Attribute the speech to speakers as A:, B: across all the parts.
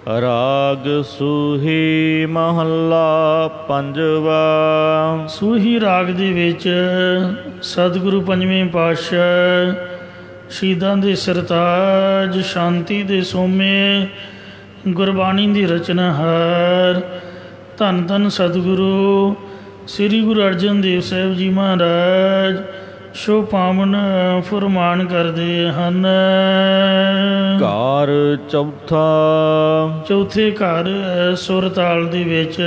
A: राग सूही महला पंजवा।
B: सूही राग दे विच सतगुरु पंजवें पातशाह शहीदां दे सरताज शांति दे सोमे गुरबाणी दी रचनाहार धन धन सतगुरु श्री गुरु अर्जन देव साहिब जी महाराज शो पावन फुरमान करते हैं।
A: घर चौथा।
B: चौथे घर सुर ताल दे विच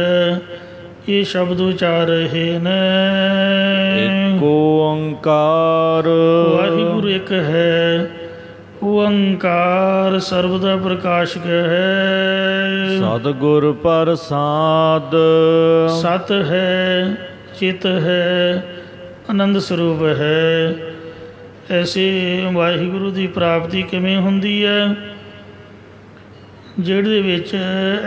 B: ये शब्द उचार रहे ने।
A: एक ओंकार।
B: वाहिगुरु एक है, ओंकार सर्वदा प्रकाशक है।
A: सतगुर प्रसाद।
B: सत है, चित है, आनंद स्वरूप है। ऐसे वाहिगुरु की प्राप्ति किवें हुंदी है जिहदे विच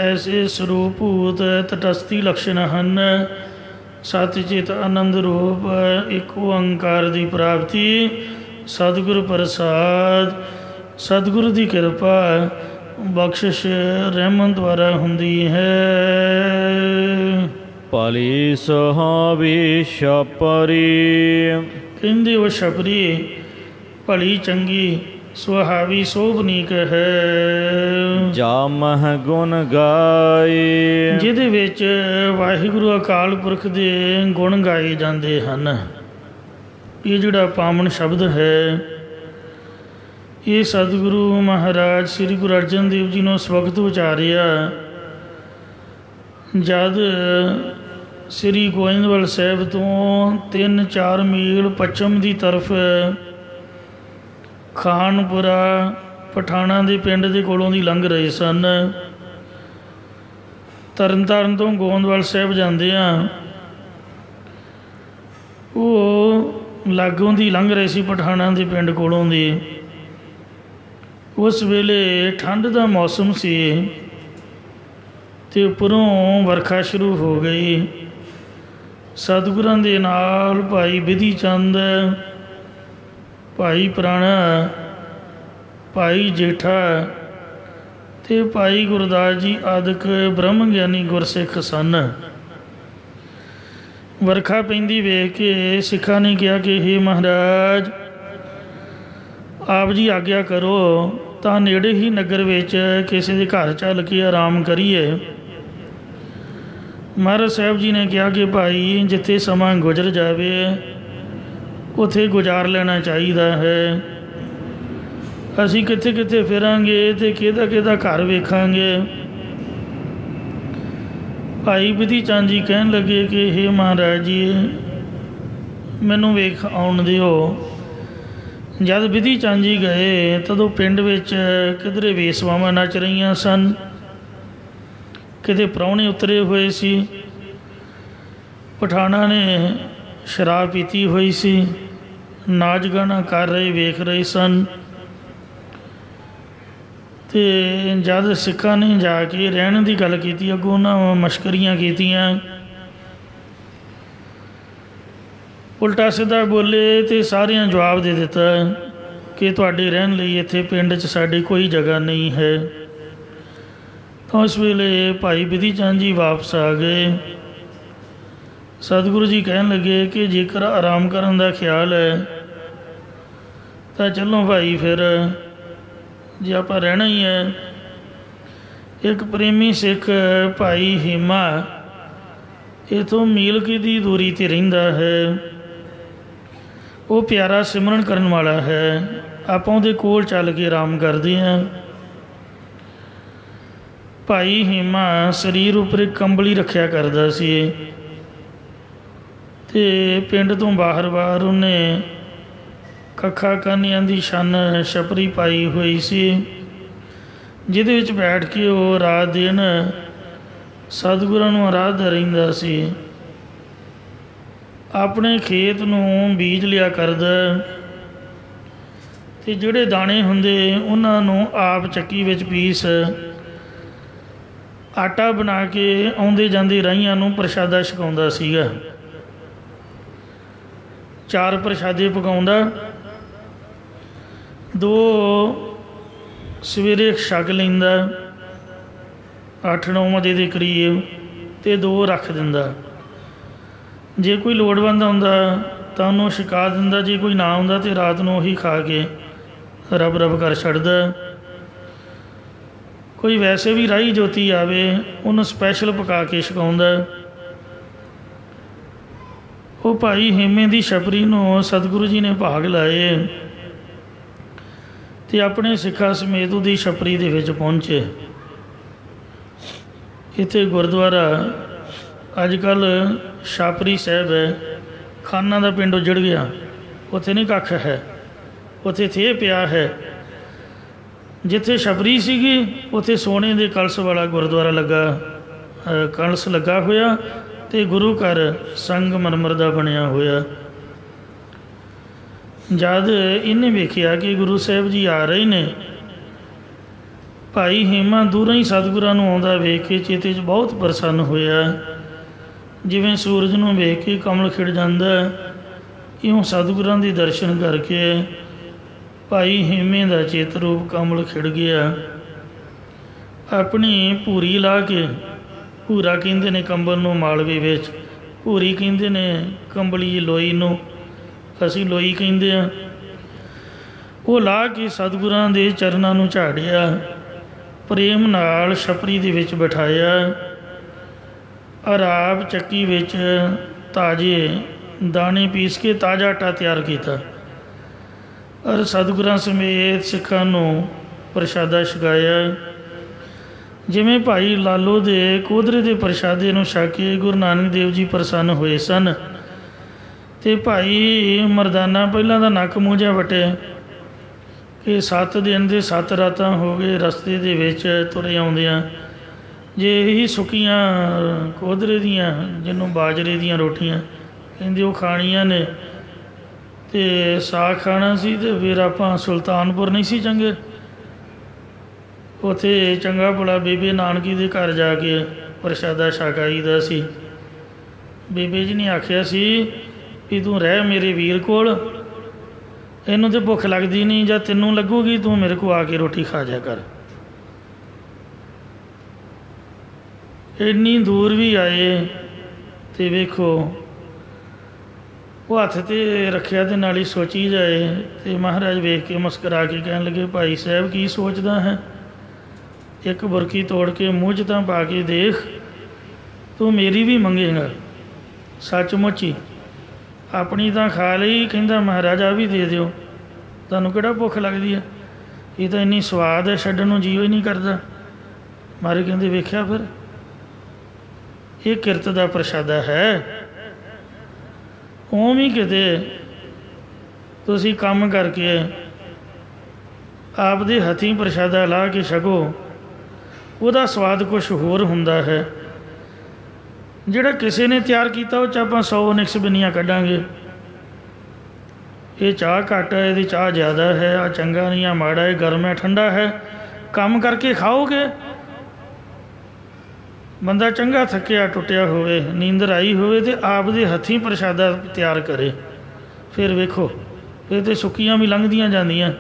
B: ऐसे स्वरूप भूत तटस्थी लक्षण हन। सतचित आनंद रूप एक ओंकार की प्राप्ति सतगुरु प्रसाद सतगुरु की कृपा बख्शिश रहमत द्वारा हुंदी है।
A: भली सुहावी छपरी।
B: कहंदे वो छपरी भली चंगी सुहावी शोभनीक है।
A: जा मह गुण गाए।
B: जिहदे विच वाहिगुरु अकाल पुरख दे गुण गाए जाते हैं। ये जिहड़ा पावन शब्द है ये सतगुरु महाराज श्री गुरु अर्जन देव जी ने उस वक्त उचारिया जद श्री गोइंदवाल साहिब तो 3-4 मील पश्चिम की तरफ खानपुरा पठाणा के पिंड के कोलों दी लंघ रहे सन। तरन तारण तो गोइंदवाल साहिब जाते हैं वो लागों की लंघ रहे सी पठाणा के पिंड कोलों दी। उस वेले ठंड का मौसम सी ते उपरों वर्खा शुरू हो गई। सतगुरां दे नाल भाई विधि चंद, भाई पुराणा, भाई जेठा ते भाई गुरदास जी आदਿਕ ब्रह्म ज्ञानी गुरसिख सन। वर्खा पैंदी वेख के सिखा ने कहा कि हे महाराज आप जी आग्ञा करो तां नेड़े ही नगर विच किसी के घर चल के आराम करिए। महाराज साहब जी ने कहा कि भाई जिथे समा गुजर जाए उथे गुजार लेना चाहिए है। असी कित्थे कित्थे फिरांगे तो किहदा किहदा घर वेखांगे। भाई विधि चंद जी कहन लगे कि हे महाराज जी मैनू वेख आउण दिओ। जद विधि चंद जी गए तदों पिंड विच किधरे वेसवावां नच रहीआं सन, किते प्राहुणे उतरे हुए सी। पठाणा ने शराब पीती हुई सी, नाच गाना कर रहे वेख रहे सन। ते जद सिखा ने जाके रहने की गल की अगों उन्होंने मश्करियां कीतियां। उल्टा सीधा बोले तो सारियां जवाब दे दिता कि तुहाडे रहन लई इत्थे पिंड च साडी कोई जगह नहीं है। तो उस वेले भाई विधि चंद जी वापस आ गए। सतगुरु जी कहन लगे कि जेकर आराम करन दा ख्याल है तो चलो भाई फिर जे आप रहना ही है। एक प्रेमी सिख भाई हेमा इतों मील की दूरी ते रहिंदा है। वो प्यारा सिमरन करन वाला है। आप उहदे कोल चल के आराम करते हैं। भाई हेमा शरीर उपर एक कंबली रखिया करता सी ते पिंड तो बाहर बाहर उन्हें कखा कानियां दी शन छपरी पाई हुई सी जिहदे विच बैठ के वो रात दिन सतगुरां नूं आराधदा रहिंदा सी। अपने खेत नूं बीज लिया करदा ते जिहड़े दाणे हुंदे उन्हां नूं आप चक्की विच पीस आटा बना के आउंदे जांदे राहियां नूं प्रशादा छकाउंदा सीगा। 4 प्रशादे पकाउंदा, 2 सवेरे छक लैंदा 8-9 ਵਜੇ ਦੇ ਕਰੀਬ ਤੇ 2 ਰੱਖ ਦਿੰਦਾ। ਜੇ ਕੋਈ ਲੋੜਵੰਦ ਆਉਂਦਾ ਤਾਂ ਉਹਨੂੰ ਛਕਾ ਦਿੰਦਾ, ਜੇ ਕੋਈ ਨਾ ਆਉਂਦਾ ਤਾਂ ਰਾਤ ਨੂੰ ਉਹੀ ਖਾ ਕੇ ਰੱਬ ਰੱਬ ਕਰ ਛੱਡਦਾ। ਕੋਈ ਵੈਸੇ ਵੀ ਰਾਹੀ ਜੋਤੀ ਆਵੇ ਉਹਨੂੰ ਸਪੈਸ਼ਲ ਪਕਾ ਕੇ ਛਕਾਉਂਦਾ। ਉਹ ਭਾਈ ਹੇਮੇ ਦੀ ਛਪਰੀ ਨੂੰ ਸਤਿਗੁਰੂ ਜੀ ਨੇ ਭਾਗ ਲਾਏ ਅਤੇ ਆਪਣੇ ਸਿੱਖਾਂ ਸਮੇਤ ਉਹਦੀ ਛਪਰੀ ਦੇ ਵਿੱਚ ਪਹੁੰਚੇ। ਇੱਥੇ ਗੁਰਦੁਆਰਾ ਅੱਜ ਕੱਲ੍ਹ ਛਾਪਰੀ ਸਾਹਿਬ ਹੈ, ਖਾਨਾਂ ਦਾ ਪਿੰਡ ਉਜੜ ਗਿਆ, ਉੱਥੇ ਨਹੀਂ ਕੱਖ ਹੈ, ਉੱਥੇ ਥੇ ਪਿਆ ਹੈ। ਜਿੱਥੇ ਛਪਰੀ ਸੀਗੀ ਉੱਥੇ ਸੋਨੇ ਦੇ ਕਲਸ਼ ਵਾਲਾ ਗੁਰਦੁਆਰਾ ਲੱਗਾ, ਕਲਸ਼ ਲੱਗਾ ਹੋਇਆ ਅਤੇ ਗੁਰੂ ਘਰ ਸੰਗਮਰਮਰ ਦਾ ਬਣਿਆ ਹੋਇਆ। ਜਦ ਇਹਨੇ ਵੇਖਿਆ ਕਿ ਗੁਰੂ ਸਾਹਿਬ ਜੀ ਆ ਰਹੇ ਨੇ, ਭਾਈ ਹੇਮਾ ਦੂਰੋਂ ਹੀ ਸਤਿਗੁਰਾਂ ਨੂੰ ਆਉਂਦਾ ਵੇਖ ਕੇ ਚੇਤੇ 'ਚ ਬਹੁਤ ਪ੍ਰਸੰਨ ਹੋਇਆ। ਜਿਵੇਂ ਸੂਰਜ ਨੂੰ ਵੇਖ ਕੇ ਕਮਲ ਖਿੜ ਜਾਂਦਾ, ਇਉਂ ਸਤਿਗੁਰਾਂ ਦੇ ਦਰਸ਼ਨ ਕਰਕੇ ਭਾਈ ਹੇਮੇ ਦਾ ਚਿੱਤ ਰੂਪ ਕਮਲ ਖਿੜ ਗਿਆ। ਆਪਣੀ ਭੂਰੀ ਲਾ ਕੇ, ਭੂਰਾ ਕਹਿੰਦੇ ਨੇ ਕੰਬਲ ਨੂੰ ਮਾਲਵੇ ਵਿੱਚ, ਭੂਰੀ ਕਹਿੰਦੇ ਨੇ ਕੰਬਲੀ ਲੋਈ ਨੂੰ, ਅਸੀਂ ਲੋਈ ਕਹਿੰਦੇ ਹਾਂ। ਉਹ ਲਾ ਕੇ ਸਤਿਗੁਰਾਂ ਦੇ ਚਰਨਾਂ ਨੂੰ ਝਾੜਿਆ, ਪ੍ਰੇਮ ਨਾਲ ਛਪਰੀ ਦੇ ਵਿੱਚ ਬਿਠਾਇਆ। ਆਰਾਬ ਚੱਕੀ ਵਿੱਚ ਤਾਜ਼ੇ ਦਾਣੇ ਪੀਸ ਕੇ ਤਾਜ਼ਾ ਆਟਾ ਤਿਆਰ ਕੀਤਾ ਔਰ ਸਤਿਗੁਰਾਂ ਸਮੇਤ ਸਿੱਖਾਂ ਨੂੰ ਪ੍ਰਸ਼ਾਦਾ ਛਕਾਇਆ। ਜਿਵੇਂ ਭਾਈ ਲਾਲੋ ਦੇ ਕੋਧਰੇ ਦੇ ਪ੍ਰਸ਼ਾਦੇ ਨੂੰ ਛਕ ਕੇ ਗੁਰੂ ਨਾਨਕ ਦੇਵ ਜੀ ਪ੍ਰਸੰਨ ਹੋਏ ਸਨ। ਅਤੇ ਭਾਈ ਮਰਦਾਨਾ ਪਹਿਲਾਂ ਦਾ ਨੱਕ ਮੂੰਹ ਜਿਹਾ ਵੱਟਿਆ ਕਿ 7 ਦਿਨ ਦੇ 7 ਰਾਤਾਂ ਹੋ ਗਏ ਰਸਤੇ ਦੇ ਵਿੱਚ ਤੁਰੇ ਆਉਂਦਿਆਂ। ਜੇ ਇਹੀ ਸੁੱਕੀਆਂ ਕੋਧਰੇ ਦੀਆਂ, ਜਿਹਨੂੰ ਬਾਜਰੇ ਦੀਆਂ ਰੋਟੀਆਂ ਕਹਿੰਦੇ, ਉਹ ਖਾਣੀਆਂ ਨੇ ਅਤੇ ਸਾਗ ਖਾਣਾ ਸੀ, ਅਤੇ ਫਿਰ ਆਪਾਂ ਸੁਲਤਾਨਪੁਰ ਨਹੀਂ ਸੀ ਚੰਗੇ, ਉੱਥੇ ਚੰਗਾ ਭਲਾ ਬੇਬੇ ਨਾਨਕੀ ਦੇ ਘਰ ਜਾ ਕੇ ਪ੍ਰਸ਼ਾਦਾ ਛਕ ਆਈਦਾ ਸੀ। ਬੇਬੇ ਜੀ ਨੇ ਆਖਿਆ ਸੀ ਵੀ ਤੂੰ ਰਹਿ ਮੇਰੇ ਵੀਰ ਕੋਲ, ਇਹਨੂੰ ਤਾਂ ਭੁੱਖ ਲੱਗਦੀ ਨਹੀਂ, ਜਾਂ ਤੈਨੂੰ ਲੱਗੂਗੀ ਤੂੰ ਮੇਰੇ ਕੋਲ ਆ ਕੇ ਰੋਟੀ ਖਾ ਜਾ ਕਰ। ਇੰਨੀ ਦੂਰ ਵੀ ਆਏ ਅਤੇ ਵੇਖੋ ਉਹ ਹੱਥ 'ਤੇ ਰੱਖਿਆ ਅਤੇ ਨਾਲ ਹੀ ਸੋਚੀ ਜਾਏ। ਅਤੇ ਮਹਾਰਾਜ ਵੇਖ ਕੇ ਮੁਸਕਰਾ ਕੇ ਕਹਿਣ ਲੱਗੇ, ਭਾਈ ਸਾਹਿਬ ਕੀ ਸੋਚਦਾ ਹੈ? ਇੱਕ ਬੁਰਕੀ ਤੋੜ ਕੇ ਮੂੰਹ 'ਚ ਤਾਂ ਪਾ ਕੇ ਦੇਖ, ਤੂੰ ਮੇਰੀ ਵੀ ਮੰਗੇਗਾ ਸੱਚਮੁੱਚ ਹੀ। ਆਪਣੀ ਤਾਂ ਖਾ ਲਈ, ਕਹਿੰਦਾ ਮਹਾਰਾਜ ਆ ਵੀ ਦੇ ਦਿਓ, ਤੁਹਾਨੂੰ ਕਿਹੜਾ ਭੁੱਖ ਲੱਗਦੀ ਹੈ? ਇਹ ਤਾਂ ਇੰਨੀ ਸਵਾਦ ਹੈ, ਛੱਡਣ ਨੂੰ ਜੀਓ ਹੀ ਨਹੀਂ ਕਰਦਾ। ਮਹਾਰਾਜ ਕਹਿੰਦੇ ਵੇਖਿਆ ਫਿਰ, ਇਹ ਕਿਰਤ ਦਾ ਪ੍ਰਸ਼ਾਦਾ ਹੈ। ਉਵੇਂ ਹੀ ਕਿਤੇ ਤੁਸੀਂ ਕੰਮ ਕਰਕੇ ਆਪਦੇ ਹੱਥੀਂ ਪ੍ਰਸ਼ਾਦਾ ਲਾ ਕੇ ਛਕੋ, ਉਹਦਾ ਸਵਾਦ ਕੁਛ ਹੋਰ ਹੁੰਦਾ ਹੈ। ਜਿਹੜਾ ਕਿਸੇ ਨੇ ਤਿਆਰ ਕੀਤਾ ਉਹ 'ਚ ਆਪਾਂ 100 ਨਿਕਸ ਬਿੰਨੀਆਂ ਕੱਢਾਂਗੇ। ਇਹ ਚਾਹ ਘੱਟ ਹੈ, ਇਹਦੀ ਚਾਹ ਜ਼ਿਆਦਾ ਹੈ, ਆਹ ਚੰਗਾ ਨਹੀਂ, ਆ ਮਾੜਾ ਹੈ, ਗਰਮ ਹੈ, ਠੰਡਾ ਹੈ। ਕੰਮ ਕਰਕੇ ਖਾਓਗੇ, ਬੰਦਾ ਚੰਗਾ ਥੱਕਿਆ ਟੁੱਟਿਆ ਹੋਵੇ, ਨੀਂਦਰ ਆਈ ਹੋਵੇ, ਅਤੇ ਆਪਦੇ ਹੱਥੀਂ ਪ੍ਰਸ਼ਾਦਾ ਤਿਆਰ ਕਰੇ, ਫਿਰ ਵੇਖੋ ਇਹ ਤਾਂ ਸੁੱਕੀਆਂ ਵੀ ਲੰਘਦੀਆਂ ਜਾਂਦੀਆਂ,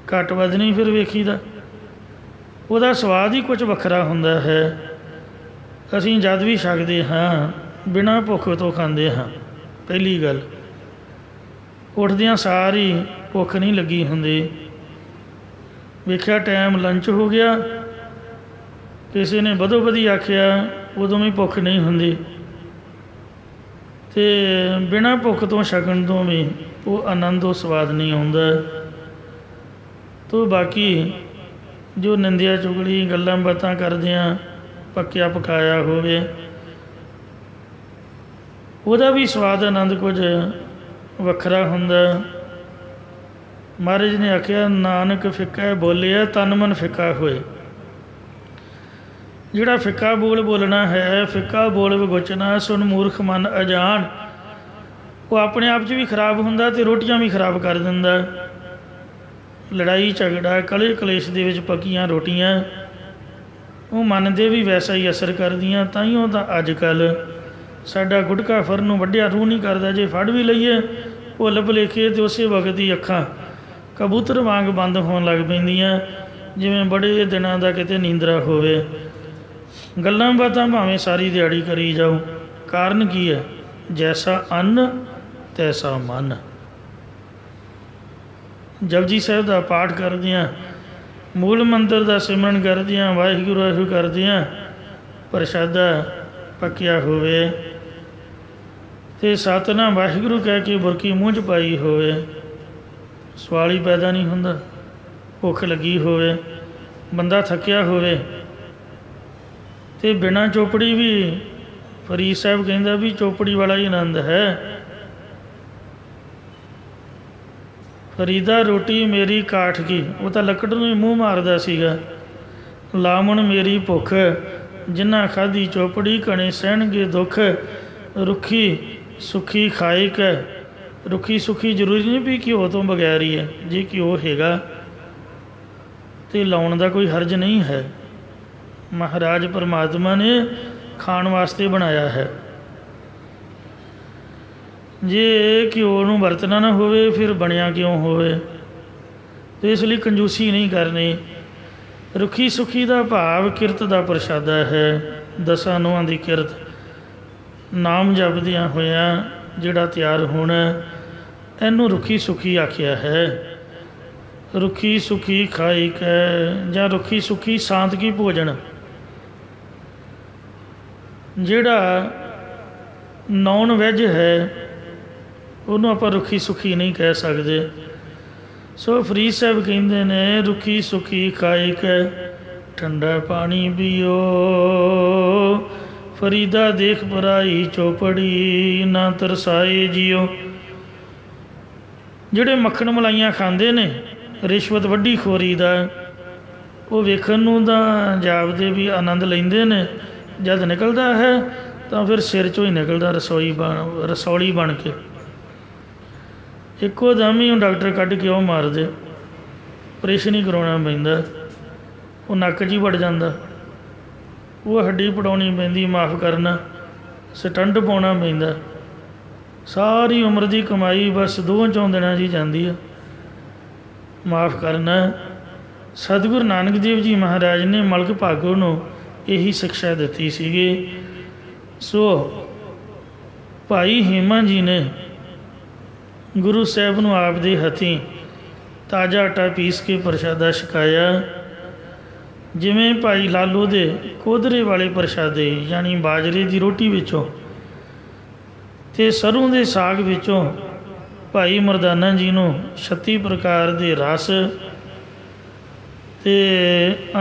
B: ਘੱਟ ਵੱਧ ਨਹੀਂ ਫਿਰ ਵੇਖੀਦਾ। ਉਹਦਾ ਸਵਾਦ ਹੀ ਕੁਝ ਵੱਖਰਾ ਹੁੰਦਾ ਹੈ। ਅਸੀਂ ਜਦ ਵੀ ਛਕਦੇ ਹਾਂ ਬਿਨਾਂ ਭੁੱਖ ਤੋਂ ਖਾਂਦੇ ਹਾਂ। ਪਹਿਲੀ ਗੱਲ, ਉੱਠਦਿਆਂ ਸਾਰੀ ਭੁੱਖ ਨਹੀਂ ਲੱਗੀ ਹੁੰਦੀ। ਵੇਖਿਆ ਟਾਈਮ ਲੰਚ ਹੋ ਗਿਆ, ਕਿਸੇ ਨੇ ਬਦੋ ਬਦੀ ਆਖਿਆ, ਉਦੋਂ ਵੀ ਭੁੱਖ ਨਹੀਂ ਹੁੰਦੀ। ਅਤੇ ਬਿਨਾਂ ਭੁੱਖ ਤੋਂ ਛਕਣ ਤੋਂ ਵੀ ਉਹ ਆਨੰਦ, ਉਹ ਸਵਾਦ ਨਹੀਂ ਆਉਂਦਾ। ਤੋ ਬਾਕੀ ਜੋ ਨਿੰਦਿਆ ਚੁਗਲੀ ਗੱਲਾਂ ਬਾਤਾਂ ਕਰਦਿਆਂ ਪੱਕਿਆ ਪਕਾਇਆ ਹੋਵੇ, ਉਹਦਾ ਵੀ ਸਵਾਦ ਆਨੰਦ ਕੁਝ ਵੱਖਰਾ ਹੁੰਦਾ। ਮਹਾਰਾਜ ਨੇ ਆਖਿਆ ਨਾਨਕ ਫਿੱਕਾ ਬੋਲਿਆ ਤਨ ਮਨ ਫਿੱਕਾ ਹੋਏ। ਜਿਹੜਾ ਫਿੱਕਾ ਬੋਲ ਬੋਲਣਾ ਹੈ, ਫਿੱਕਾ ਬੋਲ ਵਿਗੋਚਣਾ, ਸੁਣ ਮੂਰਖ ਮਨ ਅਜਾਣ, ਉਹ ਆਪਣੇ ਆਪ 'ਚ ਵੀ ਖਰਾਬ ਹੁੰਦਾ ਅਤੇ ਰੋਟੀਆਂ ਵੀ ਖਰਾਬ ਕਰ ਦਿੰਦਾ। ਲੜਾਈ ਝਗੜਾ ਕਲੇ ਕਲੇਸ਼ ਦੇ ਵਿੱਚ ਪੱਕੀਆਂ ਰੋਟੀਆਂ ਉਹ ਮਨ 'ਤੇ ਵੀ ਵੈਸਾ ਹੀ ਅਸਰ ਕਰਦੀਆਂ। ਤਾਂਹੀਓ ਤਾਂ ਅੱਜ ਕੱਲ੍ਹ ਸਾਡਾ ਗੁਟਕਾ ਫੜਨ ਨੂੰ ਵੱਢਿਆ ਰੂਹ ਨਹੀਂ ਕਰਦਾ। ਜੇ ਫੜ ਵੀ ਲਈਏ ਭੁੱਲ ਭੁਲੇਖੇ ਅਤੇ ਉਸੇ ਵਕਤ ਹੀ ਅੱਖਾਂ ਕਬੂਤਰ ਵਾਂਗ ਬੰਦ ਹੋਣ ਲੱਗ ਪੈਂਦੀਆਂ। ਜਿਵੇਂ ਬੜੇ ਦਿਨਾਂ ਦਾ ਕਿਤੇ ਨੀਂਦਰਾ ਹੋਵੇ। ਗੱਲਾਂ ਬਾਤਾਂ ਭਾਵੇਂ ਸਾਰੀ ਦਿਹਾੜੀ ਕਰੀ ਜਾਓ, ਕਾਰਨ ਕੀ ਹੈ? ਜੈਸਾ ਅੰਨ ਤੈਸਾ ਮਨ। ਜਪਜੀ ਸਾਹਿਬ ਦਾ ਪਾਠ ਕਰਦਿਆਂ, ਮੂਲ ਮੰਤਰ ਦਾ ਸਿਮਰਨ ਕਰਦਿਆਂ, ਵਾਹਿਗੁਰੂ ਵਾਹਿਗੁਰੂ ਕਰਦਿਆਂ ਪ੍ਰਸ਼ਾਦਾ ਪੱਕਿਆ ਹੋਵੇ ਅਤੇ ਸਤਿਨਾਮ ਵਾਹਿਗੁਰੂ ਕਹਿ ਕੇ ਬੁਰਕੀ ਮੂੰਹ 'ਚ ਪਾਈ ਹੋਵੇ, ਸਵਾਲ ਹੀ ਪੈਦਾ ਨਹੀਂ ਹੁੰਦਾ। ਭੁੱਖ ਲੱਗੀ ਹੋਵੇ, ਬੰਦਾ ਥੱਕਿਆ ਹੋਵੇ ਅਤੇ ਬਿਨਾਂ ਚੋਪੜੀ ਵੀ, ਫਰੀਦ ਸਾਹਿਬ ਕਹਿੰਦਾ ਵੀ ਚੋਪੜੀ ਵਾਲਾ ਹੀ ਆਨੰਦ ਹੈ। ਫਰੀਦਾ ਰੋਟੀ ਮੇਰੀ ਕਾਠ ਕੀ, ਉਹ ਤਾਂ ਲੱਕੜ ਨੂੰ ਹੀ ਮੂੰਹ ਮਾਰਦਾ ਸੀਗਾ। ਲਾਮਣ ਮੇਰੀ ਭੁੱਖ, ਜਿਨ੍ਹਾਂ ਖਾਧੀ ਚੋਪੜੀ ਘਣੇ ਸਹਿਣਗੇ ਦੁੱਖ। ਰੁੱਖੀ ਸੁੱਖੀ ਖਾਏ ਕੈ, ਰੁੱਖੀ ਸੁੱਖੀ ਜ਼ਰੂਰੀ ਨਹੀਂ ਵੀ ਘਿਓ ਤੋਂ ਬਗੈਰ ਹੀ ਹੈ। ਜੇ ਘਿਓ ਹੈਗਾ ਅਤੇ ਲਾਉਣ ਦਾ ਕੋਈ ਹਰਜ ਨਹੀਂ ਹੈ। ਮਹਾਰਾਜ ਪਰਮਾਤਮਾ ਨੇ ਖਾਣ ਵਾਸਤੇ ਬਣਾਇਆ ਹੈ। ਜੇ ਘਿਓ ਨੂੰ ਵਰਤਣਾ ਨਾ ਹੋਵੇ ਫਿਰ ਬਣਿਆ ਕਿਉਂ ਹੋਵੇ? ਅਤੇ ਇਸ ਲਈ ਕੰਜੂਸੀ ਨਹੀਂ ਕਰਨੀ। ਰੁੱਖੀ ਸੁੱਖੀ ਦਾ ਭਾਵ ਕਿਰਤ ਦਾ ਪ੍ਰਸ਼ਾਦਾ ਹੈ। ਦਸਾਂ ਨੋਹਾਂ ਦੀ ਕਿਰਤ, ਨਾਮ ਜਪਦਿਆਂ ਹੋਇਆਂ ਜਿਹੜਾ ਤਿਆਰ ਹੋਣਾ, ਇਹਨੂੰ ਰੁੱਖੀ ਸੁੱਖੀ ਆਖਿਆ ਹੈ। ਰੁੱਖੀ ਸੁੱਖੀ ਖਾਈ ਕੈ, ਜਾਂ ਰੁੱਖੀ ਸੁੱਖੀ ਸਾਂਤਕੀ ਭੋਜਨ। ਜਿਹੜਾ ਨੌਨ ਵੈਜ ਹੈ ਉਹਨੂੰ ਆਪਾਂ ਰੁੱਖੀ ਸੁੱਖੀ ਨਹੀਂ ਕਹਿ ਸਕਦੇ। ਸੋ ਫਰੀਦ ਸਾਹਿਬ ਕਹਿੰਦੇ ਨੇ, ਰੁੱਖੀ ਸੁੱਖੀ ਖਾਏ ਕੈ ਠੰਡਾ ਪਾਣੀ ਪੀਓ। ਫਰੀਦਾ ਦੇਖ ਪਰਾਈ ਚੋਪੜੀ, ਨਾ ਤਰਸਾਏ ਜੀਓ। ਜਿਹੜੇ ਮੱਖਣ ਮਲਾਈਆਂ ਖਾਂਦੇ ਨੇ, ਰਿਸ਼ਵਤ ਵੱਡੀ ਖੋਰੀ ਦਾ, ਉਹ ਵੇਖਣ ਨੂੰ ਤਾਂ ਜਾਪਦੇ ਵੀ ਆਨੰਦ ਲੈਂਦੇ ਨੇ, ਜਦ ਨਿਕਲਦਾ ਹੈ ਤਾਂ ਫਿਰ ਸਿਰ 'ਚੋਂ ਹੀ ਨਿਕਲਦਾ ਰਸੌਲੀ ਬਣ ਕੇ। ਇੱਕੋ ਦਮ ਹੀ ਉਹ ਡਾਕਟਰ ਕੱਢ ਕੇ ਉਹ ਮਾਰਦੇ, ਆਪਰੇਸ਼ਨ ਹੀ ਕਰਾਉਣਾ ਪੈਂਦਾ। ਉਹ ਨੱਕ 'ਚ ਹੀ ਵੜ ਜਾਂਦਾ, ਉਹ ਹੱਡੀ ਪੜਾਉਣੀ ਪੈਂਦੀ, ਮਾਫ਼ ਕਰਨਾ, ਸਟੰਟ ਪਾਉਣਾ ਪੈਂਦਾ। ਸਾਰੀ ਉਮਰ ਦੀ ਕਮਾਈ ਬਸ 2-4 ਦਿਨਾਂ 'ਚ ਹੀ ਜਾਂਦੀ ਆ, ਮਾਫ਼ ਕਰਨਾ। ਸਤਿਗੁਰੂ ਨਾਨਕ ਦੇਵ ਜੀ ਮਹਾਰਾਜ ਨੇ ਮਲਕ ਭਾਗੋ ਨੂੰ ਇਹੀ ਸਿਕਸ਼ਾ ਦਿੱਤੀ ਸੀਗੀ। ਸੋ ਭਾਈ ਹੇਮਾ ਜੀ ਨੇ ਗੁਰੂ ਸਾਹਿਬ ਨੂੰ ਆਪ ਦੇ ਹੱਥੀਂ ਤਾਜ਼ਾ ਆਟਾ ਪੀਸ ਕੇ ਪ੍ਰਸ਼ਾਦਾ ਛਕਾਇਆ। ਜਿਵੇਂ ਭਾਈ ਲਾਲੋ ਦੇ ਕੋਧਰੇ ਵਾਲੇ ਪ੍ਰਸ਼ਾਦੇ, ਯਾਨੀ ਬਾਜਰੇ ਦੀ ਰੋਟੀ ਵਿੱਚੋਂ ਅਤੇ ਸਰੋਂ ਦੇ ਸਾਗ ਵਿੱਚੋਂ ਭਾਈ ਮਰਦਾਨਾ ਜੀ ਨੂੰ 36 ਪ੍ਰਕਾਰ ਦੇ ਰਸ ਅਤੇ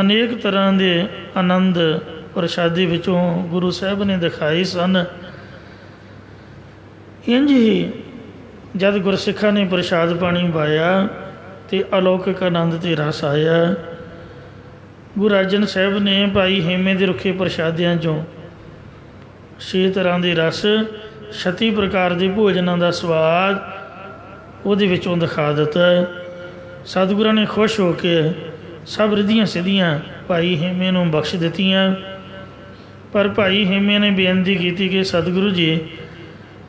B: ਅਨੇਕ ਤਰ੍ਹਾਂ ਦੇ ਆਨੰਦ ਪ੍ਰਸ਼ਾਦੇ ਵਿੱਚੋਂ ਗੁਰੂ ਸਾਹਿਬ ਨੇ ਦਿਖਾਏ ਸਨ। ਇੰਝ ਹੀ ਜਦ ਗੁਰਸਿੱਖਾਂ ਨੇ ਪ੍ਰਸ਼ਾਦ ਪਾਣੀ ਪਾਇਆ ਅਤੇ ਅਲੌਕਿਕ ਆਨੰਦ ਅਤੇ ਰਸ ਆਇਆ। ਗੁਰੂ ਅਰਜਨ ਸਾਹਿਬ ਨੇ ਭਾਈ ਹੇਮੇ ਦੇ ਰੁੱਖੇ ਪ੍ਰਸ਼ਾਦਿਆਂ 'ਚੋਂ 6 ਤਰ੍ਹਾਂ ਦੇ ਰਸ, 36 ਪ੍ਰਕਾਰ ਦੇ ਭੋਜਨਾਂ ਦਾ ਸਵਾਦ ਉਹਦੇ ਵਿੱਚੋਂ ਦਿਖਾ ਦਿੱਤਾ। ਸਤਿਗੁਰਾਂ ਨੇ ਖੁਸ਼ ਹੋ ਕੇ ਸਭ ਰਿੱਧੀਆਂ ਸਿੱਧੀਆਂ ਭਾਈ ਹੇਮੇ ਨੂੰ ਬਖਸ਼ ਦਿੱਤੀਆਂ। ਪਰ ਭਾਈ ਹੇਮੇ ਨੇ ਬੇਨਤੀ ਕੀਤੀ ਕਿ ਸਤਿਗੁਰੂ ਜੀ,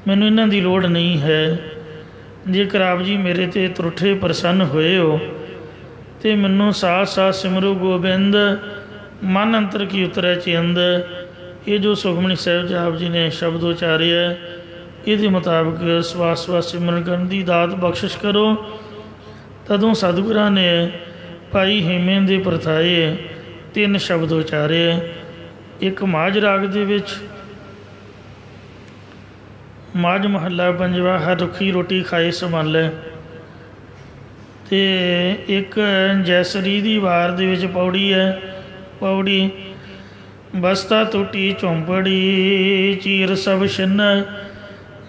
B: ਮੈਨੂੰ ਇਹਨਾਂ ਦੀ ਲੋੜ ਨਹੀਂ ਹੈ। ਜੇਕਰ ਆਪ ਜੀ ਮੇਰੇ 'ਤੇ ਤਰੁੱਠੇ ਪ੍ਰਸੰਨ ਹੋਏ ਹੋ ਅਤੇ ਮੈਨੂੰ ਸਾਥ ਸਾਥ ਸਿਮਰੋ ਗੋਬਿੰਦ, ਮਨ ਅੰਤਰ ਕੀ ਉਤਰੈ ਚਿੰਦ। ਇਹ ਜੋ ਸੁਖਮਨੀ ਸਾਹਿਬ ਆਪ ਜੀ ਨੇ ਸ਼ਬਦ ਉਚਾਰਿਆ, ਇਹਦੇ ਮੁਤਾਬਕ ਸਵਾਸ ਸਵਾਸ ਸਿਮਰਨ ਕਰਨ ਦੀ ਦਾਤ ਬਖਸ਼ਿਸ਼ ਕਰੋ। ਤਦੋਂ ਸਤਿਗੁਰਾਂ ਨੇ ਭਾਈ ਹੇਮੇ ਦੇ ਪ੍ਰਥਾਏ 3 ਸ਼ਬਦ ਉਚਾਰੇ। ਇੱਕ ਮਾਝ ਰਾਗ ਦੇ ਵਿੱਚ, ਮਾਝ ਮਹੱਲਾ ਪੰਜਵਾ, ਹਰ ਰੁੱਖੀ ਰੋਟੀ ਖਾਏ ਸੰਭਾਲੈ। ਅਤੇ ਇੱਕ ਜੈਸਰੀ ਦੀ ਵਾਰ ਦੇ ਵਿੱਚ ਪੌੜੀ ਹੈ, ਪੌੜੀ ਬਸਤਾ ਟੁੱਟੀ ਝੌਂਪੜੀ, ਚੀਰ ਸਭ ਛਿੰਨੈ,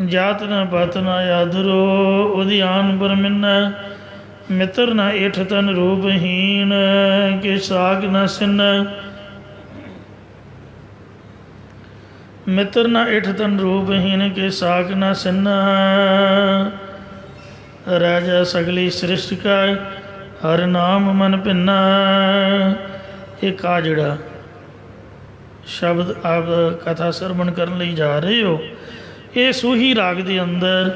B: ਜਾਤ ਨ ਪਤ ਨ ਆਦਰੋ, ਉਦਿਆਨ ਬਰਮਿੰਨੈ, ਮਿੱਤਰ ਨ ਏਠ ਤਨ ਰੂਪਹੀਣ, ਕਿ ਸਾਗ ਨ ਸਿੰਨੈ। ਮਿੱਤਰ ਨ ਏਠ ਤਨ ਰੂਪਹੀਣ, ਕੇ ਸਾਕ ਨ ਸਿੰਨੈ। ਰਾਜਾ ਸਗਲੀ ਸ੍ਰਿਸ਼ਟ ਕਾ, ਹਰ ਨਾਮ ਮਨ ਭਿੰਨਾ। ਇੱਕ ਆ ਜਿਹੜਾ ਸ਼ਬਦ ਆਪ ਕਥਾ ਸਰਵਣ ਕਰਨ ਲਈ ਜਾ ਰਹੇ ਹੋ, ਇਹ ਸੂਹੀ ਰਾਗ ਦੇ ਅੰਦਰ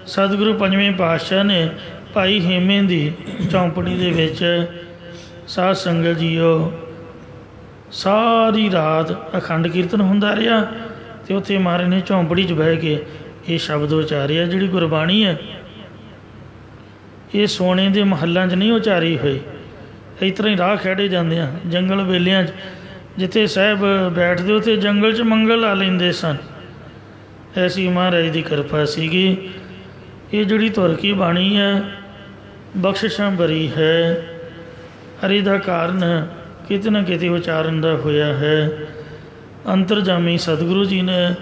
B: ਸਤਿਗੁਰੂ ਪੰਜਵੇਂ ਪਾਤਸ਼ਾਹ ਨੇ ਭਾਈ ਹੇਮੇ ਦੀ ਝੌਂਪੜੀ ਦੇ ਵਿੱਚ ਸਾਧ ਸੰਗਤ ਜੀਓ ਸਾਰੀ ਰਾਤ ਅਖੰਡ ਕੀਰਤਨ ਹੁੰਦਾ ਰਿਹਾ ਅਤੇ ਉੱਥੇ ਮਹਾਰਾਜ ਨੇ ਝੌਂਪੜੀ 'ਚ ਬਹਿ ਕੇ ਇਹ ਸ਼ਬਦ ਉਚਾਰਿਆ। ਜਿਹੜੀ ਗੁਰਬਾਣੀ ਹੈ ਇਹ ਸੋਨੇ ਦੇ ਮਹੱਲਾਂ 'ਚ ਨਹੀਂ ਉਚਾਰੀ ਹੋਈ। ਇਸ ਤਰ੍ਹਾਂ ਹੀ ਰਾਹ ਖਹਿੜੇ ਜਾਂਦੇ ਆ ਜੰਗਲ ਵੇਲਿਆਂ 'ਚ, ਜਿੱਥੇ ਸਾਹਿਬ ਬੈਠਦੇ ਉੱਥੇ ਜੰਗਲ 'ਚ ਮੰਗਲ ਲਾ ਲੈਂਦੇ ਸਨ। ਐਸੀ ਮਹਾਰਾਜ ਦੀ ਕਿਰਪਾ ਸੀਗੀ। ਇਹ ਜਿਹੜੀ ਧੁਰ ਕੀ ਬਾਣੀ ਹੈ ਬਖਸ਼ਿਸ਼ਾਂ ਭਰੀ ਹੈ। ਹਰ ਇਹਦਾ ਕਾਰਨ ਕਿਤੇ ਨਾ ਕਿਤੇ ਉਚਾਰਨ ਦਾ ਹੋਇਆ ਹੈ। ਅੰਤਰਜਾਮੀ ਸਤਿਗੁਰੂ ਜੀ ਨੇ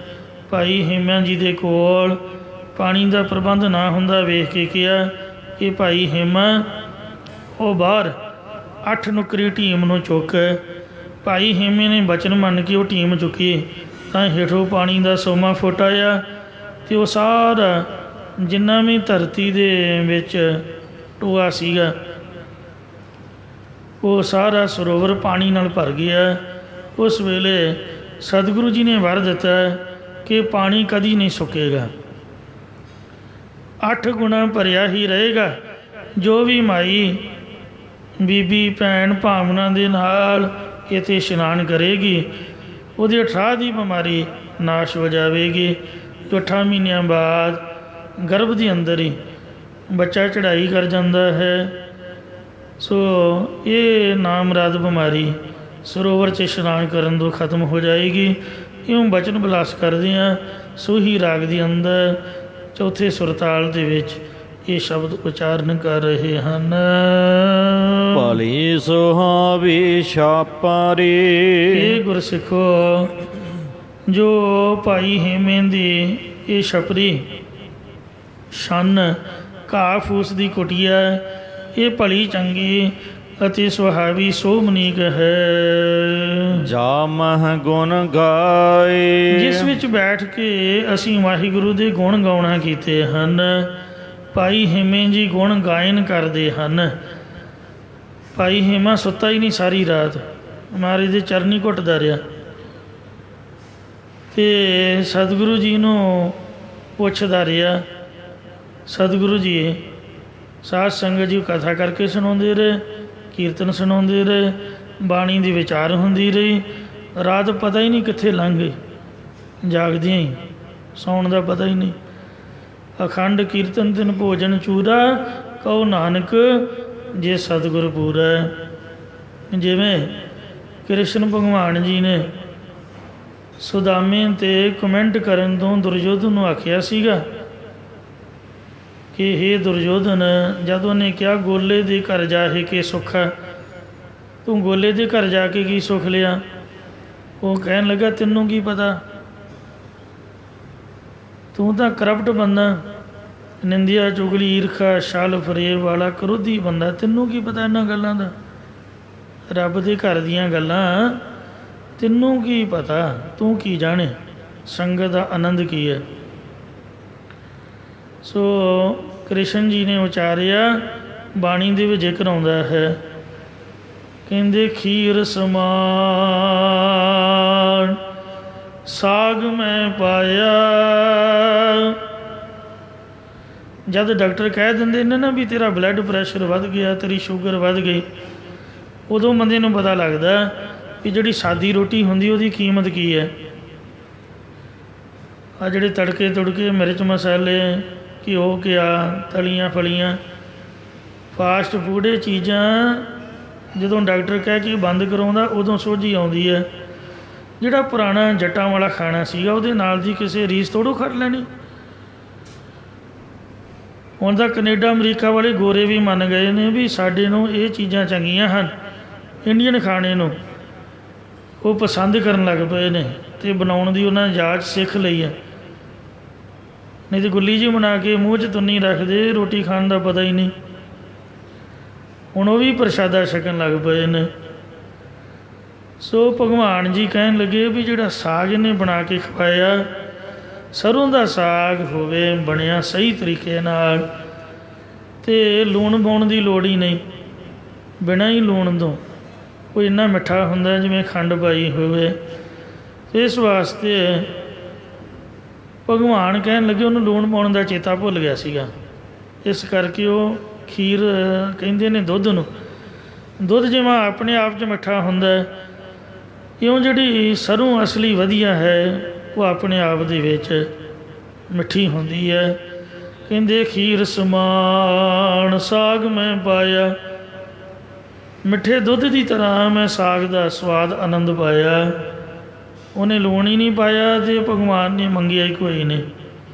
B: ਭਾਈ ਹੇਮਾ ਜੀ ਦੇ ਕੋਲ ਪਾਣੀ ਦਾ ਪ੍ਰਬੰਧ ਨਾ ਹੁੰਦਾ ਵੇਖ ਕੇ ਕਿਹਾ ਕਿ ਭਾਈ ਹੇਮਾ ਉਹ ਬਾਹਰ 8 ਨੁਕਰੀ ਟੀਮ ਨੂੰ ਚੁੱਕ। ਭਾਈ ਹੇਮੇ ਨੇ ਬਚਨ ਮੰਨ ਕੇ ਉਹ ਟੀਮ ਚੁੱਕੀ ਤਾਂ ਹੇਠੋਂ ਪਾਣੀ ਦਾ 100ਵਾਂ ਫੁੱਟ ਆਇਆ ਅਤੇ ਉਹ ਸਾਰਾ ਜਿੰਨਾ ਵੀ ਧਰਤੀ ਦੇ ਵਿੱਚ ਟੋਆ ਸੀਗਾ ਉਹ ਸਾਰਾ ਸਰੋਵਰ ਪਾਣੀ ਨਾਲ ਭਰ ਗਿਆ। ਉਸ ਵੇਲੇ ਸਤਿਗੁਰੂ ਜੀ ਨੇ ਵਰ ਦਿੱਤਾ ਕਿ ਪਾਣੀ ਕਦੀ ਨਹੀਂ ਸੁੱਕੇਗਾ, 8 ਗੁਣਾ ਭਰਿਆ ਹੀ ਰਹੇਗਾ। ਜੋ ਵੀ ਮਾਈ ਬੀਬੀ ਭੈਣ ਭਾਵਨਾ ਦੇ ਨਾਲ ਇੱਥੇ ਇਸ਼ਨਾਨ ਕਰੇਗੀ ਉਹਦੀ 18 ਦੀ ਬਿਮਾਰੀ ਨਾਸ਼ ਹੋ ਜਾਵੇਗੀ। 8 ਮਹੀਨਿਆਂ ਬਾਅਦ ਗਰਭ ਦੇ ਅੰਦਰ ਹੀ ਬੱਚਾ ਚੜ੍ਹਾਈ ਕਰ ਜਾਂਦਾ ਹੈ। ਸੋ ਇਹ ਨਾਮਰਾਦ ਬਿਮਾਰੀ ਸਰੋਵਰ 'ਚ ਇਸ਼ਨਾਨ ਕਰਨ ਤੋਂ ਖਤਮ ਹੋ ਜਾਏਗੀ। ਇਉਂ ਬਚਨ ਬਿਲਾਸ ਕਰਦੇ ਹਾਂ। ਸੋਹੀ ਰਾਗ ਦੇ ਅੰਦਰ ਚੌਥੇ ਸੁਰਤਾਲ ਦੇ ਵਿੱਚ ਇਹ ਸ਼ਬਦ ਉਚਾਰਨ ਕਰ ਰਹੇ ਹਨ।
A: ਭਲੀ ਸੁਹਾਵੀ ਛਾਪਾਰੀ।
B: ਇਹ ਗੁਰਸਿੱਖੋ ਜੋ ਭਾਈ ਹੇਮੇ ਦੀ ਇਹ ਛਪਰੀ ਛੰਨ ਘਾਹ ਫੂਸ ਦੀ ਕੁਟੀਆ ਇਹ ਭਲੀ ਚੰਗੀ ਅਤੇ ਸੁਹਾਵੀ ਸੋਹਮਨੀਕ ਹੈ।
A: ਜਾ ਮਹ ਗੁਣ ਗਾਏ।
B: ਜਿਸ ਵਿੱਚ ਬੈਠ ਕੇ ਅਸੀਂ ਵਾਹਿਗੁਰੂ ਦੇ ਗੁਣ ਗਾਉਣਾ ਕੀਤੇ ਹਨ। ਭਾਈ ਹੇਮੇ ਜੀ ਗੁਣ ਗਾਇਨ ਕਰਦੇ ਹਨ। ਭਾਈ ਹੇਮਾ ਸੁੱਤਾ ਹੀ ਨਹੀਂ ਸਾਰੀ ਰਾਤ, ਮਹਾਰਾਜ ਦੇ ਚਰਨੀ ਘੁੱਟਦਾ ਰਿਹਾ ਅਤੇ ਸਤਿਗੁਰੂ ਜੀ ਨੂੰ ਪੁੱਛਦਾ ਰਿਹਾ। ਸਤਿਗੁਰੂ ਜੀ ਸਾਧ ਸੰਗਤ ਜੀ ਕਥਾ ਕਰਕੇ ਸੁਣਾਉਂਦੇ ਰਹੇ, ਕੀਰਤਨ ਸੁਣਾਉਂਦੇ ਰਹੇ, ਬਾਣੀ ਦੀ ਵਿਚਾਰ ਹੁੰਦੀ ਰਹੀ। ਰਾਤ ਪਤਾ ਹੀ ਨਹੀਂ ਕਿੱਥੇ ਲੰਘ ਗਈ, ਜਾਗਦਿਆਂ ਹੀ, ਸੌਣ ਦਾ ਪਤਾ ਹੀ ਨਹੀਂ। ਅਖੰਡ ਕੀਰਤਨ ਤਿਨ ਭੋਜਨ ਚੂਰਾ ਕਹੋ ਨਾਨਕ ਜੇ ਸਤਿਗੁਰ ਪੂਰਾ। ਜਿਵੇਂ ਕ੍ਰਿਸ਼ਨ ਭਗਵਾਨ ਜੀ ਨੇ ਸੁਦਾਮੇ 'ਤੇ ਕਮੈਂਟ ਕਰਨ ਤੋਂ ਦੁਰਯੋਧਨ ਨੂੰ ਆਖਿਆ ਸੀਗਾ ਕਿ ਹੇ ਦੁਰਯੋਧਨ, ਜਦ ਉਹਨੇ ਕਿਹਾ ਗੋਲੇ ਦੇ ਘਰ ਜਾ ਕੇ ਸੁੱਖ ਹੈ, ਤੂੰ ਗੋਲੇ ਦੇ ਘਰ ਜਾ ਕੇ ਕੀ ਸੁੱਖ ਲਿਆ? ਉਹ ਕਹਿਣ ਲੱਗਾ ਤੈਨੂੰ ਕੀ ਪਤਾ, ਤੂੰ ਤਾਂ ਕਰਪਟ ਬੰਦਾ, ਨਿੰਦਿਆ ਚੁਗਲੀ ਈਰਖਾ ਛਲ ਫਰੇਬ ਵਾਲਾ ਕਰੋਧੀ ਬੰਦਾ, ਤੈਨੂੰ ਕੀ ਪਤਾ ਇਹਨਾਂ ਗੱਲਾਂ ਦਾ? ਰੱਬ ਦੇ ਘਰ ਦੀਆਂ ਗੱਲਾਂ ਤੈਨੂੰ ਕੀ ਪਤਾ, ਤੂੰ ਕੀ ਜਾਣੇ ਸੰਗਤ ਦਾ ਆਨੰਦ ਕੀ ਹੈ। ਸੋ ਕ੍ਰਿਸ਼ਨ ਜੀ ਨੇ ਉਚਾਰਿਆ, ਬਾਣੀ ਦੇ ਵਿੱਚ ਜ਼ਿਕਰ ਆਉਂਦਾ ਹੈ, ਕਹਿੰਦੇ ਖੀਰ ਸਮਾਨ ਸਾਗ ਮੈਂ ਪਾਇਆ। ਜਦ ਡਾਕਟਰ ਕਹਿ ਦਿੰਦੇ ਨੇ ਨਾ ਵੀ ਤੇਰਾ ਬਲੱਡ ਪ੍ਰੈਸ਼ਰ ਵੱਧ ਗਿਆ, ਤੇਰੀ ਸ਼ੂਗਰ ਵੱਧ ਗਈ, ਉਦੋਂ ਬੰਦੇ ਨੂੰ ਪਤਾ ਲੱਗਦਾ ਵੀ ਜਿਹੜੀ ਸਾਦੀ ਰੋਟੀ ਹੁੰਦੀ ਉਹਦੀ ਕੀਮਤ ਕੀ ਹੈ। ਆ ਜਿਹੜੇ ਤੜਕੇ ਤੁੜਕੇ ਮਿਰਚ ਮਸਾਲੇ ਘਿਓ ਘਿਆ ਤਲੀਆਂ ਫਲੀਆਂ ਫਾਸਟ ਫੂਡ ਇਹ ਚੀਜ਼ਾਂ ਜਦੋਂ ਡਾਕਟਰ ਕਹਿ ਕੇ ਬੰਦ ਕਰਾਉਂਦਾ ਉਦੋਂ ਸੋਝੀ ਆਉਂਦੀ ਹੈ। ਜਿਹੜਾ ਪੁਰਾਣਾ ਜੱਟਾਂ ਵਾਲਾ ਖਾਣਾ ਸੀਗਾ ਉਹਦੇ ਨਾਲ ਦੀ ਕਿਸੇ ਰੀਸ ਤੋੜੋ ਖੜ ਲੈਣੀ। ਹੁਣ ਤਾਂ ਕੈਨੇਡਾ ਅਮਰੀਕਾ ਵਾਲੇ ਗੋਰੇ ਵੀ ਮੰਨ ਗਏ ਨੇ ਵੀ ਸਾਡੇ ਨੂੰ ਇਹ ਚੀਜ਼ਾਂ ਚੰਗੀਆਂ ਹਨ, ਇੰਡੀਅਨ ਖਾਣੇ ਨੂੰ ਉਹ ਪਸੰਦ ਕਰਨ ਲੱਗ ਪਏ ਨੇ ਅਤੇ ਬਣਾਉਣ ਦੀ ਉਹਨਾਂ ਜਾਚ ਸਿੱਖ ਲਈ ਹੈ। ਨਹੀਂ ਤਾਂ ਗੁੱਲੀ ਜੀ ਬਣਾ ਕੇ ਮੂੰਹ 'ਚ ਤੁੰਨੀ ਰੱਖਦੇ, ਰੋਟੀ ਖਾਣ ਦਾ ਪਤਾ ਹੀ ਨਹੀਂ। ਹੁਣ ਉਹ ਵੀ ਪ੍ਰਸ਼ਾਦਾ ਛਕਣ ਲੱਗ ਪਏ ਨੇ। ਸੋ ਭਗਵਾਨ ਜੀ ਕਹਿਣ ਲੱਗੇ ਵੀ ਜਿਹੜਾ ਸਾਗ ਇਹਨੇ ਬਣਾ ਕੇ ਖਵਾਇਆ, ਸਰੋਂ ਦਾ ਸਾਗ ਹੋਵੇ ਬਣਿਆ ਸਹੀ ਤਰੀਕੇ ਨਾਲ, ਅਤੇ ਲੂਣ ਪਾਉਣ ਦੀ ਲੋੜ ਹੀ ਨਹੀਂ, ਬਿਨਾਂ ਹੀ ਲੂਣ ਤੋਂ ਉਹ ਇੰਨਾ ਮਿੱਠਾ ਹੁੰਦਾ ਜਿਵੇਂ ਖੰਡ ਪਾਈ ਹੋਵੇ। ਇਸ ਵਾਸਤੇ ਭਗਵਾਨ ਕਹਿਣ ਲੱਗੇ ਉਹਨੂੰ ਲੂਣ ਪਾਉਣ ਦਾ ਚੇਤਾ ਭੁੱਲ ਗਿਆ ਸੀਗਾ, ਇਸ ਕਰਕੇ ਉਹ ਖੀਰ ਕਹਿੰਦੇ ਨੇ ਦੁੱਧ ਨੂੰ, ਦੁੱਧ ਜਿਵੇਂ ਆਪਣੇ ਆਪ 'ਚ ਮਿੱਠਾ ਹੁੰਦਾ, ਇਉਂ ਜਿਹੜੀ ਸਰੋਂ ਅਸਲੀ ਵਧੀਆ ਹੈ ਉਹ ਆਪਣੇ ਆਪ ਦੇ ਵਿੱਚ ਮਿੱਠੀ ਹੁੰਦੀ ਹੈ। ਕਹਿੰਦੇ ਖੀਰ ਸਮਾਨ ਸਾਗ ਮੈਂ ਪਾਇਆ, ਮਿੱਠੇ ਦੁੱਧ ਦੀ ਤਰ੍ਹਾਂ ਮੈਂ ਸਾਗ ਦਾ ਸਵਾਦ ਆਨੰਦ ਪਾਇਆ। ਉਹਨੇ ਲੂਣ ਹੀ ਨਹੀਂ ਪਾਇਆ ਅਤੇ ਭਗਵਾਨ ਨੇ ਮੰਗਿਆ ਹੀ ਕੋਈ ਨਹੀਂ।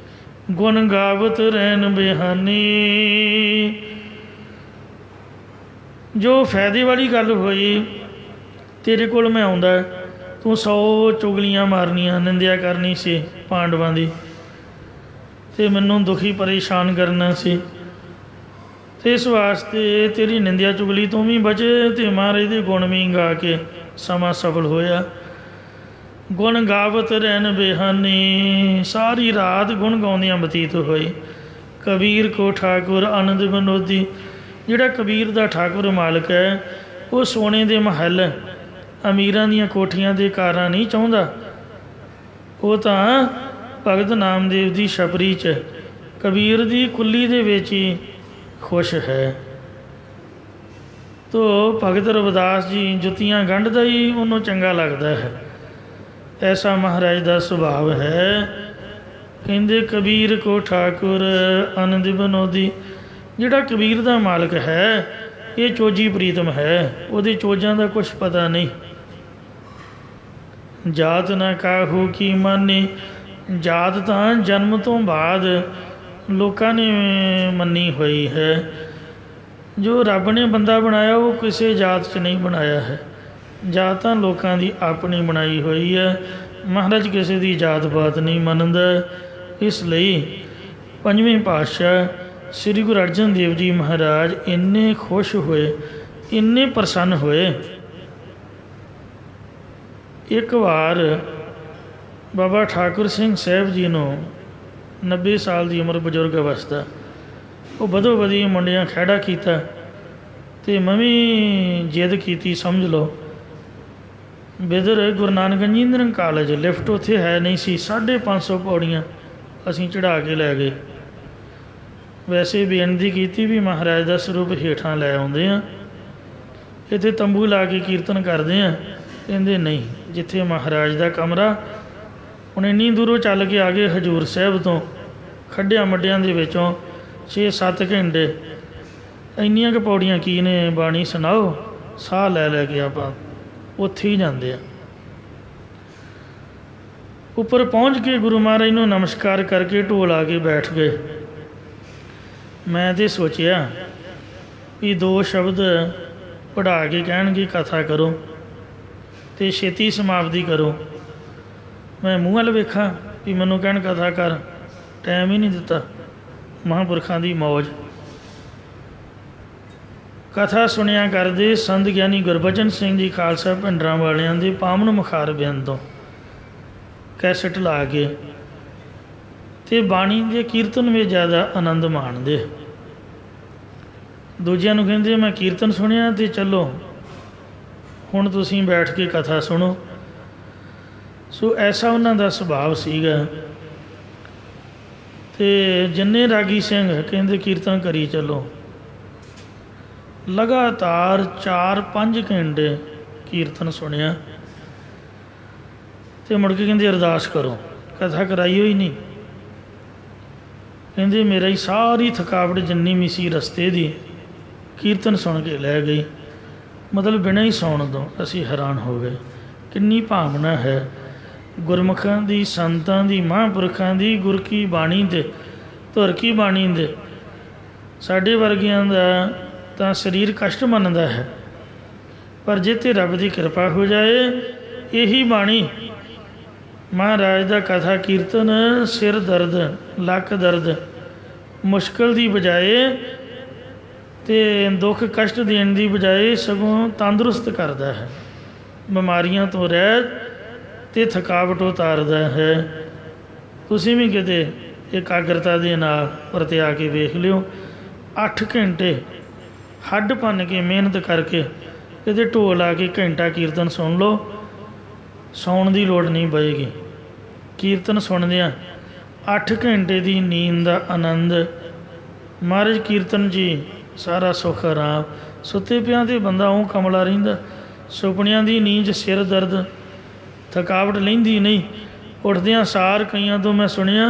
B: ਗੁਣ ਗਾਵਤ ਰਹਿਣ ਬਿਹਾਨੀ, ਜੋ ਫਾਇਦੇ ਵਾਲੀ ਗੱਲ ਹੋਈ, ਤੇਰੇ ਕੋਲ ਮੈਂ ਆਉਂਦਾ, ਤੂੰ 100 ਚੁਗਲੀਆਂ ਮਾਰਨੀਆਂ, ਨਿੰਦਿਆ ਕਰਨੀ ਸੀ ਪਾਂਡਵਾਂ ਦੀ, ਅਤੇ ਮੈਨੂੰ ਦੁਖੀ ਪਰੇਸ਼ਾਨ ਕਰਨਾ ਸੀ, ਅਤੇ ਇਸ ਵਾਸਤੇ ਤੇਰੀ ਨਿੰਦਿਆ ਚੁਗਲੀ ਤੋਂ ਵੀ ਬਚੇ ਅਤੇ ਮਹਾਰਾਜ ਦੇ ਗੁਣ ਵੀ ਗਾ ਕੇ ਸਮਾਂ ਸਫਲ ਹੋਇਆ। ਗੁਣ ਗਾਵਤ ਰਹਿਣ ਬਿਹਾਨੀ, ਸਾਰੀ ਰਾਤ ਗੁਣ ਗਾਉਂਦਿਆਂ ਬਤੀਤ ਹੋਈ। ਕਬੀਰ ਕੋ ਠਾਕੁਰ ਆਨੰਦ ਵਿਨੋਦੀ, ਜਿਹੜਾ ਕਬੀਰ ਦਾ ਠਾਕੁਰ ਮਾਲਕ ਹੈ ਉਹ ਸੋਨੇ ਦੇ ਮਹਿਲ, ਅਮੀਰਾਂ ਦੀਆਂ ਕੋਠੀਆਂ ਦੇ ਕਾਰਾਂ ਨਹੀਂ ਚਾਹੁੰਦਾ, ਉਹ ਤਾਂ ਭਗਤ ਨਾਮਦੇਵ ਦੀ ਛਪਰੀ 'ਚ ਕਬੀਰ ਦੀ ਕੁੱਲੀ ਦੇ ਵਿੱਚ ਹੀ ਖੁਸ਼ ਹੈ। ਤੋ ਭਗਤ ਰਵਿਦਾਸ ਜੀ ਜੁੱਤੀਆਂ ਗੰਢਦਾ ਹੀ ਉਹਨੂੰ ਚੰਗਾ ਲੱਗਦਾ ਹੈ, ਐਸਾ ਮਹਾਰਾਜ ਦਾ ਸੁਭਾਵ ਹੈ। ਕਹਿੰਦੇ ਕਬੀਰ ਕੋ ਠਾਕੁਰ ਆਨੰਦ ਵਿਨੋਦੀ, ਜਿਹੜਾ ਕਬੀਰ ਦਾ ਮਾਲਕ ਹੈ ਇਹ ਚੋਜੀ ਪ੍ਰੀਤਮ ਹੈ, ਉਹਦੇ ਚੋਜਾਂ ਦਾ ਕੁਛ ਪਤਾ ਨਹੀਂ। ਜਾਤ ਨਾ ਕਾਹੂ ਕੀ ਮਾਨੀ, ਜਾਤ ਤਾਂ ਜਨਮ ਤੋਂ ਬਾਅਦ ਲੋਕਾਂ ਨੇ ਮੰਨੀ ਹੋਈ ਹੈ। ਜੋ ਰੱਬ ਨੇ ਬੰਦਾ ਬਣਾਇਆ ਉਹ ਕਿਸੇ ਜਾਤ 'ਚ ਨਹੀਂ ਬਣਾਇਆ ਹੈ, ਜਾਤ ਤਾਂ ਲੋਕਾਂ ਦੀ ਆਪਣੀ ਬਣਾਈ ਹੋਈ ਹੈ। ਮਹਾਰਾਜ ਕਿਸੇ ਦੀ ਜਾਤ ਪਾਤ ਨਹੀਂ ਮੰਨਦਾ। ਇਸ ਲਈ ਪੰਜਵੇਂ ਪਾਤਸ਼ਾਹ ਸ੍ਰੀ ਗੁਰੂ ਅਰਜਨ ਦੇਵ ਜੀ ਮਹਾਰਾਜ ਇੰਨੇ ਖੁਸ਼ ਹੋਏ, ਇੰਨੇ ਪ੍ਰਸੰਨ ਹੋਏ। ਇੱਕ ਵਾਰ ਬਾਬਾ ਠਾਕੁਰ ਸਿੰਘ ਸਾਹਿਬ ਜੀ ਨੂੰ 90 ਸਾਲ ਦੀ ਉਮਰ, ਬਜ਼ੁਰਗ ਅਵਸਥਾ, ਉਹ ਬਦੋ ਬਦੀ ਮੁੰਡਿਆਂ ਖਹਿੜਾ ਕੀਤਾ ਅਤੇ ਮੈਂ ਵੀ ਜਿੱਦ ਕੀਤੀ, ਸਮਝ ਲਓ। Bidar Guru Nanak engineering college, lift ਉੱਥੇ ਹੈ ਨਹੀਂ ਸੀ, 550 ਪੌੜੀਆਂ ਅਸੀਂ ਚੜ੍ਹਾ ਕੇ ਲੈ ਗਏ। ਵੈਸੇ ਬੇਨਤੀ ਕੀਤੀ ਵੀ ਮਹਾਰਾਜ ਦਾ ਸਰੂਪ ਹੇਠਾਂ ਲੈ ਆਉਂਦੇ ਹਾਂ, ਇੱਥੇ ਤੰਬੂ ਲਾ ਕੇ ਕੀਰਤਨ ਕਰਦੇ ਹਾਂ। ਕਹਿੰਦੇ ਨਹੀਂ, ਜਿੱਥੇ ਮਹਾਰਾਜ ਦਾ ਕਮਰਾ। ਹੁਣ ਇੰਨੀ ਦੂਰੋਂ ਚੱਲ ਕੇ ਆ ਗਏ ਹਜ਼ੂਰ ਸਾਹਿਬ ਤੋਂ, ਖੱਡਿਆਂ ਮੱਡਿਆਂ ਦੇ ਵਿੱਚੋਂ 6-7 ਘੰਟੇ, ਇੰਨੀਆਂ ਕੁ ਪੌੜੀਆਂ ਕੀ ਨੇ, ਬਾਣੀ ਸੁਣਾਓ। ਸਾਹ ਲੈ ਲੈ ਕੇ ਆਪਾਂ ਉੱਥੇ ਹੀ ਜਾਂਦੇ ਆ। ਉੱਪਰ ਪਹੁੰਚ ਕੇ ਗੁਰੂ ਮਹਾਰਾਜ ਨੂੰ ਨਮਸਕਾਰ ਕਰਕੇ ਢੋਲ ਆ ਕੇ ਬੈਠ ਗਏ। ਮੈਂ ਤਾਂ ਸੋਚਿਆ ਵੀ 2 ਸ਼ਬਦ ਪੜ੍ਹਾ ਕੇ ਕਹਿਣਗੇ ਕਥਾ ਕਰੋ ਅਤੇ ਛੇਤੀ ਸਮਾਪਤੀ ਕਰੋ। ਮੈਂ ਮੂੰਹ ਵੱਲ ਵੇਖਾਂ ਵੀ ਮੈਨੂੰ ਕਹਿਣ ਕਥਾ ਕਰ, ਟਾਈਮ ਹੀ ਨਹੀਂ ਦਿੱਤਾ। ਮਹਾਂਪੁਰਖਾਂ ਦੀ ਮੌਜ। ਕਥਾ ਸੁਣਿਆ ਕਰਦੇ ਸੰਤ ਗਿਆਨੀ ਗੁਰਬਚਨ ਸਿੰਘ ਜੀ ਖਾਲਸਾ ਭਿੰਡਰਾਂ ਵਾਲਿਆਂ ਦੇ ਪਾਵਨ ਮੁਖਾਰ ਬਿਆਨ ਤੋਂ ਕੈਸਟ ਲਾ ਕੇ ਅਤੇ ਬਾਣੀ ਦੇ ਕੀਰਤਨ ਵਿੱਚ ਜ਼ਿਆਦਾ ਆਨੰਦ ਮਾਣਦੇ। ਦੂਜਿਆਂ ਨੂੰ ਕਹਿੰਦੇ ਮੈਂ ਕੀਰਤਨ ਸੁਣਿਆ ਅਤੇ ਚਲੋ ਹੁਣ ਤੁਸੀਂ ਬੈਠ ਕੇ ਕਥਾ ਸੁਣੋ। ਸੋ ਐਸਾ ਉਹਨਾਂ ਦਾ ਸੁਭਾਅ ਸੀਗਾ। ਅਤੇ ਜਿੰਨੇ ਰਾਗੀ ਸਿੰਘ ਕਹਿੰਦੇ ਕੀਰਤਨ ਕਰੀ ਚੱਲੋ। ਲਗਾਤਾਰ 4-5 ਘੰਟੇ ਕੀਰਤਨ ਸੁਣਿਆ ਅਤੇ ਮੁੜ ਕੇ ਕਹਿੰਦੇ ਅਰਦਾਸ ਕਰੋ। ਕਥਾ ਕਰਾਈ ਹੋਈ ਨਹੀਂ। ਕਹਿੰਦੇ ਮੇਰਾ ਹੀ ਸਾਰੀ ਥਕਾਵਟ ਜਿੰਨੀ ਵੀ ਸੀ ਰਸਤੇ ਦੀ ਕੀਰਤਨ ਸੁਣ ਕੇ ਲੈ ਗਈ। ਮਤਲਬ ਬਿਨਾਂ ਹੀ ਸੌਣ ਤੋਂ ਅਸੀਂ ਹੈਰਾਨ ਹੋ ਗਏ। ਕਿੰਨੀ ਭਾਵਨਾ ਹੈ ਗੁਰਮੁਖਾਂ ਦੀ, ਸੰਤਾਂ ਦੀ, ਮਹਾਂਪੁਰਖਾਂ ਦੀ, ਗੁਰ ਕੀ ਬਾਣੀ ਦੇ, ਧੁਰ ਕੀ ਬਾਣੀ ਦੇ। ਸਾਡੇ ਵਰਗਿਆਂ ਦਾ ਤਾਂ ਸਰੀਰ ਕਸ਼ਟ ਮੰਨਦਾ ਹੈ, ਪਰ ਜੇ ਤੇ ਰੱਬ ਦੀ ਕਿਰਪਾ ਹੋ ਜਾਏ, ਇਹੀ ਬਾਣੀ ਮਹਾਰਾਜ ਦਾ ਕਥਾ ਕੀਰਤਨ ਸਿਰ ਦਰਦ, ਲੱਕ ਦਰਦ, ਮੁਸ਼ਕਿਲ ਦੀ ਬਜਾਏ ਅਤੇ ਦੁੱਖ ਕਸ਼ਟ ਦੇਣ ਦੀ ਬਜਾਏ ਸਗੋਂ ਤੰਦਰੁਸਤ ਕਰਦਾ ਹੈ, ਬਿਮਾਰੀਆਂ ਤੋਂ ਰਹਿਤ ਅਤੇ ਥਕਾਵਟ ਉਤਾਰਦਾ ਹੈ। ਤੁਸੀਂ ਵੀ ਕਿਤੇ ਇਕਾਗਰਤਾ ਦੇ ਨਾਲ ਵਰਤਿਆ ਕੇ ਵੇਖ ਲਿਓ। 8 ਘੰਟੇ ਹੱਡ ਭੰਨ ਕੇ ਮਿਹਨਤ ਕਰਕੇ ਕਿਤੇ ਢੋਲ ਆ ਕੇ ਘੰਟਾ ਕੀਰਤਨ ਸੁਣ ਲਓ, ਸੌਣ ਦੀ ਲੋੜ ਨਹੀਂ ਪਏਗੀ। ਕੀਰਤਨ ਸੁਣਦਿਆਂ 8 ਘੰਟੇ ਦੀ ਨੀਂਦ ਦਾ ਆਨੰਦ। ਮਹਾਰਾਜ ਕੀਰਤਨ ਜੀ ਸਾਰਾ ਸੁੱਖ ਆਰਾਮ ਸੁੱਤੇ ਪਿਆਂ ਤੇ ਬੰਦਾ ਉਹ ਕਮਲਾ ਰਹਿੰਦਾ। ਸੁਪਨਿਆਂ ਦੀ ਨੀਂਦ, ਸਿਰ ਦਰਦ, ਥਕਾਵਟ ਲੈਂਦੀ ਨਹੀਂ। ਉੱਠਦਿਆਂ ਸਾਰ ਕਈਆਂ ਤੋਂ ਮੈਂ ਸੁਣਿਆ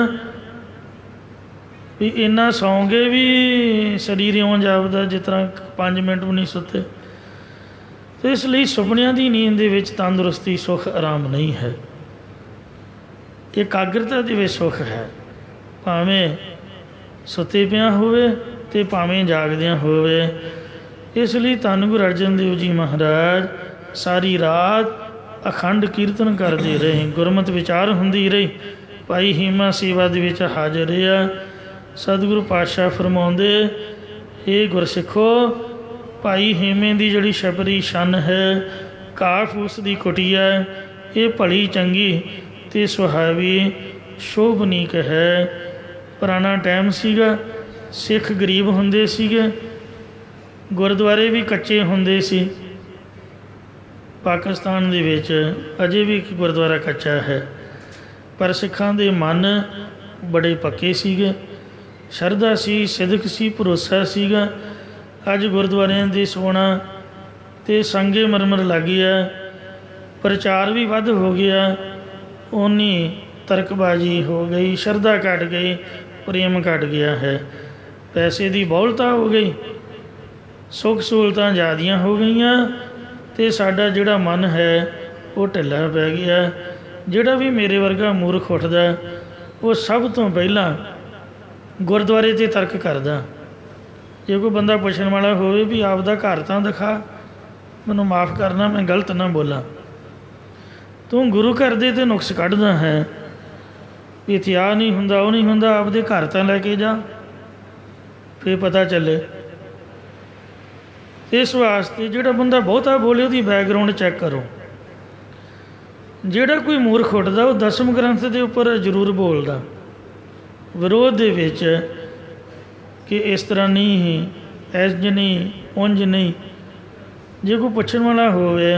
B: ਵੀ ਇੰਨਾ ਸੌਂਗੇ ਵੀ ਸਰੀਰ ਇਉਂ ਜਾਪਦਾ ਜਿਸ ਤਰ੍ਹਾਂ 5 ਮਿੰਟ ਵੀ ਨਹੀਂ ਸੁੱਤੇ। ਅਤੇ ਇਸ ਲਈ ਸੁਪਨਿਆਂ ਦੀ ਨੀਂਦ ਦੇ ਵਿੱਚ ਤੰਦਰੁਸਤੀ, ਸੁੱਖ, ਆਰਾਮ ਨਹੀਂ ਹੈ। ਇਕਾਗਰਤਾ ਦੇ ਵਿੱਚ ਸੁੱਖ ਹੈ, ਭਾਵੇਂ ਸੁੱਤੇ ਪਿਆਂ ਹੋਵੇ ਅਤੇ ਭਾਵੇਂ ਜਾਗਦਿਆਂ ਹੋਵੇ। ਇਸ ਲਈ ਧੰਨ ਗੁਰੂ ਅਰਜਨ ਦੇਵ ਜੀ ਮਹਾਰਾਜ ਸਾਰੀ ਰਾਤ ਅਖੰਡ ਕੀਰਤਨ ਕਰਦੇ ਰਹੇ, ਗੁਰਮਤਿ ਵਿਚਾਰ ਹੁੰਦੀ ਰਹੀ। ਭਾਈ ਹੀਮਾ ਸੇਵਾ ਦੇ ਵਿੱਚ ਹਾਜ਼ਰ ਰਿਹਾ। ਸਤਿਗੁਰੂ ਪਾਤਸ਼ਾਹ ਫਰਮਾਉਂਦੇ, ਇਹ ਗੁਰਸਿੱਖੋ, ਭਾਈ ਹੀਮੇ ਦੀ ਜਿਹੜੀ ਛਪਰੀ ਛੰਨ ਹੈ, ਕਾਫ ਉਸ ਦੀ ਕੁਟੀਆ, ਇਹ ਭਲੀ ਚੰਗੀ ਅਤੇ ਸੁਹਾਵੀ ਸ਼ੋਭਨੀਕ ਹੈ। ਪੁਰਾਣਾ ਟਾਈਮ ਸੀਗਾ, ਸਿੱਖ ਗਰੀਬ ਹੁੰਦੇ ਸੀਗੇ, ਗੁਰਦੁਆਰੇ ਵੀ ਕੱਚੇ ਹੁੰਦੇ ਸੀ। ਪਾਕਿਸਤਾਨ ਦੇ ਵਿੱਚ ਅਜੇ ਵੀ ਇੱਕ ਗੁਰਦੁਆਰਾ ਕੱਚਾ ਹੈ, ਪਰ ਸਿੱਖਾਂ ਦੇ ਮਨ ਬੜੇ ਪੱਕੇ ਸੀਗੇ, ਸ਼ਰਧਾ ਸੀ, ਸਿਦਕ ਸੀ, ਭਰੋਸਾ ਸੀਗਾ। ਅੱਜ ਗੁਰਦੁਆਰਿਆਂ ਦੀ ਸੋਨਾ ਅਤੇ ਸੰਗੇ ਮਰਮਰ ਲੱਗ ਗਿਆ, ਪ੍ਰਚਾਰ ਵੀ ਵੱਧ ਹੋ ਗਿਆ, ਓਨੀ ਤਰਕਬਾਜ਼ੀ ਹੋ ਗਈ, ਸ਼ਰਧਾ ਘਟ ਗਈ, ਪ੍ਰੇਮ ਘਟ ਗਿਆ ਹੈ, ਪੈਸੇ ਦੀ ਬਹੁਲਤਾ ਹੋ ਗਈ, ਸੁੱਖ ਸਹੂਲਤਾਂ ਜ਼ਿਆਦੀਆਂ ਹੋ ਗਈਆਂ, ਅਤੇ ਸਾਡਾ ਜਿਹੜਾ ਮਨ ਹੈ ਉਹ ਢਿੱਲਾ ਪੈ ਗਿਆ। ਜਿਹੜਾ ਵੀ ਮੇਰੇ ਵਰਗਾ ਮੂਰਖ ਉੱਠਦਾ, ਉਹ ਸਭ ਤੋਂ ਪਹਿਲਾਂ ਗੁਰਦੁਆਰੇ 'ਤੇ ਤਰਕ ਕਰਦਾ। ਜੇ ਕੋਈ ਬੰਦਾ ਪੁੱਛਣ ਵਾਲਾ ਹੋਵੇ ਵੀ ਆਪਦਾ ਘਰ ਤਾਂ ਦਿਖਾ, ਮੈਨੂੰ ਮਾਫ਼ ਕਰਨਾ, ਮੈਂ ਗਲਤ ਨਾ ਬੋਲਾਂ, ਤੂੰ ਗੁਰੂ ਘਰ ਦੇ ਤਾਂ ਨੁਕਸ ਕੱਢਦਾ ਹੈ, ਵੀ ਇੱਥੇ ਆਹ ਨਹੀਂ ਹੁੰਦਾ, ਉਹ ਨਹੀਂ ਹੁੰਦਾ, ਆਪਦੇ ਘਰ ਤਾਂ ਲੈ ਕੇ ਜਾ, ਫਿਰ ਪਤਾ ਚੱਲੇ। ਇਸ ਵਾਸਤੇ ਜਿਹੜਾ ਬੰਦਾ ਬਹੁਤਾ ਬੋਲੇ ਉਹਦੀ ਬੈਕਗਰਾਊਂਡ ਚੈੱਕ ਕਰੋ। ਜਿਹੜਾ ਕੋਈ ਮੂਰਖ ਉੱਠਦਾ ਉਹ ਦਸਮ ਗ੍ਰੰਥ ਦੇ ਉੱਪਰ ਜ਼ਰੂਰ ਬੋਲਦਾ ਵਿਰੋਧ ਦੇ ਵਿੱਚ, ਕਿ ਇਸ ਤਰ੍ਹਾਂ ਨਹੀਂ, ਇੰਝ ਨਹੀਂ, ਉਂਝ ਨਹੀਂ। ਜੇ ਕੋਈ ਪੁੱਛਣ ਵਾਲਾ ਹੋਵੇ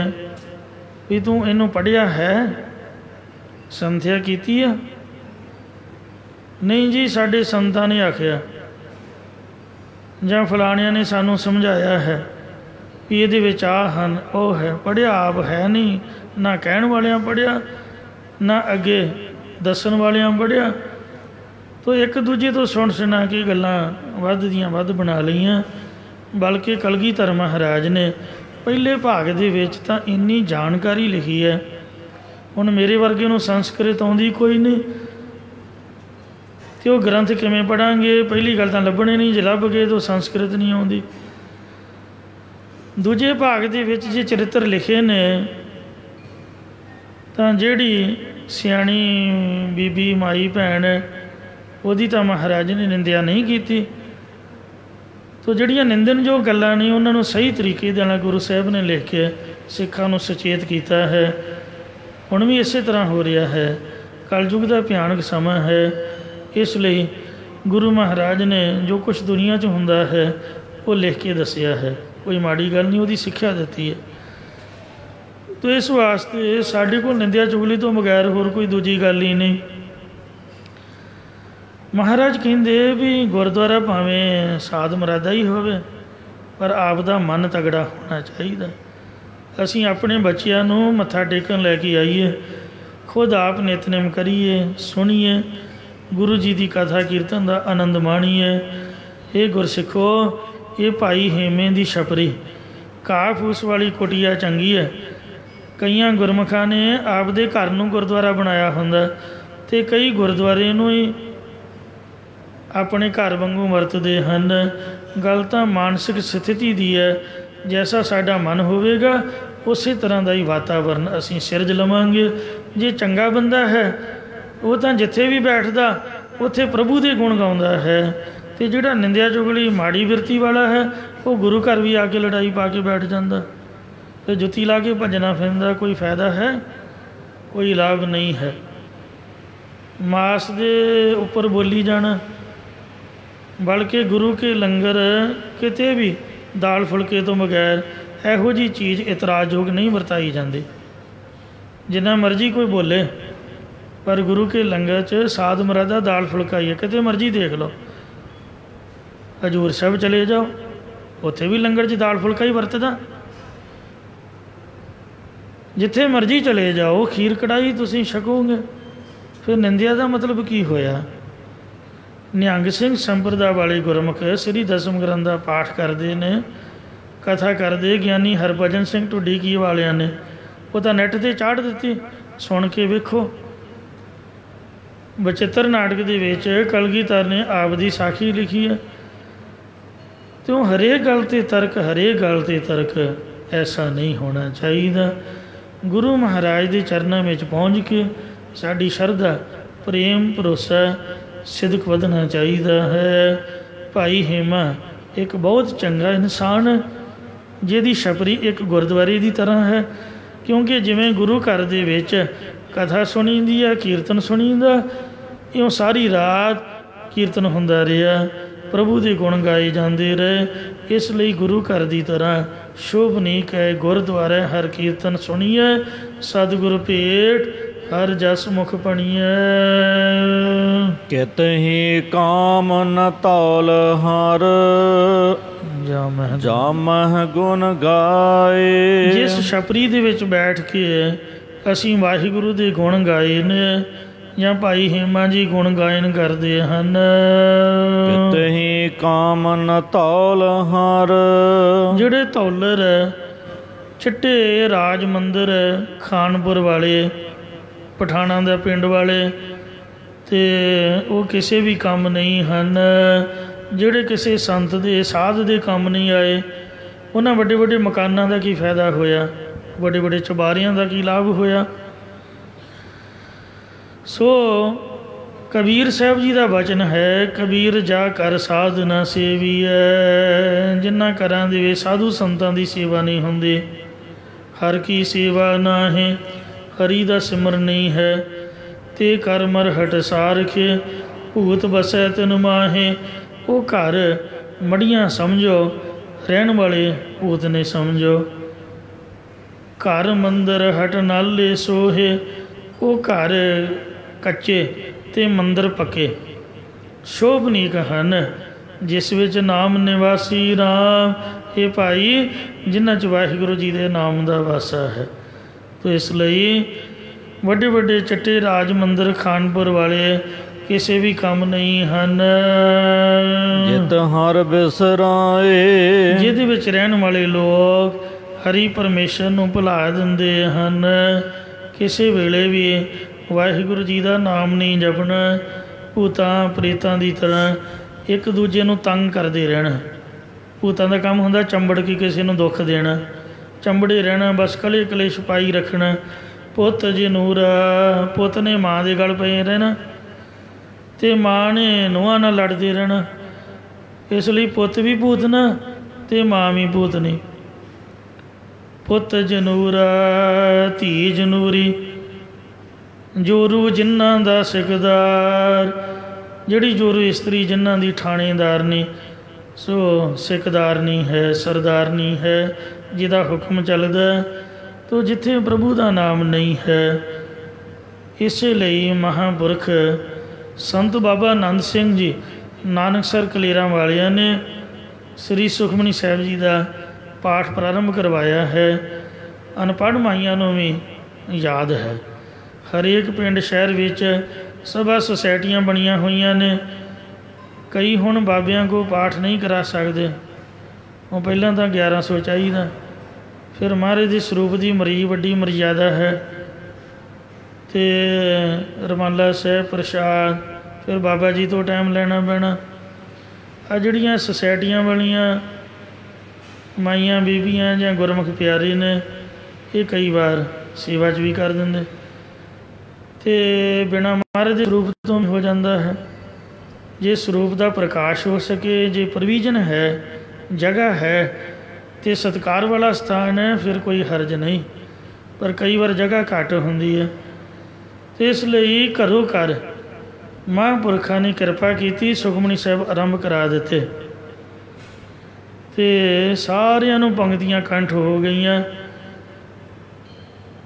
B: ਵੀ ਤੂੰ ਇਹਨੂੰ ਪੜ੍ਹਿਆ ਹੈ, ਸੰਥਿਆ ਕੀਤੀ ਆ? ਨਹੀਂ ਜੀ, ਸਾਡੇ ਸੰਤਾਂ ਨੇ ਆਖਿਆ ਜਾਂ ਫਲਾਣਿਆਂ ਨੇ ਸਾਨੂੰ ਸਮਝਾਇਆ ਹੈ ਵੀ ਇਹਦੇ ਵਿੱਚ ਆਹ ਹਨ, ਉਹ ਹੈ। ਪੜ੍ਹਿਆ ਆਪ ਹੈ ਨਹੀਂ, ਨਾ ਕਹਿਣ ਵਾਲਿਆਂ ਪੜ੍ਹਿਆ, ਨਾ ਅੱਗੇ ਦੱਸਣ ਵਾਲਿਆਂ ਪੜ੍ਹਿਆ। ਤੋ ਇੱਕ ਦੂਜੇ ਤੋਂ ਸੁਣ ਸੁਣਾ ਕੇ ਗੱਲਾਂ ਵੱਧ ਦੀਆਂ ਵੱਧ ਬਣਾ ਲਈਆਂ। ਬਲਕਿ ਕਲਗੀਧਰ ਮਹਾਰਾਜ ਨੇ ਪਹਿਲੇ ਭਾਗ ਦੇ ਵਿੱਚ ਤਾਂ ਇੰਨੀ ਜਾਣਕਾਰੀ ਲਿਖੀ ਹੈ, ਹੁਣ ਮੇਰੇ ਵਰਗੇ ਨੂੰ ਸੰਸਕ੍ਰਿਤ ਆਉਂਦੀ ਕੋਈ ਨਹੀਂ, ਅਤੇ ਉਹ ਗ੍ਰੰਥ ਕਿਵੇਂ ਪੜ੍ਹਾਂਗੇ? ਪਹਿਲੀ ਗੱਲ ਤਾਂ ਲੱਭਣੇ ਨਹੀਂ, ਜੇ ਲੱਭ ਗਏ ਤਾਂ ਸੰਸਕ੍ਰਿਤ ਨਹੀਂ ਆਉਂਦੀ। ਦੂਜੇ ਭਾਗ ਦੇ ਵਿੱਚ ਜੇ ਚਰਿੱਤਰ ਲਿਖੇ ਨੇ, ਤਾਂ ਜਿਹੜੀ ਸਿਆਣੀ ਬੀਬੀ, ਮਾਈ, ਭੈਣ, ਉਹਦੀ ਤਾਂ ਮਹਾਰਾਜ ਨੇ ਨਿੰਦਿਆ ਨਹੀਂ ਕੀਤੀ। ਤੋ ਜਿਹੜੀਆਂ ਨਿੰਦਣਯੋਗ ਗੱਲਾਂ ਨੇ ਉਹਨਾਂ ਨੂੰ ਸਹੀ ਤਰੀਕੇ ਦੇ ਨਾਲ ਗੁਰੂ ਸਾਹਿਬ ਨੇ ਲਿਖ ਕੇ ਸਿੱਖਾਂ ਨੂੰ ਸੁਚੇਤ ਕੀਤਾ ਹੈ। ਹੁਣ ਵੀ ਇਸੇ ਤਰ੍ਹਾਂ ਹੋ ਰਿਹਾ ਹੈ। ਕਲਯੁੱਗ ਦਾ ਭਿਆਨਕ ਸਮਾਂ ਹੈ, ਇਸ ਲਈ ਗੁਰੂ ਮਹਾਰਾਜ ਨੇ ਜੋ ਕੁਛ ਦੁਨੀਆ 'ਚ ਹੁੰਦਾ ਹੈ ਉਹ ਲਿਖ ਕੇ ਦੱਸਿਆ ਹੈ। ਕੋਈ ਮਾੜੀ ਗੱਲ ਨਹੀਂ, ਉਹਦੀ ਸਿੱਖਿਆ ਦਿੱਤੀ ਹੈ। ਤੋ ਇਸ ਵਾਸਤੇ ਸਾਡੇ ਕੋਲ ਨਿੰਦਿਆ ਚੁਗਲੀ ਤੋਂ ਬਗੈਰ ਹੋਰ ਕੋਈ ਦੂਜੀ ਗੱਲ ਹੀ ਨਹੀਂ। ਮਹਾਰਾਜ ਕਹਿੰਦੇ ਵੀ ਗੁਰਦੁਆਰਾ ਭਾਵੇਂ ਸਾਧ ਮੁਰਾਦਾ ਹੀ ਹੋਵੇ, ਪਰ ਆਪ ਦਾ ਮਨ ਤਗੜਾ ਹੋਣਾ ਚਾਹੀਦਾ। ਅਸੀਂ ਆਪਣੇ ਬੱਚਿਆਂ ਨੂੰ ਮੱਥਾ ਟੇਕਣ ਲੈ ਕੇ ਆਈਏ, ਖੁਦ ਆਪ ਨਿਤਨੇਮ ਕਰੀਏ, ਸੁਣੀਏ, ਗੁਰੂ ਜੀ ਦੀ ਕਥਾ ਕੀਰਤਨ ਦਾ ਆਨੰਦ ਮਾਣੀਏ। ਇਹ ਗੁਰਸਿੱਖੋ, ਇਹ ਭਾਈ ਹੇਮੇ ਦੀ ਛਪਰੀ, ਘਾਹ ਫੂਸ ਵਾਲੀ ਕੁਟੀਆ ਚੰਗੀ ਹੈ। ਕਈਆਂ ਗੁਰਮੁਖਾਂ ਨੇ ਆਪਦੇ ਘਰ ਨੂੰ ਗੁਰਦੁਆਰਾ ਬਣਾਇਆ ਹੁੰਦਾ, ਅਤੇ ਕਈ ਗੁਰਦੁਆਰੇ ਨੂੰ ਹੀ ਆਪਣੇ ਘਰ ਵਾਂਗੂ ਵਰਤਦੇ ਹਨ। ਗੱਲ ਤਾਂ ਮਾਨਸਿਕ ਸਥਿਤੀ ਦੀ ਹੈ। ਜੈਸਾ ਸਾਡਾ ਮਨ ਹੋਵੇਗਾ ਉਸੇ ਤਰ੍ਹਾਂ ਦਾ ਹੀ ਵਾਤਾਵਰਨ ਅਸੀਂ ਸਿਰਜ ਲਵਾਂਗੇ। ਜੇ ਚੰਗਾ ਬੰਦਾ ਹੈ ਉਹ ਤਾਂ ਜਿੱਥੇ ਵੀ ਬੈਠਦਾ ਉੱਥੇ ਪ੍ਰਭੂ ਦੇ ਗੁਣ ਗਾਉਂਦਾ ਹੈ, ਅਤੇ ਜਿਹੜਾ ਨਿੰਦਿਆ ਚੁਗਲੀ ਮਾੜੀ ਬਿਰਤੀ ਵਾਲਾ ਹੈ ਉਹ ਗੁਰੂ ਘਰ ਵੀ ਆ ਕੇ ਲੜਾਈ ਪਾ ਕੇ ਬੈਠ ਜਾਂਦਾ, ਅਤੇ ਜੁੱਤੀ ਲਾ ਕੇ ਭੱਜਣਾ ਫਿਰਦਾ। ਕੋਈ ਫਾਇਦਾ ਹੈ? ਕੋਈ ਲਾਭ ਨਹੀਂ ਹੈ। ਮਾਸ ਦੇ ਉੱਪਰ ਬੋਲੀ ਜਾਣਾ, ਬਲਕਿ ਗੁਰੂ ਕੇ ਲੰਗਰ ਕਿਤੇ ਵੀ ਦਾਲ ਫੁਲਕੇ ਤੋਂ ਬਗੈਰ ਇਹੋ ਜਿਹੀ ਚੀਜ਼ ਇਤਰਾਜ਼ਯੋਗ ਨਹੀਂ ਵਰਤਾਈ ਜਾਂਦੀ। ਜਿੰਨਾ ਮਰਜ਼ੀ ਕੋਈ ਬੋਲੇ, ਪਰ ਗੁਰੂ ਕੇ ਲੰਗਰ 'ਚ ਸਾਧ ਮੁਰਾਦਾ ਦਾਲ ਫੁਲਕਾ ਹੀ ਹੈ। ਕਿਤੇ ਮਰਜ਼ੀ ਦੇਖ ਲਓ, ਹਜ਼ੂਰ ਸਾਹਿਬ ਚਲੇ ਜਾਓ, ਉੱਥੇ ਵੀ ਲੰਗਰ 'ਚ ਦਾਲ ਫੁਲਕਾ ਹੀ ਵਰਤਦਾ। ਜਿੱਥੇ ਮਰਜ਼ੀ ਚਲੇ ਜਾਓ ਖੀਰ ਕੜਾਹੀ ਤੁਸੀਂ ਛਕੋਗੇ, ਫਿਰ ਨਿੰਦਿਆ ਦਾ ਮਤਲਬ ਕੀ ਹੋਇਆ? ਨਿਹੰਗ ਸਿੰਘ ਸੰਪਰਦਾ ਵਾਲੇ ਗੁਰਮੁਖ ਸ੍ਰੀ ਦਸਮ ਗ੍ਰੰਥ ਦਾ ਪਾਠ ਕਰਦੇ ਨੇ, ਕਥਾ ਕਰਦੇ। ਗਿਆਨੀ ਹਰਭਜਨ ਸਿੰਘ ਢੁੱਡੀਕੀ ਵਾਲਿਆਂ ਨੇ ਉਹ ਤਾਂ ਨੈੱਟ 'ਤੇ ਚਾੜ੍ਹ ਦਿੱਤੀ, ਸੁਣ ਕੇ ਵੇਖੋ। ਬਚਿੱਤਰ ਨਾਟਕ ਦੇ ਵਿੱਚ ਕਲਗੀਧਰ ਨੇ ਆਪ ਦੀ ਸਾਖੀ ਲਿਖੀ ਹੈ। ਅਤੇ ਉਹ ਹਰੇਕ ਗੱਲ 'ਤੇ ਤਰਕ, ਹਰੇਕ ਗੱਲ 'ਤੇ ਤਰਕ, ਐਸਾ ਨਹੀਂ ਹੋਣਾ ਚਾਹੀਦਾ। ਗੁਰੂ ਮਹਾਰਾਜ ਦੇ ਚਰਨਾਂ ਵਿੱਚ ਪਹੁੰਚ ਕੇ ਸਾਡੀ ਸ਼ਰਧਾ, ਪ੍ਰੇਮ, ਭਰੋਸਾ, ਸਿਦਕ ਵਧਣਾ ਚਾਹੀਦਾ ਹੈ। ਭਾਈ ਹੇਮਾ ਇੱਕ ਬਹੁਤ ਚੰਗਾ ਇਨਸਾਨ, ਜਿਹਦੀ ਛਪਰੀ ਇੱਕ ਗੁਰਦੁਆਰੇ ਦੀ ਤਰ੍ਹਾਂ ਹੈ। ਕਿਉਂਕਿ ਜਿਵੇਂ ਗੁਰੂ ਘਰ ਦੇ ਵਿੱਚ ਕਥਾ ਸੁਣੀਦੀ ਆ, ਕੀਰਤਨ ਸੁਣੀਦਾ, ਇਉਂ ਸਾਰੀ ਰਾਤ ਕੀਰਤਨ ਹੁੰਦਾ ਰਿਹਾ, ਪ੍ਰਭੂ ਦੇ ਗੁਣ ਗਾਏ ਜਾਂਦੇ ਰਹੇ। ਇਸ ਲਈ ਗੁਰੂ ਘਰ ਦੀ ਤਰ੍ਹਾਂ ਸ਼ੋਭਨੀਕ ਹੈ ਗੁਰਦੁਆਰਾ ਹਰ ਕੀਰਤਨ ਸੁਣੀਏ, ਸਤਿਗੁਰ ਭੇਟ ਹਰ ਜਸ ਮੁਖ ਪਣੀਐ।
A: ਕਿਤਹਿ ਕਾਮ ਨ ਤੌਲ ਹਰ, ਜਾਮਹਿ ਗੁਣ ਗਾਏ।
B: ਜਿਸ ਛਪਰੀ ਦੇ ਵਿੱਚ ਬੈਠ ਕੇ ਅਸੀਂ ਵਾਹਿਗੁਰੂ ਦੇ ਗੁਣ ਗਾਏ ਨੇ, ਜਾਂ ਭਾਈ ਹੇਮਾ ਜੀ ਗੁਣ ਗਾਇਨ ਕਰਦੇ ਹਨ।
A: ਕਿਤਹਿ ਕਾਮ ਨ ਤੌਲ ਹਰ,
B: ਜਿਹੜੇ ਧੌਲਰ ਚਿੱਟੇ ਰਾਜ ਮੰਦਰ ਖਾਨਪੁਰ ਵਾਲੇ, ਪਠਾਣਾਂ ਦਾ ਪਿੰਡ ਵਾਲੇ, ਅਤੇ ਉਹ ਕਿਸੇ ਵੀ ਕੰਮ ਨਹੀਂ ਹਨ। ਜਿਹੜੇ ਕਿਸੇ ਸੰਤ ਦੇ, ਸਾਧ ਦੇ ਕੰਮ ਨਹੀਂ ਆਏ। ਉਹਨਾਂ ਵੱਡੇ ਵੱਡੇ ਮਕਾਨਾਂ ਦਾ ਕੀ ਫਾਇਦਾ ਹੋਇਆ? ਵੱਡੇ ਵੱਡੇ ਚੁਬਾਰਿਆਂ ਦਾ ਕੀ ਲਾਭ ਹੋਇਆ? ਸੋ ਕਬੀਰ ਸਾਹਿਬ ਜੀ ਦਾ ਵਚਨ ਹੈ, ਕਬੀਰ ਜਾ ਕਰ ਸਾਧ ਨਾ ਸੇਵੀਐ। ਜਿਨ੍ਹਾਂ ਘਰਾਂ ਦੇ ਵਿੱਚ ਸਾਧੂ ਸੰਤਾਂ ਦੀ ਸੇਵਾ ਨਹੀਂ ਹੁੰਦੀ, ਹਰ ਕੀ ਸੇਵਾ ਨਾਹੀਂ, ਹਰੀ ਦਾ ਸਿਮਰ ਨਹੀਂ ਹੈ, ਤੇ ਕਰ ਮਰ ਹਟ ਸਾਰਖੇ, ਭੂਤ ਬਸੈ ਤਿਨ ਮਾਹੇ। ਉਹ ਘਰ ਮੜੀਆਂ ਸਮਝੋ, ਰਹਿਣ ਵਾਲੇ ਭੂਤ ਨੇ ਸਮਝੋ। ਘਰ ਮੰਦਰ ਹਟ ਨਾਲੇ ਸੋਹੇ, ਉਹ ਘਰ ਕੱਚੇ ਅਤੇ ਮੰਦਰ ਪੱਕੇ ਸ਼ੋਭਨੀਕ ਹਨ, ਜਿਸ ਵਿੱਚ ਨਾਮ ਨਿਵਾਸੀ ਰਾਮ। ਇਹ ਭਾਈ ਜਿਨ੍ਹਾਂ 'ਚ ਵਾਹਿਗੁਰੂ ਜੀ ਦੇ ਨਾਮ ਦਾ ਵਾਸਾ ਹੈ। ਤੋ ਇਸ ਲਈ ਵੱਡੇ ਵੱਡੇ ਚਿੱਟੇ ਰਾਜ ਮੰਦਰ ਖਾਨਪੁਰ ਵਾਲੇ ਕਿਸੇ ਵੀ ਕੰਮ ਨਹੀਂ ਹਨ।
A: ਜਿਤ ਹਰ ਬਿਸਰਾਏ,
B: ਜਿਹਦੇ ਵਿੱਚ ਰਹਿਣ ਵਾਲੇ ਲੋਕ ਹਰੀ ਪਰਮੇਸ਼ਰ ਨੂੰ ਭੁਲਾ ਦਿੰਦੇ ਹਨ। ਕਿਸੇ ਵੇਲੇ ਵੀ ਵਾਹਿਗੁਰੂ ਜੀ ਦਾ ਨਾਮ ਨਹੀਂ ਜਪਣਾ। ਭੂਤਾਂ ਪ੍ਰੇਤਾਂ ਦੀ ਤਰ੍ਹਾਂ ਇੱਕ ਦੂਜੇ ਨੂੰ ਤੰਗ ਕਰਦੇ ਰਹਿਣਾ। ਭੂਤਾਂ ਦਾ ਕੰਮ ਹੁੰਦਾ ਚੰਬੜ ਕੇ ਕਿਸੇ ਨੂੰ ਦੁੱਖ ਦੇਣਾ, ਚੰਬੜੇ ਰਹਿਣਾ, ਬਸ ਕਲੇ ਕਲੇ ਛਪਾਈ ਰੱਖਣਾ। ਪੁੱਤ ਜੇ ਨੂਰ, ਪੁੱਤ ਨੇ ਮਾਂ ਦੇ ਗਲ ਪਏ ਰਹਿਣਾ, ਅਤੇ ਮਾਂ ਨੇ ਨੂੰਹਾਂ ਨਾਲ ਲੜਦੇ ਰਹਿਣਾ। ਇਸ ਲਈ ਪੁੱਤ ਵੀ ਭੂਤ ਨਾ ਅਤੇ ਮਾਂ ਵੀ ਭੂਤ ਨਹੀਂ। ਪੁੱਤ ਜਨੂਰਾ ਧੀ ਜਨੂਰੀ, ਜੋਰੂ ਜਿਨ੍ਹਾਂ ਦਾ ਸਿਕਦਾਰ। ਜਿਹੜੀ ਜੋਰੂ ਇਸਤਰੀ ਜਿਨ੍ਹਾਂ ਦੀ ਥਾਣੇਦਾਰ ਨਹੀਂ, ਸੋ ਸਿਕਦਾਰਨੀ ਹੈ, ਸਰਦਾਰਨੀ ਹੈ, ਜਿਹਦਾ ਹੁਕਮ ਚੱਲਦਾ। ਤੋ ਜਿੱਥੇ ਪ੍ਰਭੂ ਦਾ ਨਾਮ ਨਹੀਂ ਹੈ, ਇਸੇ ਲਈ ਮਹਾਂਪੁਰਖ ਸੰਤ ਬਾਬਾ ਆਨੰਦ ਸਿੰਘ ਜੀ ਨਾਨਕਸਰ ਕਲੇਰਾਂ ਵਾਲਿਆਂ ਨੇ ਸ੍ਰੀ ਸੁਖਮਨੀ ਸਾਹਿਬ ਜੀ ਦਾ ਪਾਠ ਪ੍ਰਾਰੰਭ ਕਰਵਾਇਆ ਹੈ। ਅਨਪੜ੍ਹ ਮਾਈਆਂ ਨੂੰ ਵੀ ਯਾਦ ਹੈ। ਹਰੇਕ ਪਿੰਡ ਸ਼ਹਿਰ ਵਿੱਚ ਸਭਾ ਸੁਸਾਇਟੀਆਂ ਬਣੀਆਂ ਹੋਈਆਂ ਨੇ। ਕਈ ਹੁਣ ਬਾਬਿਆਂ ਕੋਲ ਪਾਠ ਨਹੀਂ ਕਰਾ ਸਕਦੇ, ਉਹ ਪਹਿਲਾਂ ਤਾਂ 1100 ਚਾਹੀਦਾ, ਫਿਰ ਮਹਾਰਾਜ ਦੇ ਸਰੂਪ ਦੀ ਵੱਡੀ ਮਰਯਾਦਾ ਹੈ, ਅਤੇ ਰੁਮਾਲਾ ਸਾਹਿਬ ਪ੍ਰਸ਼ਾਦ, ਫਿਰ ਬਾਬਾ ਜੀ ਤੋਂ ਟਾਈਮ ਲੈਣਾ ਪੈਣਾ। ਆ ਜਿਹੜੀਆਂ ਸੁਸਾਇਟੀਆਂ ਵਾਲੀਆਂ ਮਾਈਆਂ ਬੀਬੀਆਂ ਜਾਂ ਗੁਰਮੁਖ ਪਿਆਰੇ ਨੇ, ਇਹ ਕਈ ਵਾਰ ਸੇਵਾ 'ਚ ਵੀ ਕਰ ਦਿੰਦੇ, ਅਤੇ ਬਿਨਾਂ ਮਹਾਰਾਜ ਦੇ ਸਰੂਪ ਤੋਂ ਵੀ ਹੋ ਜਾਂਦਾ ਹੈ। ਜੇ ਸਰੂਪ ਦਾ ਪ੍ਰਕਾਸ਼ ਹੋ ਸਕੇ, ਜੇ ਪ੍ਰੋਵੀਜ਼ਨ ਹੈ, ਜਗ੍ਹਾ ਹੈ ਅਤੇ ਸਤਿਕਾਰ ਵਾਲਾ ਸਥਾਨ ਹੈ, ਫਿਰ ਕੋਈ ਹਰਜ ਨਹੀਂ। ਪਰ ਕਈ ਵਾਰ ਜਗ੍ਹਾ ਘੱਟ ਹੁੰਦੀ ਹੈ, ਅਤੇ ਇਸ ਲਈ ਘਰੋਂ ਘਰ ਮਹਾਂਪੁਰਖਾਂ ਨੇ ਕਿਰਪਾ ਕੀਤੀ, ਸੁਖਮਨੀ ਸਾਹਿਬ ਆਰੰਭ ਕਰਾ ਦਿੱਤੇ, ਅਤੇ ਸਾਰਿਆਂ ਨੂੰ ਪੰਗਤੀਆਂ ਕੰਠ ਹੋ ਗਈਆਂ।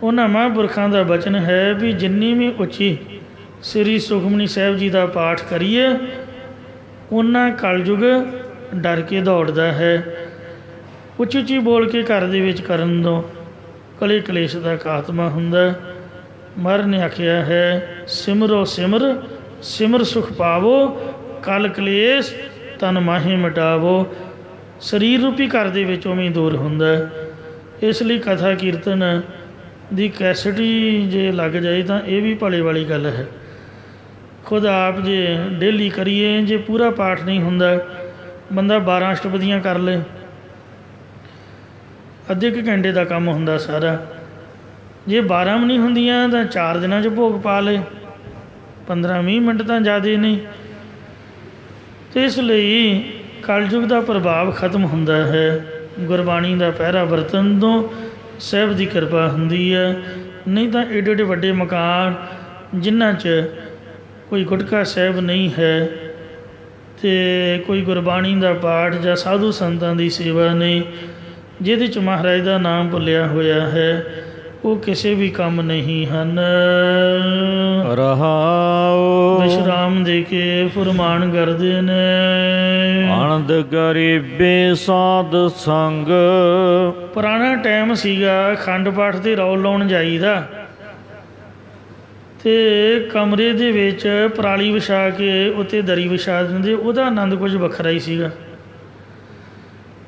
B: ਉਹਨਾਂ ਮਹਾਂਪੁਰਖਾਂ ਦਾ ਬਚਨ ਹੈ ਵੀ ਜਿੰਨੀ ਵੀ ਉੱਚੀ ਸ੍ਰੀ ਸੁਖਮਨੀ ਸਾਹਿਬ ਜੀ ਦਾ ਪਾਠ ਕਰੀਏ, ਓਨਾ ਕਲਯੁਗ ਡਰ ਕੇ ਦੌੜਦਾ ਹੈ। ਉੱਚੀ ਉੱਚੀ ਬੋਲ ਕੇ ਘਰ ਦੇ ਵਿੱਚ ਕਰਨ ਤੋਂ ਕਲੇ ਕਲੇਸ਼ ਦਾ ਖਾਤਮਾ ਹੁੰਦਾ। ਮਹਾਰਾਜ ਨੇ ਆਖਿਆ ਹੈ, ਸਿਮਰੋ ਸਿਮਰ ਸਿਮਰ ਸੁਖ ਪਾਵੋ, ਕਲ ਕਲੇਸ਼ ਤਨ ਮਾਹੇ ਮਿਟਾਵੋ। ਸਰੀਰ ਰੂਪੀ ਘਰ ਦੇ ਵਿੱਚ ਉਵੇਂ ਦੂਰ ਹੁੰਦਾ। ਇਸ ਲਈ ਕਥਾ ਕੀਰਤਨ ਦੀ ਕੈਸਟੀ ਜੇ ਲੱਗ ਜਾਏ ਤਾਂ ਇਹ ਵੀ ਭਲੇ ਵਾਲੀ ਗੱਲ ਹੈ। ਖੁਦ ਆਪ ਜੇ ਡੇਲੀ ਕਰੀਏ, ਜੇ ਪੂਰਾ ਪਾਠ ਨਹੀਂ ਹੁੰਦਾ, ਬੰਦਾ 12 ਅਸ਼ਟਪਦੀਆਂ ਕਰ ਲੇ, ਅੱਧੇ ਕੁ ਘੰਟੇ ਦਾ ਕੰਮ ਹੁੰਦਾ ਸਾਰਾ। ਜੇ 12 ਵੀ ਨਹੀਂ ਹੁੰਦੀਆਂ ਤਾਂ 4 ਦਿਨਾਂ 'ਚ ਭੋਗ ਪਾ ਲੇ, 15-20 ਮਿੰਟ ਤਾਂ ਜ਼ਿਆਦਾ ਨਹੀਂ। ਅਤੇ ਇਸ ਲਈ ਕਲਯੁਗ ਦਾ ਪ੍ਰਭਾਵ ਖਤਮ ਹੁੰਦਾ ਹੈ। ਗੁਰਬਾਣੀ ਦਾ ਪਹਿਰਾ ਵਰਤਣ ਤੋਂ ਸਾਹਿਬ ਦੀ ਕਿਰਪਾ ਹੁੰਦੀ ਹੈ। ਨਹੀਂ ਤਾਂ ਏਡੇ ਏਡੇ ਵੱਡੇ ਮਕਾਨ ਜਿਨ੍ਹਾਂ 'ਚ ਕੋਈ ਗੁਟਕਾ ਸਾਹਿਬ ਨਹੀਂ ਹੈ ਅਤੇ ਕੋਈ ਗੁਰਬਾਣੀ ਦਾ ਪਾਠ ਜਾਂ ਸਾਧੂ ਸੰਤਾਂ ਦੀ ਸੇਵਾ ਨਹੀਂ, ਜਿਹਦੇ 'ਚ ਮਹਾਰਾਜ ਦਾ ਨਾਮ ਭੁੱਲਿਆ ਹੋਇਆ ਹੈ, ਉਹ ਕਿਸੇ ਵੀ ਕੰਮ ਨਹੀਂ ਹਨ।
A: ਰਹਾਉ
B: ਵਿਸ਼ਰਾਮ ਦੇ ਕੇ ਫੁਰਮਾਨ ਕਰਦੇ ਨੇ,
A: ਆਨੰਦ ਗਰੀਬੇ ਸਾਧ ਸੰਗ।
B: ਪੁਰਾਣਾ ਟਾਈਮ ਸੀਗਾ, ਅਖੰਡ ਪਾਠ 'ਤੇ ਰੌਲ ਲਾਉਣ ਜਾਈਦਾ ਅਤੇ ਕਮਰੇ ਦੇ ਵਿੱਚ ਪਰਾਲੀ ਵਿਛਾ ਕੇ ਉੱਤੇ ਦਰੀ ਵਿਛਾ ਦਿੰਦੇ। ਉਹਦਾ ਆਨੰਦ ਕੁਝ ਵੱਖਰਾ ਹੀ ਸੀਗਾ।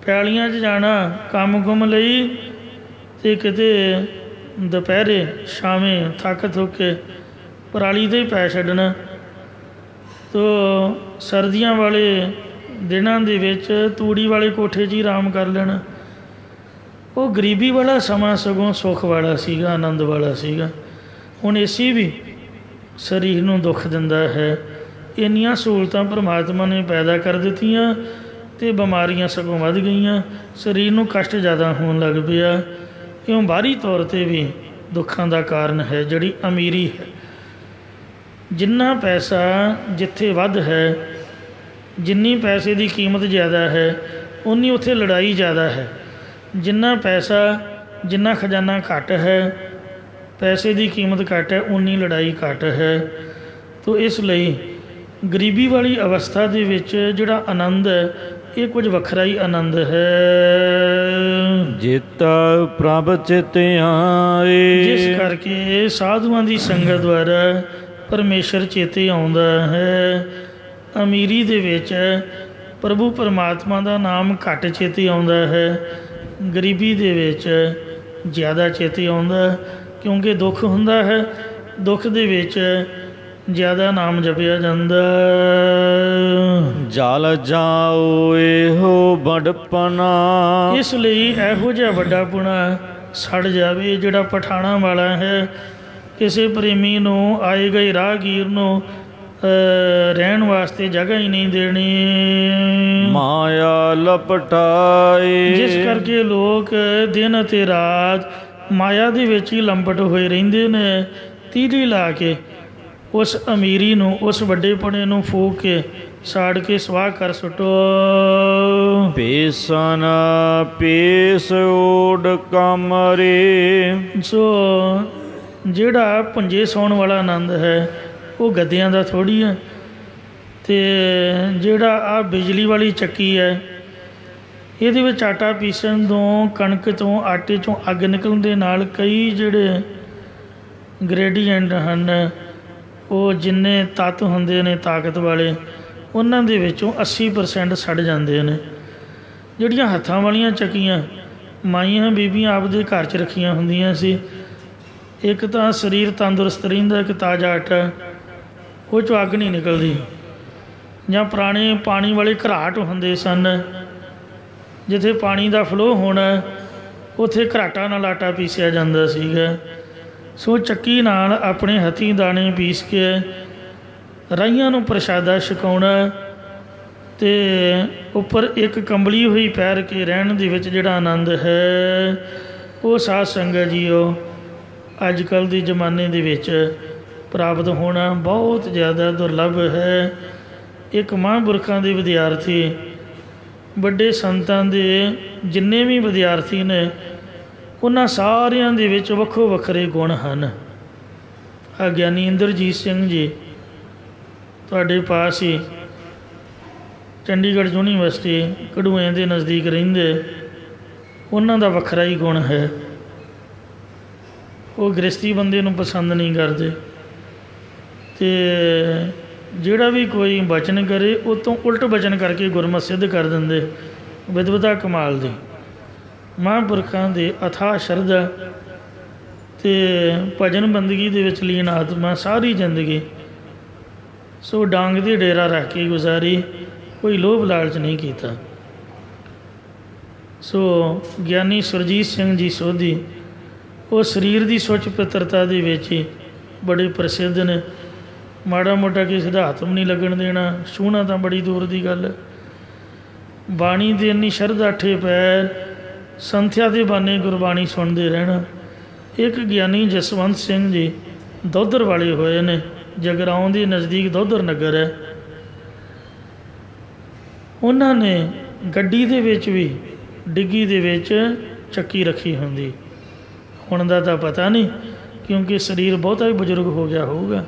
B: ਪੈਲੀਆਂ 'ਚ ਜਾਣਾ ਕੰਮ ਕੁੰਮ ਲਈ, ਅਤੇ ਕਿਤੇ ਦੁਪਹਿਰੇ ਸ਼ਾਮੇ ਥੱਕ ਥੁੱਕ ਕੇ ਪਰਾਲੀ 'ਤੇ ਹੀ ਪੈ ਛੱਡਣਾ। ਤੋ ਸਰਦੀਆਂ ਵਾਲੇ ਦਿਨਾਂ ਦੇ ਵਿੱਚ ਤੂੜੀ ਵਾਲੇ ਕੋਠੇ 'ਚ ਹੀ ਆਰਾਮ ਕਰ ਲੈਣਾ। ਉਹ ਗਰੀਬੀ ਵਾਲਾ ਸਮਾਂ ਸਗੋਂ ਸੁੱਖ ਵਾਲਾ ਸੀਗਾ, ਆਨੰਦ ਵਾਲਾ ਸੀਗਾ। ਹੁਣ ਏਸੀ ਵੀ ਸਰੀਰ ਨੂੰ ਦੁੱਖ ਦਿੰਦਾ ਹੈ। ਇੰਨੀਆਂ ਸਹੂਲਤਾਂ ਪਰਮਾਤਮਾ ਨੇ ਪੈਦਾ ਕਰ ਦਿੱਤੀਆਂ ਅਤੇ ਬਿਮਾਰੀਆਂ ਸਗੋਂ ਵੱਧ ਗਈਆਂ, ਸਰੀਰ ਨੂੰ ਕਸ਼ਟ ਜ਼ਿਆਦਾ ਹੋਣ ਲੱਗ ਪਿਆ। ਇਉਂ ਬਾਹਰੀ ਤੌਰ 'ਤੇ ਵੀ ਦੁੱਖਾਂ ਦਾ ਕਾਰਨ ਹੈ ਜਿਹੜੀ ਅਮੀਰੀ ਹੈ। ਜਿੰਨਾ ਪੈਸਾ ਜਿੱਥੇ ਵੱਧ ਹੈ, ਜਿੰਨੀ ਪੈਸੇ ਦੀ ਕੀਮਤ ਜ਼ਿਆਦਾ ਹੈ, ਉਨੀ ਉੱਥੇ ਲੜਾਈ ਜ਼ਿਆਦਾ ਹੈ। ਜਿੰਨਾ ਪੈਸਾ, ਜਿੰਨਾ ਖਜ਼ਾਨਾ ਘੱਟ ਹੈ, ਪੈਸੇ ਦੀ ਕੀਮਤ ਘੱਟ ਹੈ, ਉਨੀ ਲੜਾਈ ਘੱਟ ਹੈ। ਤੋ ਇਸ ਲਈ ਗਰੀਬੀ ਵਾਲੀ ਅਵਸਥਾ ਦੇ ਵਿੱਚ ਜਿਹੜਾ ਆਨੰਦ ਹੈ, ਇਹ ਕੁਝ ਵੱਖਰਾ ਹੀ ਆਨੰਦ ਹੈ।
A: ਜਿਤ ਪ੍ਰਭ ਚਿਤ ਆਏ,
B: ਜਿਸ ਕਰਕੇ ਸਾਧੂਆਂ ਦੀ ਸੰਗਤ ਦੁਆਰਾ ਪਰਮੇਸ਼ਰ ਚੇਤੇ ਆਉਂਦਾ ਹੈ। ਅਮੀਰੀ ਦੇ ਵਿੱਚ ਪ੍ਰਭੂ ਪਰਮਾਤਮਾ ਦਾ ਨਾਮ ਘੱਟ ਚੇਤੇ ਆਉਂਦਾ ਹੈ, ਗਰੀਬੀ ਦੇ ਵਿੱਚ ਜ਼ਿਆਦਾ ਚੇਤੇ ਆਉਂਦਾ, ਕਿਉਂਕਿ ਦੁੱਖ ਹੁੰਦਾ ਹੈ। ਦੁੱਖ ਦੇ ਵਿੱਚ ਜ਼ਿਆਦਾ ਨਾਮ ਜਪਿਆ ਜਾਂਦਾ।
A: ਜਲ ਜਾਓ ਇਹੋ ਬੜਪਨਾ,
B: ਇਸ ਲਈ ਇਹੋ ਜਿਹਾ ਵੱਡਾ ਪੁਣਾ ਸੜ ਜਾਵੇ ਜਿਹੜਾ ਪਠਾਣਾ ਵਾਲਾ ਹੈ। ਕਿਸੇ ਪ੍ਰੇਮੀ ਨੂੰ, ਆਏ ਗਏ ਰਾਹਗੀਰ ਨੂੰ ਰਹਿਣ ਵਾਸਤੇ ਜਗ੍ਹਾ ਹੀ ਨਹੀਂ ਦੇਣੀ।
A: ਮਾਇਆ ਲਪਟਾਏ,
B: ਜਿਸ ਕਰਕੇ ਲੋਕ ਦਿਨ ਅਤੇ ਰਾਤ ਮਾਇਆ ਦੇ ਵਿੱਚ ਹੀ ਲੰਬਟ ਹੋਏ ਰਹਿੰਦੇ ਨੇ। ਤੀਲੀ ਲਾ ਕੇ ਉਸ ਅਮੀਰੀ ਨੂੰ, ਉਸ ਵੱਡੇਪਣੇ ਨੂੰ ਫੂਕ ਕੇ ਸਾੜ ਕੇ ਸਵਾਹ ਕਰ ਸੁੱਟੋ।
A: ਪੇਸਨ ਪੇਸ ਓਡ ਕਮਰੇ,
B: ਸੋ ਜਿਹੜਾ ਪੁੰਜੇ ਸੌਣ ਵਾਲਾ ਆਨੰਦ ਹੈ ਉਹ ਗੱਦਿਆਂ ਦਾ ਥੋੜ੍ਹੀ ਹੈ। ਅਤੇ ਜਿਹੜਾ ਆਹ ਬਿਜਲੀ ਵਾਲੀ ਚੱਕੀ ਹੈ, ਇਹਦੇ ਵਿੱਚ ਆਟਾ ਪੀਸਣ ਤੋਂ, ਕਣਕ ਤੋਂ, ਆਟੇ 'ਚੋਂ ਅੱਗ ਨਿਕਲਣ ਦੇ ਨਾਲ ਕਈ ਜਿਹੜੇ ਗ੍ਰੇਡੀਐਂਟ ਹਨ, ਉਹ ਜਿੰਨੇ ਤੱਤ ਹੁੰਦੇ ਨੇ ਤਾਕਤ ਵਾਲੇ, ਉਹਨਾਂ ਦੇ ਵਿੱਚੋਂ 80% ਸੜ ਜਾਂਦੇ ਨੇ। ਜਿਹੜੀਆਂ ਹੱਥਾਂ ਵਾਲੀਆਂ ਚੱਕੀਆਂ ਮਾਈਆਂ ਬੀਬੀਆਂ ਆਪਦੇ ਘਰ 'ਚ ਰੱਖੀਆਂ ਹੁੰਦੀਆਂ ਸੀ, ਇੱਕ ਤਾਂ ਸਰੀਰ ਤੰਦਰੁਸਤ ਰਹਿੰਦਾ, ਇੱਕ ਤਾਜ਼ਾ ਆਟਾ, ਉਹ 'ਚੋਂ ਅੱਗ ਨਹੀਂ ਨਿਕਲਦੀ। ਜਾਂ ਪੁਰਾਣੇ ਪਾਣੀ ਵਾਲੇ ਘਰਾਟ ਹੁੰਦੇ ਸਨ, ਜਿੱਥੇ ਪਾਣੀ ਦਾ ਫਲੋ ਹੋਣਾ, ਉੱਥੇ ਘਰਾਟਾਂ ਨਾਲ ਆਟਾ ਪੀਸਿਆ ਜਾਂਦਾ ਸੀਗਾ। ਸੋ ਚੱਕੀ ਨਾਲ ਆਪਣੇ ਹੱਥੀਂ ਦਾਣੇ ਪੀਸ ਕੇ ਰਾਹੀਆਂ ਨੂੰ ਪ੍ਰਸ਼ਾਦਾ ਛਕਾਉਣਾ ਅਤੇ ਉੱਪਰ ਇੱਕ ਕੰਬਲੀ ਹੋਈ ਪੈਰ ਕੇ ਰਹਿਣ ਦੇ ਵਿੱਚ ਜਿਹੜਾ ਆਨੰਦ ਹੈ, ਉਹ ਸਾਧ ਸੰਗਤ ਜੀਓ ਅੱਜ ਕੱਲ੍ਹ ਦੇ ਜ਼ਮਾਨੇ ਦੇ ਵਿੱਚ ਪ੍ਰਾਪਤ ਹੋਣਾ ਬਹੁਤ ਜ਼ਿਆਦਾ ਦੁਰਲੱਭ ਹੈ। ਇੱਕ ਮਹਾਂਪੁਰਖਾਂ ਦੇ ਵਿਦਿਆਰਥੀ, ਵੱਡੇ ਸੰਤਾਂ ਦੇ ਜਿੰਨੇ ਵੀ ਵਿਦਿਆਰਥੀ ਨੇ, ਉਹਨਾਂ ਸਾਰਿਆਂ ਦੇ ਵਿੱਚ ਵੱਖੋ ਵੱਖਰੇ ਗੁਣ ਹਨ। ਆ ਗਿਆਨੀ ਇੰਦਰਜੀਤ ਸਿੰਘ ਜੀ ਤੁਹਾਡੇ ਪਾਸ ਹੀ ਚੰਡੀਗੜ੍ਹ ਯੂਨੀਵਰਸਿਟੀ ਕਢੂਏ ਦੇ ਨਜ਼ਦੀਕ ਰਹਿੰਦੇ, ਉਹਨਾਂ ਦਾ ਵੱਖਰਾ ਹੀ ਗੁਣ ਹੈ। ਉਹ ਗ੍ਰਸਤੀ ਬੰਦੇ ਨੂੰ ਪਸੰਦ ਨਹੀਂ ਕਰਦੇ, ਅਤੇ ਜਿਹੜਾ ਵੀ ਕੋਈ ਬਚਨ ਕਰੇ ਉਹ ਤੋਂ ਉਲਟ ਬਚਨ ਕਰਕੇ ਗੁਰਮਤਿ ਸਿੱਧ ਕਰ ਦਿੰਦੇ। ਵਿਦਵਤਾ ਕਮਾਲ ਦੀ, ਮਹਾਂਪੁਰਖਾਂ ਦੇ ਅਥਾਹ ਸ਼ਰਧਾ ਅਤੇ ਭਜਨ ਬੰਦਗੀ ਦੇ ਵਿੱਚ ਲੀਨ ਆਤਮਾ ਸਾਰੀ ਜ਼ਿੰਦਗੀ ਸੋ ਡਾਂਗ ਦੇ ਡੇਰਾ ਰੱਖ ਕੇ ਗੁਜ਼ਾਰੀ, ਕੋਈ ਲੋਭ ਲਾਲਚ ਨਹੀਂ ਕੀਤਾ। ਸੋ ਗਿਆਨੀ ਸੁਰਜੀਤ ਸਿੰਘ ਜੀ ਸੋਧੀ ਉਹ ਸਰੀਰ ਦੀ ਸੁੱਚ ਪਿੱਤਰਤਾ ਦੇ ਵਿੱਚ ਹੀ ਬੜੇ ਪ੍ਰਸਿੱਧ ਨੇ। ਮਾੜਾ ਮੋਟਾ ਕਿਸੇ ਦਾ ਹੱਥ ਵੀ ਨਹੀਂ ਲੱਗਣ ਦੇਣਾ, ਛੂਹਣਾ ਤਾਂ ਬੜੀ ਦੂਰ ਦੀ ਗੱਲ। ਬਾਣੀ ਦੇ ਇੰਨੀ ਸ਼ਰਧਾ ਠੇ ਪੈਰ, ਸੰਥਿਆ ਦੇ ਬਾਨੇ ਗੁਰਬਾਣੀ ਸੁਣਦੇ ਰਹਿਣਾ। ਇੱਕ ਗਿਆਨੀ ਜਸਵੰਤ ਸਿੰਘ ਜੀ ਦੋਧਰ ਵਾਲੇ ਹੋਏ ਨੇ, ਜਗਰਾਉਂ ਦੇ ਨਜ਼ਦੀਕ ਦੋਧਰ ਨਗਰ ਹੈ। ਉਹਨਾਂ ਨੇ ਗੱਡੀ ਦੇ ਵਿੱਚ ਵੀ ਡਿੱਗੀ ਦੇ ਵਿੱਚ ਚੱਕੀ ਰੱਖੀ ਹੁੰਦੀ। ਹੁਣ ਦਾ ਤਾਂ ਪਤਾ ਨਹੀਂ, ਕਿਉਂਕਿ ਸਰੀਰ ਬਹੁਤਾ ਹੀ ਬਜ਼ੁਰਗ ਹੋ ਗਿਆ ਹੋਊਗਾ,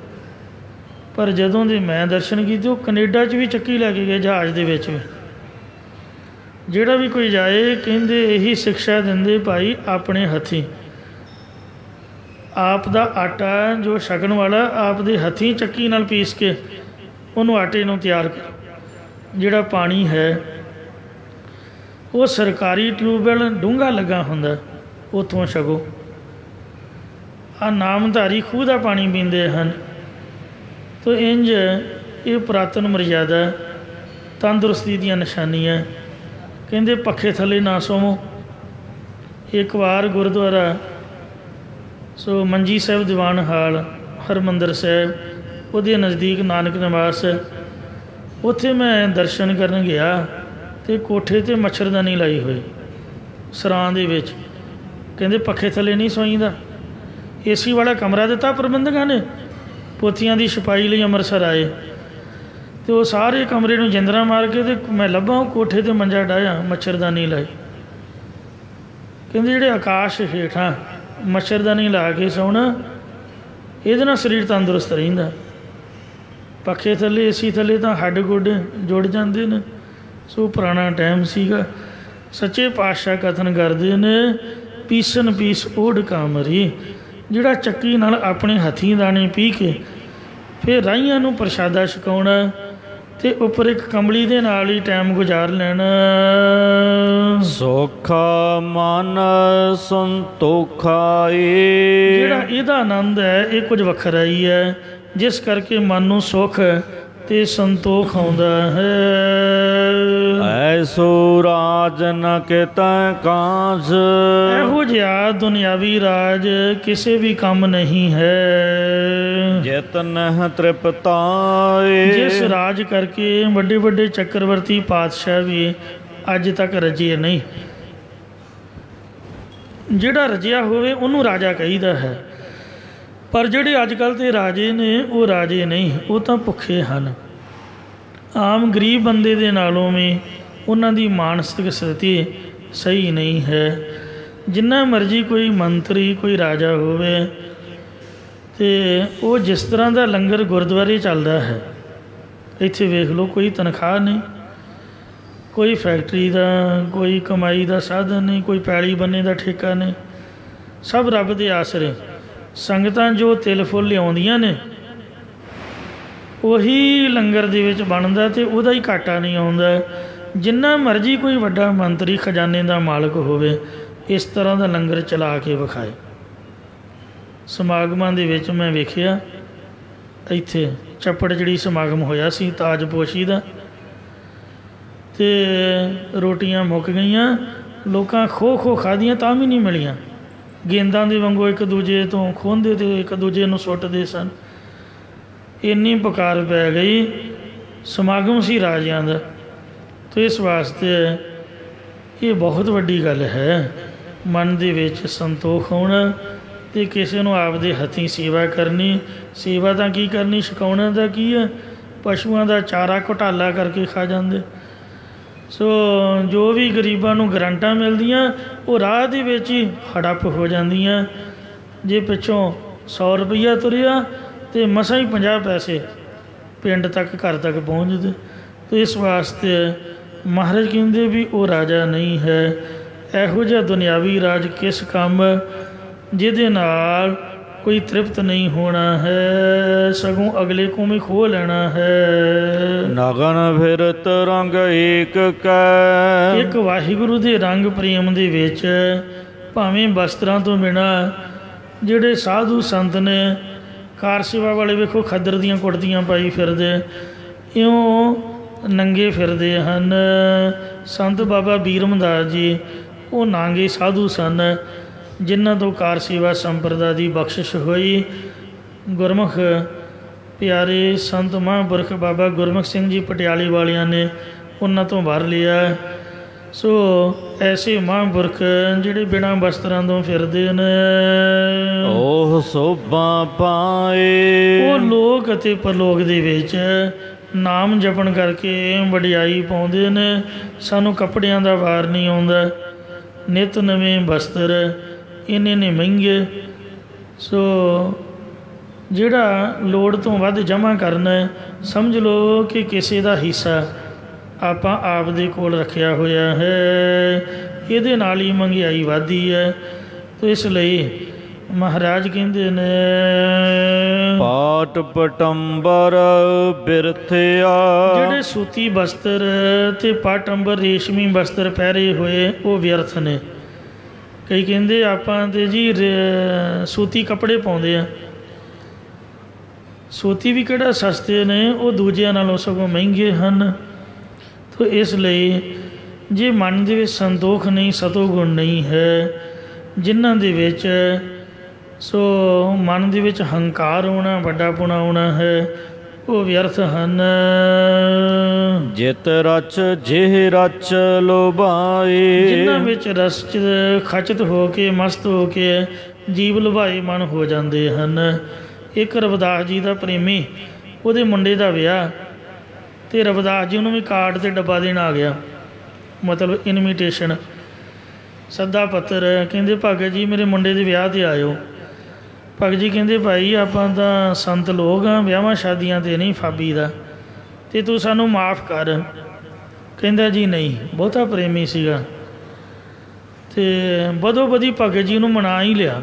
B: ਪਰ ਜਦੋਂ ਦੇ ਮੈਂ ਦਰਸ਼ਨ ਕੀਤੇ ਉਹ ਕੈਨੇਡਾ 'ਚ ਵੀ ਚੱਕੀ ਲੈ ਕੇ ਗਏ, ਜਹਾਜ਼ ਦੇ ਵਿੱਚ ਵੀ। ਜਿਹੜਾ ਵੀ ਕੋਈ ਜਾਏ ਕਹਿੰਦੇ ਇਹੀ ਸਿੱਖਿਆ ਦਿੰਦੇ, ਭਾਈ ਆਪਣੇ ਹੱਥੀਂ ਆਪ ਦਾ ਆਟਾ ਜੋ ਛਕਣ ਵਾਲਾ ਆਪ ਦੇ ਹੱਥੀਂ ਚੱਕੀ ਨਾਲ ਪੀਸ ਕੇ ਉਹਨੂੰ ਆਟੇ ਨੂੰ ਤਿਆਰ ਕਰ। ਜਿਹੜਾ ਪਾਣੀ ਹੈ ਉਹ ਸਰਕਾਰੀ ਟਿਊਬਵੈੱਲ ਡੂੰਘਾ ਲੱਗਾ ਹੁੰਦਾ, ਉੱਥੋਂ ਛਕੋ। ਆਹ ਨਾਮਧਾਰੀ ਖੂਹ ਦਾ ਪਾਣੀ ਪੀਂਦੇ ਹਨ। ਤੋ ਇੰਝ ਇਹ ਪੁਰਾਤਨ ਮਰਿਆਦਾ ਤੰਦਰੁਸਤੀ ਦੀਆਂ ਨਿਸ਼ਾਨੀਆਂ। ਕਹਿੰਦੇ ਪੱਖੇ ਥੱਲੇ ਨਾ ਸੋਵੋ। ਇੱਕ ਵਾਰ ਗੁਰਦੁਆਰਾ ਸੋ ਮੰਜੀ ਸਾਹਿਬ ਦੀਵਾਨ ਹਾਲ ਹਰਿਮੰਦਰ ਸਾਹਿਬ, ਉਹਦੇ ਨਜ਼ਦੀਕ ਨਾਨਕ ਨਿਵਾਸ, ਉੱਥੇ ਮੈਂ ਦਰਸ਼ਨ ਕਰਨ ਗਿਆ ਅਤੇ ਕੋਠੇ 'ਤੇ ਮੱਛਰਦਾਨੀ ਲਾਈ ਹੋਈ ਸਰਾਂ ਦੇ ਵਿੱਚ। ਕਹਿੰਦੇ ਪੱਖੇ ਥੱਲੇ ਨਹੀਂ ਸੋਈਂਦਾ। ਏਸੀ ਵਾਲਾ ਕਮਰਾ ਦਿੱਤਾ ਪ੍ਰਬੰਧਕਾਂ ਨੇ, ਪੋਥੀਆਂ ਦੀ ਛਪਾਈ ਲਈ ਅੰਮ੍ਰਿਤਸਰ ਆਏ, ਅਤੇ ਉਹ ਸਾਰੇ ਕਮਰੇ ਨੂੰ ਜਿੰਦਰਾ ਮਾਰ ਕੇ ਅਤੇ ਮੈਂ ਲੱਭਾਂ ਕੋਠੇ 'ਤੇ ਮੰਜਾ ਡਾਹਿਆ, ਮੱਛਰਦਾਨੀ ਲਾਈ। ਕਹਿੰਦੇ ਜਿਹੜੇ ਆਕਾਸ਼ ਹੇਠਾਂ ਮੱਛਰਦਾਨੀ ਲਾ ਕੇ ਸੌਣਾ, ਇਹਦੇ ਨਾਲ ਸਰੀਰ ਤੰਦਰੁਸਤ ਰਹਿੰਦਾ। ਪੱਖੇ ਥੱਲੇ ਏਸੀ ਥੱਲੇ ਤਾਂ ਹੱਡ ਗੋਡੇ ਜੁੜ ਜਾਂਦੇ ਨੇ। ਸੋ ਪੁਰਾਣਾ ਟਾਈਮ ਸੀਗਾ। ਸੱਚੇ ਪਾਤਸ਼ਾਹ ਕਥਨ ਕਰਦੇ ਨੇ, ਪੀਸਨ ਪੀਸ ਓਢ ਕਾਮਰੀ। ਜਿਹੜਾ ਚੱਕੀ ਨਾਲ ਆਪਣੇ ਹੱਥੀਂ ਦਾਣੇ ਪੀ ਕੇ ਫਿਰ ਰਾਹੀਆਂ ਨੂੰ ਪ੍ਰਸ਼ਾਦਾ ਛਕਾਉਣਾ ਅਤੇ ਉੱਪਰ ਇੱਕ ਕੰਬਲੀ ਦੇ ਨਾਲ ਹੀ ਟਾਈਮ ਗੁਜ਼ਾਰ ਲੈਣਾ।
A: ਸੁਖ ਮਨ ਸੰਤੋਖਾ ਏ।
B: ਜਿਹੜਾ ਇਹਦਾ ਆਨੰਦ ਹੈ ਇਹ ਕੁਝ ਵੱਖਰਾ ਹੀ ਹੈ, ਜਿਸ ਕਰਕੇ ਮਨ ਨੂੰ ਸੁੱਖ ਅਤੇ ਸੰਤੋਖ ਆਉਂਦਾ ਹੈ।
A: ਐਸੋ ਰਾਜ ਨ ਕਿਤੈ ਕਾਜ।
B: ਇਹੋ ਜਿਹਾ ਦੁਨਿਆਵੀ ਰਾਜ ਕਿਸੇ ਵੀ ਕੰਮ ਨਹੀਂ ਹੈ।
A: ਜਿਤ ਨਹਿ ਤ੍ਰਿਪਤਾਏ।
B: ਜਿਸ ਰਾਜ ਕਰਕੇ ਵੱਡੇ ਵੱਡੇ ਚੱਕਰਵਰਤੀ ਪਾਤਸ਼ਾਹ ਵੀ ਅੱਜ ਤੱਕ ਰਜੇ ਨਹੀਂ। ਜਿਹੜਾ ਰਜਿਆ ਹੋਵੇ ਉਹਨੂੰ ਰਾਜਾ ਕਹੀਦਾ ਹੈ, ਪਰ ਜਿਹੜੇ ਅੱਜ ਕੱਲ੍ਹ ਦੇ ਰਾਜੇ ਨੇ ਉਹ ਰਾਜੇ ਨਹੀਂ, ਉਹ ਤਾਂ ਭੁੱਖੇ ਹਨ। ਆਮ ਗਰੀਬ ਬੰਦੇ ਦੇ ਨਾਲੋਂ ਵੀ ਉਹਨਾਂ ਦੀ ਮਾਨਸਿਕ ਸਥਿਤੀ ਸਹੀ ਨਹੀਂ ਹੈ। ਜਿੰਨਾ ਮਰਜ਼ੀ ਕੋਈ ਮੰਤਰੀ ਕੋਈ ਰਾਜਾ ਹੋਵੇ ਅਤੇ ਉਹ ਜਿਸ ਤਰ੍ਹਾਂ ਦਾ ਲੰਗਰ ਗੁਰਦੁਆਰੇ ਚੱਲਦਾ ਹੈ, ਇੱਥੇ ਵੇਖ ਲਓ, ਕੋਈ ਤਨਖਾਹ ਨਹੀਂ, ਕੋਈ ਫੈਕਟਰੀ ਦਾ ਕੋਈ ਕਮਾਈ ਦਾ ਸਾਧਨ ਨਹੀਂ, ਕੋਈ ਪੈਲੀ ਬੰਨੇ ਦਾ ਠੇਕਾ ਨਹੀਂ, ਸਭ ਰੱਬ ਦੇ ਆਸਰੇ। ਸੰਗਤਾਂ ਜੋ ਤਿਲ ਫੁੱਲ ਲਿਆਉਂਦੀਆਂ ਨੇ ਉਹੀ ਲੰਗਰ ਦੇ ਵਿੱਚ ਬਣਦਾ ਅਤੇ ਉਹਦਾ ਹੀ ਘਾਟਾ ਨਹੀਂ ਆਉਂਦਾ। ਜਿੰਨਾ ਮਰਜ਼ੀ ਕੋਈ ਵੱਡਾ ਮੰਤਰੀ ਖਜ਼ਾਨੇ ਦਾ ਮਾਲਕ ਹੋਵੇ, ਇਸ ਤਰ੍ਹਾਂ ਦਾ ਲੰਗਰ ਚਲਾ ਕੇ ਵਿਖਾਏ। ਸਮਾਗਮਾਂ ਦੇ ਵਿੱਚ ਮੈਂ ਵੇਖਿਆ, ਇੱਥੇ ਚੱਪੜਚਿੜੀ ਸਮਾਗਮ ਹੋਇਆ ਸੀ ਤਾਜਪੋਸ਼ੀ ਦਾ, ਅਤੇ ਰੋਟੀਆਂ ਮੁੱਕ ਗਈਆਂ, ਲੋਕਾਂ ਖੋ ਖਾਧੀਆਂ ਤਾਂ ਵੀ ਨਹੀਂ ਮਿਲੀਆਂ। ਗੇਂਦਾਂ ਦੇ ਵਾਂਗੂ ਇੱਕ ਦੂਜੇ ਤੋਂ ਖੋਹਦੇ ਅਤੇ ਇੱਕ ਦੂਜੇ ਨੂੰ ਸੁੱਟਦੇ ਸਨ। ਇੰਨੀ ਪੁਕਾਰ ਪੈ ਗਈ। ਸਮਾਗਮ ਸੀ ਰਾਜਿਆਂ ਦਾ, ਅਤੇ ਇਸ ਵਾਸਤੇ ਇਹ ਬਹੁਤ ਵੱਡੀ ਗੱਲ ਹੈ। ਮਨ ਦੇ ਵਿੱਚ ਸੰਤੋਖ ਆਉਣਾ ਅਤੇ ਕਿਸੇ ਨੂੰ ਆਪਦੇ ਹੱਥੀਂ ਸੇਵਾ ਕਰਨੀ। ਸੇਵਾ ਤਾਂ ਕੀ ਕਰਨੀ, ਛਕਾਉਣਾ ਦਾ ਕੀ ਹੈ, ਪਸ਼ੂਆਂ ਦਾ ਚਾਰਾ ਘੁਟਾਲਾ ਕਰਕੇ ਖਾ ਜਾਂਦੇ। ਸੋ ਜੋ ਵੀ ਗਰੀਬਾਂ ਨੂੰ ਗਰੰਟਾਂ ਮਿਲਦੀਆਂ ਉਹ ਰਾਹ ਦੇ ਵਿੱਚ ਹੀ ਹੜੱਪ ਹੋ ਜਾਂਦੀਆਂ। ਜੇ ਪਿੱਛੋਂ 100 ਰੁਪਈਆ ਤੁਰਿਆ ਅਤੇ ਮਸਾਂ ਹੀ 50 ਪੈਸੇ ਪਿੰਡ ਤੱਕ ਘਰ ਤੱਕ ਪਹੁੰਚਦੇ। ਅਤੇ ਇਸ ਵਾਸਤੇ ਮਹਾਰਾਜ ਕਹਿੰਦੇ ਵੀ ਉਹ ਰਾਜਾ ਨਹੀਂ ਹੈ। ਇਹੋ ਜਿਹਾ ਦੁਨਿਆਵੀ ਰਾਜ ਕਿਸ ਕੰਮ ਜਿਹਦੇ ਨਾਲ ਕੋਈ ਤ੍ਰਿਪਤ ਨਹੀਂ ਹੋਣਾ ਹੈ, ਸਗੋਂ ਅਗਲੇ ਕੋਲੋਂ ਵੀ ਖੋਹ ਲੈਣਾ ਹੈ।
A: ਨਗਨ ਫਿਰਤ ਰੰਗ ਏਕ ਕੈ,
B: ਇੱਕ ਵਾਹਿਗੁਰੂ ਦੇ ਰੰਗ ਪ੍ਰੇਮ ਦੇ ਵਿੱਚ ਭਾਵੇਂ ਵਸਤਰਾਂ ਤੋਂ ਬਿਨਾਂ ਜਿਹੜੇ ਸਾਧੂ ਸੰਤ ਨੇ, ਕਾਰ ਸੇਵਾ ਵਾਲੇ ਵੇਖੋ ਖੱਦਰ ਦੀਆਂ ਕੁੜਤੀਆਂ ਪਾਈ ਫਿਰਦੇ, ਇਉਂ ਨੰਗੇ ਫਿਰਦੇ ਹਨ। ਸੰਤ ਬਾਬਾ ਬੀਰਮਦਾਸ ਜੀ ਉਹ ਨਾਂਗੇ ਸਾਧੂ ਸਨ, ਜਿਨ੍ਹਾਂ ਤੋਂ ਕਾਰ ਸੇਵਾ ਸੰਪਰਦਾ ਦੀ ਬਖਸ਼ਿਸ਼ ਹੋਈ। ਗੁਰਮੁਖ ਪਿਆਰੇ ਸੰਤ ਮਹਾਂਪੁਰਖ ਬਾਬਾ ਗੁਰਮੁਖ ਸਿੰਘ ਜੀ ਪਟਿਆਲੇ ਵਾਲਿਆਂ ਨੇ ਉਹਨਾਂ ਤੋਂ ਭਰ ਲਿਆ। ਸੋ ਐਸੇ ਮਹਾਂਪੁਰਖ ਜਿਹੜੇ ਬਿਨਾਂ ਵਸਤਰਾਂ ਤੋਂ ਫਿਰਦੇ ਨੇ,
A: ਉਹ ਸੋਭਾ ਪਾਏ।
B: ਉਹ ਲੋਕ ਅਤੇ ਪਰਲੋਕ ਦੇ ਵਿੱਚ ਨਾਮ ਜਪਣ ਕਰਕੇ ਵਡਿਆਈ ਪਾਉਂਦੇ ਨੇ। ਸਾਨੂੰ ਕੱਪੜਿਆਂ ਦਾ ਵਾਰ ਨਹੀਂ ਆਉਂਦਾ, ਨਿਤ ਨਵੇਂ ਵਸਤਰ ਇੰਨੇ ਨੇ ਮਹਿੰਗੇ। ਸੋ ਜਿਹੜਾ ਲੋੜ ਤੋਂ ਵੱਧ ਜਮ੍ਹਾਂ ਕਰਨਾ, ਸਮਝ ਲਓ ਕਿ ਕਿਸੇ ਦਾ ਹਿੱਸਾ ਆਪਾਂ ਆਪ ਦੇ ਕੋਲ ਰੱਖਿਆ ਹੋਇਆ ਹੈ, ਇਹਦੇ ਨਾਲ ਹੀ ਮਹਿੰਗਾਈ ਵੱਧਦੀ ਹੈ। ਤਾਂ ਇਸ ਲਈ ਮਹਾਰਾਜ ਕਹਿੰਦੇ ਨੇ,
A: ਪਾਟ ਪਟੰਬਰ ਬਿਰਥਿਆ।
B: ਜਿਹੜੇ ਸੂਤੀ ਵਸਤਰ ਅਤੇ ਪਟੰਬਰ ਰੇਸ਼ਮੀ ਵਸਤਰ ਪਹਿਰੇ ਹੋਏ ਉਹ ਵਿਅਰਥ ਨੇ। ਕਈ ਕਹਿੰਦੇ ਆਪਾਂ ਤਾਂ ਜੀ ਸੂਤੀ ਕੱਪੜੇ ਪਾਉਂਦੇ ਆ, ਸੂਤੀ ਵੀ ਕਿਹੜਾ ਸਸਤੇ ਨੇ, ਉਹ ਦੂਜਿਆਂ ਨਾਲੋਂ ਸਗੋਂ ਮਹਿੰਗੇ ਹਨ। ਤਾਂ ਇਸ ਲਈ ਜੇ ਮਨ ਦੇ ਵਿੱਚ ਸੰਤੋਖ ਨਹੀਂ, ਸਤੋਗੁਣ ਨਹੀਂ ਹੈ, ਜਿਨ੍ਹਾਂ ਦੇ ਵਿੱਚ ਸੋ ਮਨ ਦੇ ਵਿੱਚ ਹੰਕਾਰ ਹੋਣਾ, ਵੱਡਾਪੁਣਾ ਹੋਣਾ ਹੈ, ਉਹ ਵਿਅਰਥ ਹਨ।
A: ਜਿਤ ਰਚ ਜਿਹ ਰਚ ਲੋਭਾਏ।
B: ਜਿਨ੍ਹਾਂ ਵਿੱਚ ਰਸ 'ਚ ਖਚਿਤ ਹੋ ਕੇ, ਮਸਤ ਹੋ ਕੇ ਜੀਵ ਲੁਭਾਏ ਮਨ ਹੋ ਜਾਂਦੇ ਹਨ। ਇੱਕ ਰਵਿਦਾਸ ਜੀ ਦਾ ਪ੍ਰੇਮੀ, ਉਹਦੇ ਮੁੰਡੇ ਦਾ ਵਿਆਹ, ਅਤੇ ਰਵਿਦਾਸ ਜੀ ਉਹਨੂੰ ਵੀ ਕਾਰਡ 'ਤੇ ਡੱਬਾ ਦੇਣ ਆ ਗਿਆ, ਮਤਲਬ ਇਨਵੀਟੇਸ਼ਨ, ਸੱਦਾ ਪੱਤਰ। ਕਹਿੰਦੇ ਭਗਤ ਜੀ ਮੇਰੇ ਮੁੰਡੇ ਦੇ ਵਿਆਹ 'ਤੇ ਆਇਓ। ਭਗਤ ਜੀ ਕਹਿੰਦੇ ਭਾਈ ਆਪਾਂ ਤਾਂ ਸੰਤ ਲੋਕ ਹਾਂ, ਵਿਆਹਾਂ ਸ਼ਾਦੀਆਂ 'ਤੇ ਨਹੀਂ ਫਾਬੀ ਦਾ, ਅਤੇ ਤੂੰ ਸਾਨੂੰ ਮਾਫ਼ ਕਰ। ਕਹਿੰਦਾ ਜੀ ਨਹੀਂ, ਬਹੁਤਾ ਪ੍ਰੇਮੀ ਸੀਗਾ। ਅਤੇ ਬਦੋ ਬਦੀ ਭਗਤ ਜੀ ਨੂੰ ਮਨਾ ਹੀ ਲਿਆ,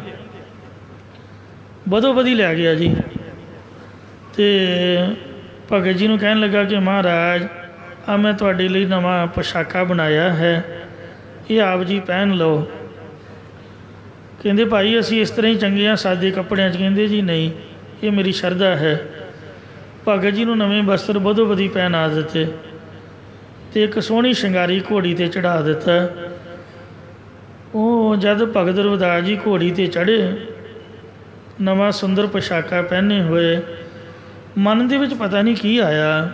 B: ਬਦੋ ਬਦੀ ਲੈ ਗਿਆ ਜੀ। ਅਤੇ ਭਗਤ ਜੀ ਨੂੰ ਕਹਿਣ ਲੱਗਾ ਕਿ ਮਹਾਰਾਜ ਆ ਮੈਂ ਤੁਹਾਡੇ ਲਈ ਨਵਾਂ ਪੋਸ਼ਾਕਾ ਬਣਾਇਆ ਹੈ, ਇਹ ਆਪ ਜੀ ਪਹਿਨ ਲਓ। ਕਹਿੰਦੇ ਭਾਈ ਅਸੀਂ ਇਸ ਤਰ੍ਹਾਂ ਹੀ ਚੰਗੇ ਹਾਂ ਸਾਦੇ ਕੱਪੜਿਆਂ 'ਚ। ਕਹਿੰਦੇ ਜੀ ਨਹੀਂ, ਇਹ ਮੇਰੀ ਸ਼ਰਧਾ ਹੈ। ਭਗਤ ਜੀ ਨੂੰ ਨਵੇਂ ਵਸਤਰ ਬਦੋ ਬਦੀ ਪਹਿਨਾ ਦਿੱਤੇ ਅਤੇ ਇੱਕ ਸੋਹਣੀ ਸ਼ਿੰਗਾਰੀ ਘੋੜੀ 'ਤੇ ਚੜ੍ਹਾ ਦਿੱਤਾ। ਉਹ ਜਦ ਭਗਤ ਰਵਿਦਾਸ ਜੀ ਘੋੜੀ 'ਤੇ ਚੜ੍ਹੇ, ਨਵਾਂ ਸੁੰਦਰ ਪੋਸ਼ਾਕਾ ਪਹਿਨੇ ਹੋਏ, ਮਨ ਦੇ ਵਿੱਚ ਪਤਾ ਨਹੀਂ ਕੀ ਆਇਆ,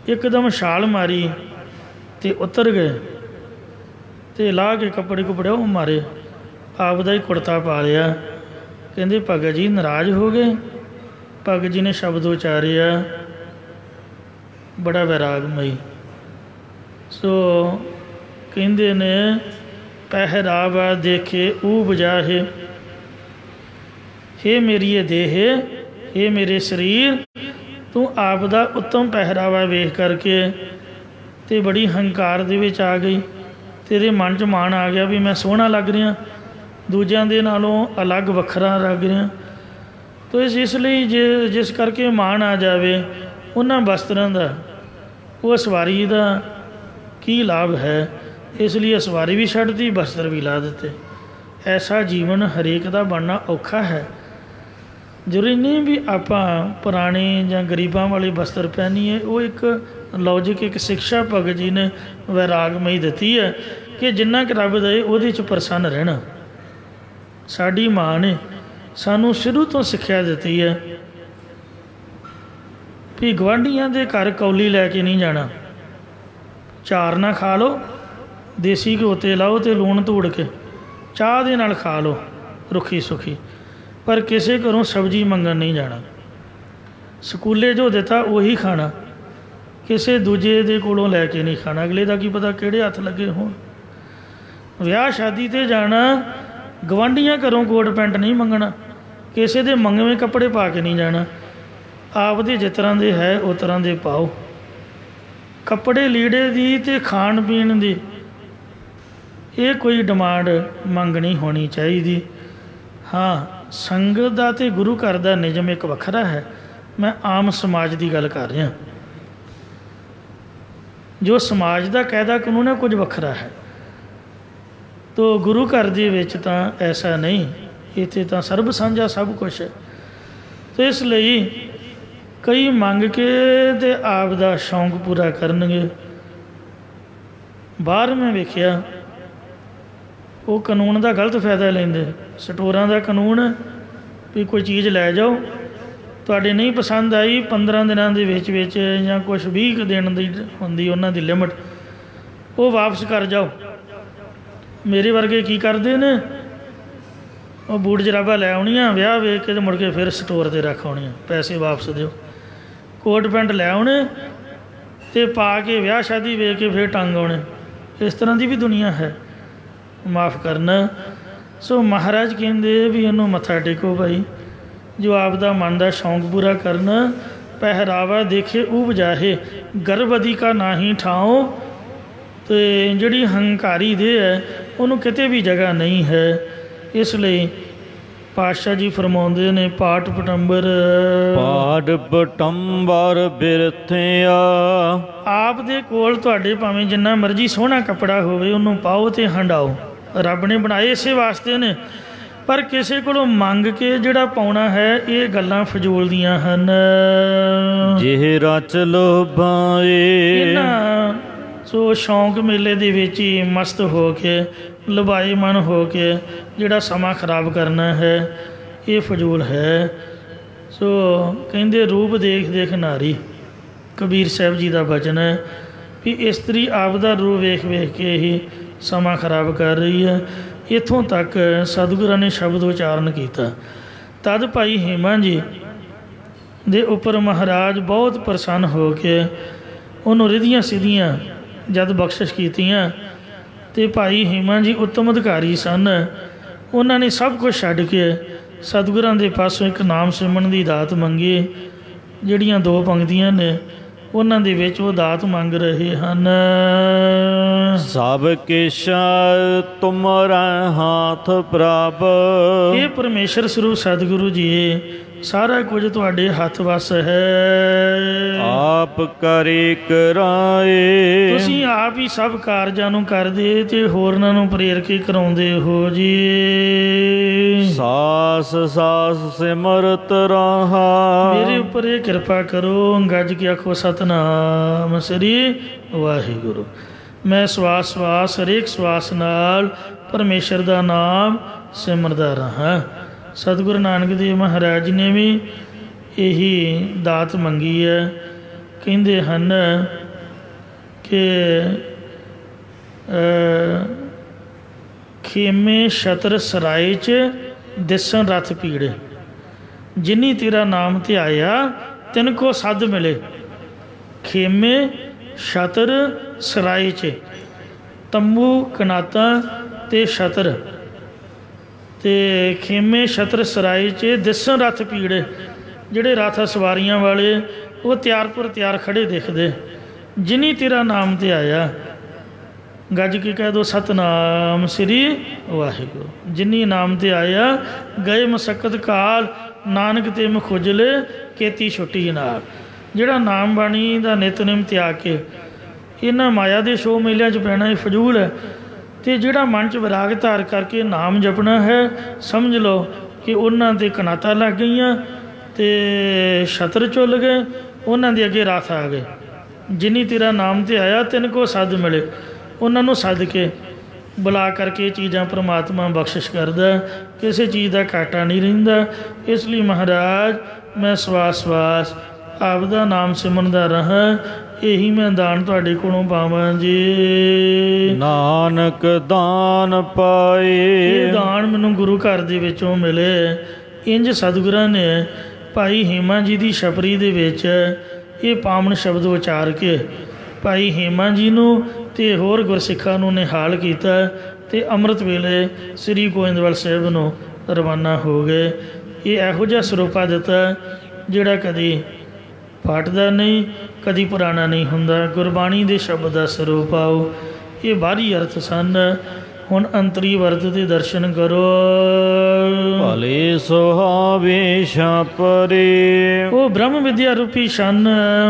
B: ਇੱਕਦਮ ਛਾਲ ਮਾਰੀ ਅਤੇ ਉਤਰ ਗਏ, ਅਤੇ ਲਾਹ ਕੇ ਕੱਪੜੇ ਕੁਪੜੇ ਉਹ ਮਾਰੇ, ਆਪ ਦਾ ਹੀ ਕੁੜਤਾ ਪਾ ਲਿਆ। ਕਹਿੰਦੇ ਭਗਤ ਜੀ ਨਾਰਾਜ਼ ਹੋ ਗਏ। ਭਗਤ ਜੀ ਨੇ ਸ਼ਬਦ ਉਚਾਰਿਆ ਬੜਾ ਵੈਰਾਗਮਈ। ਸੋ ਕਹਿੰਦੇ ਨੇ ਪਹਿਰਾਵਾ ਦੇਖੇ ਊਬ ਜਾਹੇ, ਹੇ ਮੇਰੀਏ ਦੇਹ, ਹੇ ਮੇਰੇ ਸਰੀਰ, ਤੂੰ ਆਪ ਦਾ ਉੱਤਮ ਪਹਿਰਾਵਾ ਵੇਖ ਕਰਕੇ ਅਤੇ ਬੜੀ ਹੰਕਾਰ ਦੇ ਵਿੱਚ ਆ ਗਈ। ਤੇਰੇ ਮਨ 'ਚ ਮਾਣ ਆ ਗਿਆ ਵੀ ਮੈਂ ਸੋਹਣਾ ਲੱਗ ਰਿਹਾ, ਦੂਜਿਆਂ ਦੇ ਨਾਲੋਂ ਅਲੱਗ ਵੱਖਰਾ ਲੱਗ ਰਿਹਾ। ਤੋ ਇਸ ਲਈ ਜਿਸ ਕਰਕੇ ਮਾਣ ਆ ਜਾਵੇ ਉਹਨਾਂ ਵਸਤਰਾਂ ਦਾ, ਉਹ ਸਵਾਰੀ ਦਾ ਕੀ ਲਾਭ ਹੈ। ਇਸ ਲਈ ਸਵਾਰੀ ਵੀ ਛੱਡਤੀ, ਵਸਤਰ ਵੀ ਲਾ ਦਿੱਤੇ। ਐਸਾ ਜੀਵਨ ਹਰੇਕ ਦਾ ਬਣਨਾ ਔਖਾ ਹੈ। ਜ਼ਰੂਰੀ ਨਹੀਂ ਵੀ ਆਪਾਂ ਪੁਰਾਣੇ ਜਾਂ ਗਰੀਬਾਂ ਵਾਲੇ ਵਸਤਰ ਪਹਿਨੀਏ। ਉਹ ਇੱਕ ਲੌਜਿਕ, ਇੱਕ ਸਿਕਸ਼ਾ ਭਗਤ ਜੀ ਨੇ ਵੈਰਾਗਮਈ ਦਿੱਤੀ ਹੈ ਕਿ ਜਿੰਨਾ ਕੁ ਰੱਬ ਦੇ ਉਹਦੇ 'ਚ ਪ੍ਰਸੰਨ ਰਹਿਣਾ। ਸਾਡੀ ਮਾਂ ਨੇ ਸਾਨੂੰ ਸ਼ੁਰੂ ਤੋਂ ਸਿੱਖਿਆ ਦਿੱਤੀ ਹੈ ਵੀ ਗੁਆਂਢੀਆਂ ਦੇ ਘਰ ਕੌਲੀ ਲੈ ਕੇ ਨਹੀਂ ਜਾਣਾ, ਚਾਰ ਨਾ ਖਾ ਲਓ, ਦੇਸੀ ਘਿਓ 'ਤੇ ਲਾਓ ਅਤੇ ਲੂਣ ਧੂੜ ਕੇ ਚਾਹ ਦੇ ਨਾਲ ਖਾ ਲਓ ਰੁੱਖੀ ਸੁੱਖੀ, ਪਰ ਕਿਸੇ ਘਰੋਂ ਸਬਜ਼ੀ ਮੰਗਣ ਨਹੀਂ ਜਾਣਾ। ਸਕੂਲੇ ਜੋ ਦਿੱਤਾ ਉਹੀ ਖਾਣਾ, ਕਿਸੇ ਦੂਜੇ ਦੇ ਕੋਲੋਂ ਲੈ ਕੇ ਨਹੀਂ ਖਾਣਾ। ਅਗਲੇ ਦਾ ਕੀ ਪਤਾ ਕਿਹੜੇ ਹੱਥ ਲੱਗੇ ਹੋਣ। ਵਿਆਹ ਸ਼ਾਦੀ 'ਤੇ ਜਾਣਾ, ਗਵਾਂਢੀਆਂ ਘਰੋਂ ਕੋਟ ਪੈਂਟ ਨਹੀਂ ਮੰਗਣਾ, ਕਿਸੇ ਦੇ ਮੰਗਵੇਂ ਕੱਪੜੇ ਪਾ ਕੇ ਨਹੀਂ ਜਾਣਾ। ਆਪ ਦੇ ਜਿਸ ਤਰ੍ਹਾਂ ਦੇ ਹੈ ਉਸ ਤਰ੍ਹਾਂ ਦੇ ਪਾਓ। ਕੱਪੜੇ ਲੀੜੇ ਦੀ ਅਤੇ ਖਾਣ ਪੀਣ ਦੀ ਇਹ ਕੋਈ ਡਿਮਾਂਡ ਮੰਗ ਨਹੀਂ ਹੋਣੀ ਚਾਹੀਦੀ। ਹਾਂ, ਸੰਗਤ ਦਾ ਅਤੇ ਗੁਰੂ ਘਰ ਦਾ ਨਿਯਮ ਇੱਕ ਵੱਖਰਾ ਹੈ। ਮੈਂ ਆਮ ਸਮਾਜ ਦੀ ਗੱਲ ਕਰ ਰਿਹਾ। ਜੋ ਸਮਾਜ ਦਾ ਕਾਇਦਾ ਕਾਨੂੰਨ ਹੈ ਕੁਝ ਵੱਖਰਾ ਹੈ, ਤੋ ਗੁਰੂ ਘਰ ਦੇ ਵਿੱਚ ਤਾਂ ਐਸਾ ਨਹੀਂ। ਇੱਥੇ ਤਾਂ ਸਰਬ ਸਾਂਝਾ ਸਭ ਕੁਛ ਹੈ। ਅਤੇ ਇਸ ਲਈ ਕਈ ਮੰਗ ਕੇ ਅਤੇ ਆਪ ਦਾ ਸ਼ੌਂਕ ਪੂਰਾ ਕਰਨਗੇ। ਬਾਹਰ ਮੈਂ ਵੇਖਿਆ ਉਹ ਕਾਨੂੰਨ ਦਾ ਗਲਤ ਫਾਇਦਾ ਲੈਂਦੇ। ਸਟੋਰਾਂ ਦਾ ਕਾਨੂੰਨ ਵੀ ਕੋਈ ਚੀਜ਼ ਲੈ ਜਾਓ, ਤੁਹਾਡੇ ਨਹੀਂ ਪਸੰਦ ਆਈ 15 ਦਿਨਾਂ ਦੇ ਵਿੱਚ ਜਾਂ ਕੁਛ 20 ਕੁ ਦਿਨ ਦੀ ਹੁੰਦੀ ਉਹਨਾਂ ਦੀ ਲਿਮਟ, ਉਹ ਵਾਪਸ ਕਰ ਜਾਓ। ਮੇਰੇ ਵਰਗੇ ਕੀ ਕਰਦੇ ਨੇ, ਉਹ ਬੂਟ ਜਰਾਬਾਂ ਲੈ ਆਉਣੀਆਂ, ਵਿਆਹ ਵੇਖ ਕੇ ਅਤੇ ਮੁੜ ਕੇ ਫਿਰ ਸਟੋਰ 'ਤੇ ਰੱਖ ਆਉਣੀਆਂ, ਪੈਸੇ ਵਾਪਸ ਦਿਓ। ਕੋਟ ਪੈਂਟ ਲੈ ਆਉਣੇ ਅਤੇ ਪਾ ਕੇ ਵਿਆਹ ਸ਼ਾਦੀ ਵੇਖ ਕੇ ਫਿਰ ਟੰਗ ਆਉਣੇ। ਇਸ ਤਰ੍ਹਾਂ ਦੀ ਵੀ ਦੁਨੀਆ ਹੈ, ਮਾਫ਼ ਕਰਨਾ। ਸੋ ਮਹਾਰਾਜ ਕਹਿੰਦੇ ਵੀ ਇਹਨੂੰ ਮੱਥਾ ਟੇਕੋ ਭਾਈ, ਜੋ ਆਪ ਦਾ ਮਨ ਦਾ ਸ਼ੌਂਕ ਪੂਰਾ ਕਰਨ। ਪਹਿਰਾਵਾ ਦੇਖੇ ਉਪਜਾਹੇ ਗਰਭ ਅਧਿ ਕਾ ਨਾਹੀ ਠਾਓ। ਅਤੇ ਜਿਹੜੀ ਹੰਕਾਰੀ ਦੇਹ ਹੈ ਉਹਨੂੰ ਕਿਤੇ ਵੀ ਜਗ੍ਹਾ ਨਹੀਂ ਹੈ। ਇਸ ਲਈ ਪਾਤਸ਼ਾਹ ਜੀ ਫਰਮਾਉਂਦੇ ਨੇ, ਪਾਟ ਪਟੰਬਰ
A: ਪਾਟ ਪਟੰਬਰ ਬਿਰਥਿਆ।
B: ਆਪ ਦੇ ਕੋਲ ਤੁਹਾਡੇ ਭਾਵੇਂ ਜਿੰਨਾ ਮਰਜ਼ੀ ਸੋਹਣਾ ਕੱਪੜਾ ਹੋਵੇ ਉਹਨੂੰ ਪਾਓ ਅਤੇ ਹੰਡਾਓ। ਰੱਬ ਨੇ ਬਣਾਏ ਇਸੇ ਵਾਸਤੇ ਨੇ, ਪਰ ਕਿਸੇ ਕੋਲੋਂ ਮੰਗ ਕੇ ਜਿਹੜਾ ਪਾਉਣਾ ਹੈ ਇਹ ਗੱਲਾਂ ਫਜ਼ੂਲ ਦੀਆਂ ਹਨ।
A: ਜਿਹ ਰਚ ਲੋਭਾਏ।
B: ਇਹਨਾਂ ਸੋ ਸ਼ੌਂਕ ਮੇਲੇ ਦੇ ਵਿੱਚ ਹੀ ਮਸਤ ਹੋ ਕੇ, ਲੁਭਾਏ ਮਨ ਹੋ ਕੇ ਜਿਹੜਾ ਸਮਾਂ ਖਰਾਬ ਕਰਨਾ ਹੈ ਇਹ ਫਜ਼ੂਲ ਹੈ। ਸੋ ਕਹਿੰਦੇ ਰੂਪ ਦੇਖ ਦੇਖ ਨਾਰੀ, ਕਬੀਰ ਸਾਹਿਬ ਜੀ ਦਾ ਬਚਨ ਹੈ ਵੀ ਇਸਤਰੀ ਆਪ ਦਾ ਰੂਪ ਵੇਖ ਵੇਖ ਕੇ ਹੀ ਸਮਾਂ ਖਰਾਬ ਕਰ ਰਹੀ ਹੈ। ਇੱਥੋਂ ਤੱਕ ਸਤਿਗੁਰਾਂ ਨੇ ਸ਼ਬਦ ਉਚਾਰਨ ਕੀਤਾ। ਤਦ ਭਾਈ ਹੇਮਾ ਜੀ ਦੇ ਉੱਪਰ ਮਹਾਰਾਜ ਬਹੁਤ ਪ੍ਰਸੰਨ ਹੋ ਕੇ ਉਹਨੂੰ ਰਿੱਧੀਆਂ ਸਿੱਧੀਆਂ ਜਦ ਬਖਸ਼ਿਸ਼ ਕੀਤੀਆਂ। ਅਤੇ ਭਾਈ ਹੇਮਾ ਜੀ ਉੱਤਮ ਅਧਿਕਾਰੀ ਸਨ। ਉਹਨਾਂ ਨੇ ਸਭ ਕੁਝ ਛੱਡ ਕੇ ਸਤਿਗੁਰਾਂ ਦੇ ਪਾਸੋਂ ਇੱਕ ਨਾਮ ਸਿਮਰਨ ਦੀ ਦਾਤ ਮੰਗੀ। ਜਿਹੜੀਆਂ 2 ਪੰਕਤੀਆਂ ਨੇ ਉਹਨਾਂ ਦੇ ਵਿੱਚ ਉਹ ਦਾਤ ਮੰਗ ਰਹੇ ਹਨ।
A: ਸਭ ਕਿਛ ਤੁਮਰਾ ਹਾਥ ਪ੍ਰਭ।
B: ਇਹ ਪਰਮੇਸ਼ਰ ਸਰੂਪ ਸਤਿਗੁਰੂ ਜੀ, ਸਾਰਾ ਕੁਝ ਤੁਹਾਡੇ ਹੱਥ ਵੱਸ ਹੈ।
A: ਆਪ ਕਰੇ ਕਰਾਏ।
B: ਤੁਸੀਂ ਆਪ ਹੀ ਸਭ ਕਾਰਜਾਂ ਨੂੰ ਕਰਦੇ ਅਤੇ ਹੋਰਨਾਂ ਨੂੰ ਪ੍ਰੇਰ ਕੇ ਕਰਾਉਂਦੇ ਹੋ ਜੀ।
A: ਸਾਸ ਸਾਸ ਸਿਮਰਤ ਰਹਾ।
B: ਮੇਰੇ ਉੱਪਰ ਇਹ ਕਿਰਪਾ ਕਰੋ, ਗੱਜ ਕੇ ਆਖੋ ਸਤਿਨਾਮ ਸ੍ਰੀ ਵਾਹਿਗੁਰੂ। ਮੈਂ ਸਵਾਸ ਸਵਾਸ ਹਰੇਕ ਸਵਾਸ ਨਾਲ ਪਰਮੇਸ਼ਰ ਦਾ ਨਾਮ ਸਿਮਰਦਾ ਰਹਾਂ। ਸਤਿਗੁਰੂ ਨਾਨਕ ਦੇਵ ਮਹਾਰਾਜ ਜੀ ਨੇ ਵੀ ਇਹੀ ਦਾਤ ਮੰਗੀ ਹੈ। ਕਹਿੰਦੇ ਹਨ ਕਿ ਖੇਮੇ ਛਤਰ ਸਰਾਏ 'ਚ ਦਿਸਣ ਰਥ ਪੀੜੇ। ਜਿਨੀ ਤੇਰਾ ਨਾਮ ਧਿਆਇਆ ਤਿਨ ਕੋ ਸੱਧ ਮਿਲੇ। ਖੇਮੇ ਛਤਰ ਸਰਾਏ 'ਚ, ਤੰਬੂ ਕਨਾਤਾਂ ਅਤੇ ਛਤਰ, ਅਤੇ ਖੇਮੇ ਛਤਰ ਸਰਾਏ 'ਚ ਦਿਸਣ ਰਥ ਪੀੜੇ। ਜਿਹੜੇ ਰਥ ਸਵਾਰੀਆਂ ਵਾਲੇ ਉਹ ਤਿਆਰ ਪਰ ਤਿਆਰ ਖੜ੍ਹੇ ਦਿਖਦੇ। ਜਿਨੀ ਤੇਰਾ ਨਾਮ ਧਿਆਇਆ, ਗੱਜ ਕੇ ਕਹਿ ਦੋ ਸਤਿਨਾਮ ਸ੍ਰੀ ਵਾਹਿਗੁਰੂ। ਜਿਨੀ ਨਾਮ ਤੇ ਆਇਆ ਗਏ ਮਸਕਤ ਕਾਲ, ਨਾਨਕ ਤੇ ਮਖੁਜਲੇ ਕੀਤੀ ਛੁੱਟੀ ਨਾਲ। ਜਿਹੜਾ ਨਾਮ ਬਾਣੀ ਦਾ ਨਿਤਨੇਮ ਤਿਆਗ ਕੇ ਇਹਨਾਂ ਮਾਇਆ ਦੇ ਸ਼ੋਅ ਮੇਲਿਆਂ 'ਚ ਪੈਣਾ ਇਹ ਫਜ਼ੂਲ ਹੈ। ਅਤੇ ਜਿਹੜਾ ਮਨ 'ਚ ਵਿਰਾਗ ਧਾਰ ਕਰਕੇ ਨਾਮ ਜਪਣਾ ਹੈ, ਸਮਝ ਲਓ ਕਿ ਉਹਨਾਂ 'ਤੇ ਕਨਾਤਾਂ ਲੱਗ ਗਈਆਂ ਅਤੇ ਛਤਰ ਚੁੱਲ ਗਏ, ਉਹਨਾਂ ਦੇ ਅੱਗੇ ਰਥ ਆ ਗਏ। ਜਿਨੀ ਤੇਰਾ ਨਾਮ ਤੇ ਆਇਆ ਤਿੰਨ ਕੋ ਸੱਦ ਮਿਲੇ। ਉਹਨਾਂ ਨੂੰ ਸੱਦ ਕੇ ਬੁਲਾ ਕਰਕੇ ਇਹ ਚੀਜ਼ਾਂ ਪ੍ਰਮਾਤਮਾ ਬਖਸ਼ਿਸ਼ ਕਰਦਾ, ਕਿਸੇ ਚੀਜ਼ ਦਾ ਘਾਟਾ ਨਹੀਂ ਰਹਿੰਦਾ। ਇਸ ਲਈ ਮਹਾਰਾਜ ਮੈਂ ਸਵਾਸ ਸਵਾਸ ਆਪ ਦਾ ਨਾਮ ਸਿਮਰਦਾ ਰਹਾਂ, ਇਹੀ ਮੈਂ ਦਾਨ ਤੁਹਾਡੇ ਕੋਲੋਂ ਪਾਵਾਂ ਜੀ।
A: ਨਾਨਕ ਦਾਨ ਪਾਏ।
B: ਇਹ ਦਾਨ ਮੈਨੂੰ ਗੁਰੂ ਘਰ ਦੇ ਵਿੱਚੋਂ ਮਿਲੇ। ਇੰਝ ਸਤਿਗੁਰਾਂ ਨੇ ਭਾਈ ਹੇਮਾ ਜੀ ਦੀ ਛਪਰੀ ਦੇ ਵਿੱਚ ਇਹ ਪਾਵਨ ਸ਼ਬਦ ਉਚਾਰ ਕੇ ਭਾਈ ਹੇਮਾ ਜੀ ਨੂੰ ਅਤੇ ਹੋਰ ਗੁਰਸਿੱਖਾਂ ਨੂੰ ਨਿਹਾਲ ਕੀਤਾ ਅਤੇ ਅੰਮ੍ਰਿਤ ਵੇਲੇ ਸ੍ਰੀ ਗੋਇੰਦਵਾਲ ਸਾਹਿਬ ਨੂੰ ਰਵਾਨਾ ਹੋ ਗਏ। ਇਹ ਇਹੋ ਜਿਹਾ ਸਰੂਪਾ ਦਿੱਤਾ ਜਿਹੜਾ ਕਦੀ ਫਾਟਦਾ ਨਹੀਂ, ਕਦੀ ਪੁਰਾਣਾ ਨਹੀਂ ਹੁੰਦਾ। ਗੁਰਬਾਣੀ ਦੇ ਸ਼ਬਦ ਦਾ ਸਰੂਪ ਆਓ। ਇਹ ਬਾਹਰੀ ਅਰਥ ਸਨ, ਹੁਣ ਅੰਤਰੀ ਵਰਤ ਦੇ ਦਰਸ਼ਨ ਕਰੋ।
A: ਭਲੇ ਸੁਹਾਵੇ ਛਪਰੇ
B: ਉਹ ਬ੍ਰਹਮ ਵਿਦਿਆ ਰੂਪੀ ਛੰਨ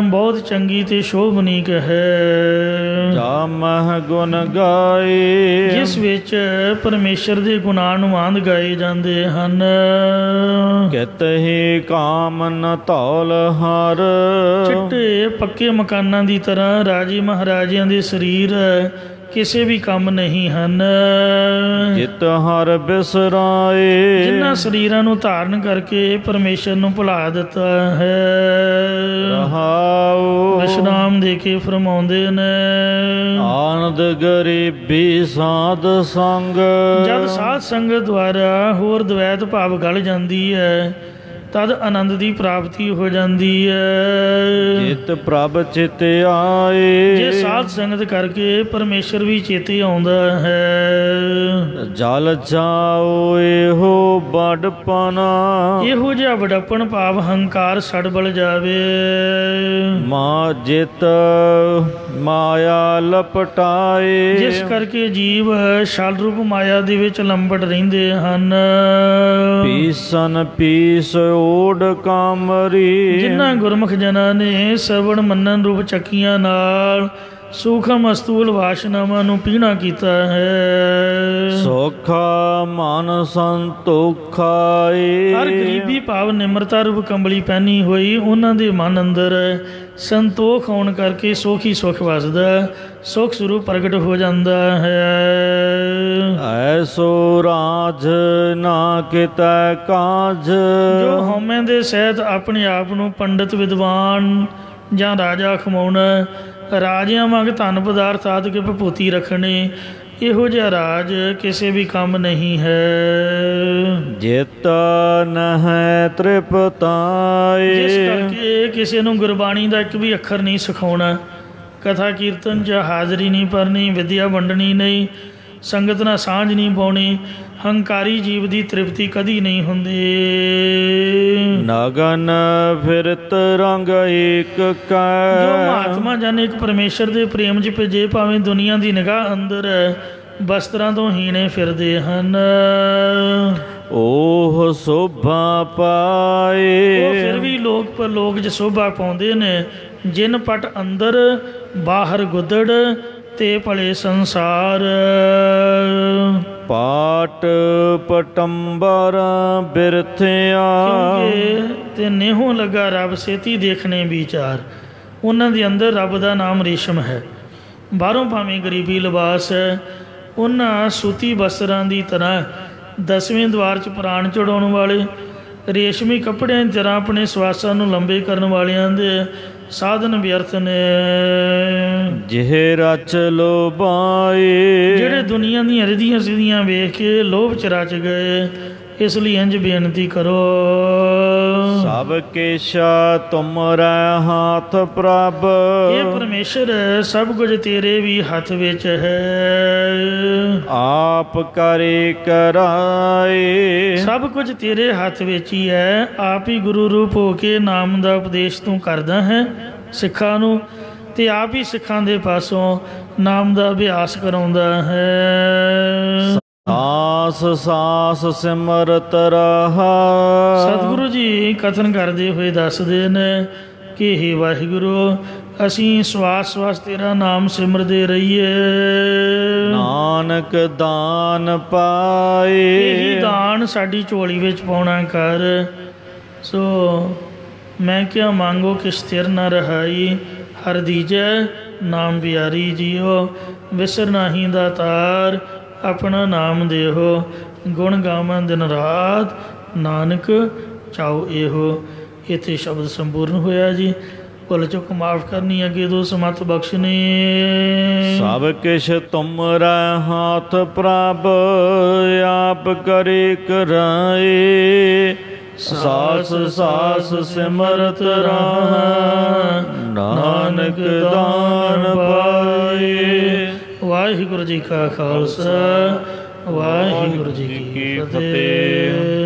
B: ਬਹੁਤ ਚੰਗੀ ਤੇ ਸ਼ੋਭਨੀਕ ਹੈ।
A: ਜਾ ਮਹ ਗੁਣ ਗਾਏ
B: ਜਿਸ ਵਿੱਚ ਪਰਮੇਸ਼ਰ ਦੇ ਗੁਣਾਨੁਵਾਦ ਗਾਏ ਜਾਂਦੇ ਹਨ।
A: ਕਿਤਹਿ ਕਾਮ ਨ ਧੌਲ ਹਰ
B: ਚਿੱਟੇ ਪੱਕੇ ਮਕਾਨਾਂ ਦੀ ਤਰ੍ਹਾਂ ਰਾਜੇ ਮਹਾਰਾਜਿਆਂ ਦੇ ਸਰੀਰ ਕਿਸੇ ਵੀ ਕੰਮ ਨਹੀਂ ਹਨ।
A: ਜਿਤ ਹਰ ਬਿਸਰਾਏ
B: ਜਿਨ੍ਹਾਂ ਸਰੀਰਾਂ ਨੂੰ ਧਾਰਨ ਕਰਕੇ ਪਰਮੇਸ਼ਰ ਨੂੰ ਭੁਲਾ ਦਿੱਤਾ ਹੈ।
A: ਰਹਾਉ
B: ਵਿਸ਼ਰਾਮ ਦੇ ਕੇ ਫਰਮਾਉਂਦੇ ਨੇ।
A: ਆਨੰਦ ਗਰੀਬੀ ਸਾਧ ਸੰਗ
B: ਜਦ ਸਾਧ ਸੰਗਤ ਦੁਆਰਾ ਹੋਰ ਦਵੈਤ ਭਾਵ ਗਲ ਜਾਂਦੀ ਹੈ ਤਦ ਆਨੰਦ ਦੀ ਪ੍ਰਾਪਤੀ ਹੋ ਜਾਂਦੀ ਹੈ।
A: ਜਿਤ ਪ੍ਰਭ ਚਿਤ ਆਏ
B: ਜੇ ਸਾਧ ਸੰਗਤ ਕਰਕੇ ਪਰਮੇਸ਼ਰ ਵੀ ਚੇਤੇ ਆਉਂਦਾ ਹੈ।
A: ਜਲ ਜਾਓ ਇਹੋ ਬੜਪਨਾ
B: ਇਹੋ ਜਿਹਾ ਵਡੱਪਣ ਭਾਵ ਹੰਕਾਰ ਸੜ ਬਲ ਜਾਵੇ।
A: ਮਾ ਜਿਤ ਮਾਇਆ ਲਪਟਾਏ
B: ਜਿਸ ਕਰਕੇ ਜੀਵ ਛਲ ਰੂਪ ਮਾਇਆ ਦੇ ਵਿੱਚ ਲੰਬੜ ਰਹਿੰਦੇ ਹਨ।
A: ਪੀਸਨ ਪੀਸ ਓਡ ਕਾਮਰੀ
B: ਜਿਨ੍ਹਾਂ ਗੁਰਮੁਖ ਜਨਾਂ ਨੇ ਸਵਣ ਮੰਨਣ ਰੂਪ ਚੱਕੀਆਂ ਨਾਲ ਸੂਖਮ ਅਸਤੂਲ ਵਾਸ਼ਨਾਵਾਂ ਨੂੰ ਪੀਣਾ ਕੀਤਾ ਹੈ।
A: ਸੋਖਾ ਮਨ ਸੰਤੋਖਾਏ
B: ਹਰ ਗਰੀਬੀ ਭਾਵ ਨਿਮਰਤਾ ਰੂਪ ਕੰਬਲੀ ਪਹਿਨੀ ਹੋਈ ਉਹਨਾਂ ਦੇ ਮਨ ਅੰਦਰ ਸੰਤੋਖ ਹੋਣ ਕਰਕੇ ਸੁਖ ਹੀ ਸੁਖ ਵਸਦਾ, ਸੁਖ ਸਰੂਪ ਪ੍ਰਗਟ ਹੋ ਜਾਂਦਾ ਹੈ।
A: ਐਸੋ ਰਾਜ ਨਾ ਕਿਤੈ ਕਾਜ
B: ਜੋ ਹਉਮੈ ਦੇ ਸਹਿਤ ਆਪਣੇ ਆਪ ਨੂੰ ਪੰਡਿਤ ਵਿਦਵਾਨ ਜਾਂ ਰਾਜਾ ਖਮਾਉਣਾ, ਰਾਜਿਆਂ ਵਾਂਗ ਧਨ ਪਦਾਰਥ ਆਦਿ ਕੇ ਭਭੂਤੀ ਰੱਖਣੇ, ਇਹੋ ਜਿਹਾ ਰਾਜ ਕਿਸੇ ਵੀ ਕੰਮ ਨਹੀਂ ਹੈ।
A: ਜਿਤ ਨਹਿ ਤ੍ਰਿਪਤਾਏ
B: ਜਿਸ ਕਰਕੇ ਕਿਸੇ ਨੂੰ ਗੁਰਬਾਣੀ ਦਾ ਇੱਕ ਵੀ ਅੱਖਰ ਨਹੀਂ ਸਿਖਾਉਣਾ, ਕਥਾ ਕੀਰਤਨ 'ਚ ਹਾਜ਼ਰੀ ਨਹੀਂ ਭਰਨੀ, ਵਿਦਿਆ ਵੰਡਣੀ ਨਹੀਂ, ਸੰਗਤ ਨਾਲ ਸਾਂਝ ਨਹੀਂ ਪਾਉਣੀ, ਹੰਕਾਰੀ ਜੀਵ ਦੀ ਤ੍ਰਿਪਤੀ ਕਦੀ ਨਹੀਂ ਹੁੰਦੀ।
A: ਨਗਨ ਫਿਰਤ ਰੰਗ ਏਕ ਕੈ
B: ਜੋ ਮਹਾਤਮਾ ਜਨ ਇੱਕ ਪਰਮੇਸ਼ਰ ਦੇ ਪ੍ਰੇਮ 'ਚ ਭਿੱਜੇ, ਭਾਵੇਂ ਦੁਨੀਆ ਦੀ ਨਿਗਾਹ ਅੰਦਰ ਵਸਤਰਾਂ ਤੋਂ ਹੀਣੇ ਫਿਰਦੇ ਹਨ,
A: ਉਹ ਸੋਭਾ ਪਾਏ
B: ਉਹ ਫਿਰ ਵੀ ਲੋਕ ਪਰਲੋਕ 'ਚ ਸੋਭਾ ਪਾਉਂਦੇ ਨੇ। ਜਿਨ ਪਟ ਅੰਦਰ ਬਾਹਰ ਗੁੱਦੜ ਤੇ ਭਲੇ ਸੰਸਾਰ।
A: ਪਾਟ ਪਟੰਬਰ ਬਿਰਥਿਆ
B: ਤੇ ਨੇਹੋਂ ਲੱਗਾ ਰੱਬ ਸੇਤੀ ਦੇਖਣੇ ਵਿਚਾਰ। ਉਹਨਾਂ ਦੇ ਅੰਦਰ ਰੱਬ ਦਾ ਨਾਮ ਰੇਸ਼ਮ ਹੈ। ਬਾਹਰੋਂ ਭਾਵੇਂ ਗਰੀਬੀ ਲਿਬਾਸ ਹੈ, ਉਹਨਾਂ ਸੂਤੀ ਵਸਤਰਾਂ ਦੀ ਤਰ੍ਹਾਂ ਦਸਵੇਂ ਦੁਆਰ 'ਚ ਪ੍ਰਾਣ ਚੜਾਉਣ ਵਾਲੇ ਰੇਸ਼ਮੀ ਕੱਪੜਿਆਂ ਦੀ ਤਰ੍ਹਾਂ ਆਪਣੇ ਸਵਾਸਾਂ ਨੂੰ ਲੰਬੇ ਕਰਨ ਵਾਲਿਆਂ ਦੇ ਸਾਧਨ ਵਿਅਰਥ ਨੇ।
A: ਜਿਹੇ ਰਚ ਲੋਭਾਏ
B: ਜਿਹੜੇ ਦੁਨੀਆ ਦੀਆਂ ਰਿਧੀਆਂ ਸਿੱਧੀਆਂ ਵੇਖ ਕੇ ਲੋਭ 'ਚ ਰਚ ਗਏ। ਇਸ ਲਈ ਇੰਝ ਬੇਨਤੀ ਕਰੋ।
A: ਸਭ ਕੇਸ਼ਾ ਤੁਮਰੈ ਹੱਥ ਪ੍ਰਭ
B: ਇਹ ਪਰਮੇਸ਼ਰ ਸਭ ਕੁਝ ਤੇਰੇ ਵੀ ਹੱਥ ਵਿੱਚ ਹੈ।
A: ਆਪ ਕਰੇ ਕਰਾਏ
B: ਸਭ ਕੁਝ ਤੇਰੇ ਹੱਥ ਵਿੱਚ ਹੀ ਹੈ। ਆਪ ਹੀ ਗੁਰੂ ਰੂਪ ਹੋ ਕੇ ਨਾਮ ਦਾ ਉਪਦੇਸ਼ ਤੂੰ ਕਰਦਾ ਹੈ ਸਿੱਖਾਂ ਨੂੰ, ਤੇ ਆਪ ਹੀ ਸਿੱਖਾਂ ਦੇ ਪਾਸੋਂ ਨਾਮ ਦਾ ਅਭਿਆਸ ਕਰਾਉਂਦਾ ਹੈ।
A: ਸਾਸ ਸਾਸ ਸਿਮਰਤ ਰਹਾ।
B: ਸਤਿਗੁਰੂ ਜੀ ਕਥਨ ਕਰਦੇ ਹੋਏ ਦੱਸਦੇ ਨੇ ਕਿ ਹੇ ਵਾਹਿਗੁਰੂ, ਅਸੀਂ ਸਵਾਸ ਸਵਾਸ ਤੇਰਾ ਨਾਮ ਸਿਮਰਦੇ ਰਹੀਏ।
A: ਨਾਨਕ ਦਾਨ ਪਾਏ
B: ਇਹੀ ਦਾਨ ਸਾਡੀ ਝੋਲੀ ਵਿੱਚ ਪਾਉਣਾ ਕਰ। ਸੋ ਮੈਂ ਕਿਹਾ ਮੰਗੋ ਕਿ ਸਥਿਰ ਨਾ ਰਹਾਈ, ਹਰ ਦੀਜੈ ਨਾਮ ਪਿਆਰੀ ਜੀਓ। ਵਿਸਰ ਨਾਹੀ ਦਾਤਾਰ ਆਪਣਾ ਨਾਮ ਦੇਹੋ, ਗੁਣ ਗਾਵਾਂ ਦਿਨ ਰਾਤ ਨਾਨਕ ਚਾਓ ਇਹੋ। ਇੱਥੇ ਸ਼ਬਦ ਸੰਪੂਰਨ ਹੋਇਆ ਜੀ। ਭੁੱਲ ਚੁੱਕ ਮਾਫ ਕਰਨੀ, ਅੱਗੇ ਦੋ ਸਮਤ ਬਖਸ਼ਣੀ।
A: ਸਭ ਕਿਛ ਤੁਮਰਾ ਹੱਥ ਪ੍ਰਭ ਆਪ ਕਰੇ ਕਰਾਏ। ਸਾਸ ਸਾਸ ਸਿਮਰਤ ਰਹਾ ਨਾਨਕ ਦਾਨ ਪਾਏ।
B: ਵਾਹਿਗੁਰੂ ਜੀ ਕਾ ਖਾਲਸਾ, ਵਾਹਿਗੁਰੂ ਜੀ ਕੀ ਫਤਿਹ।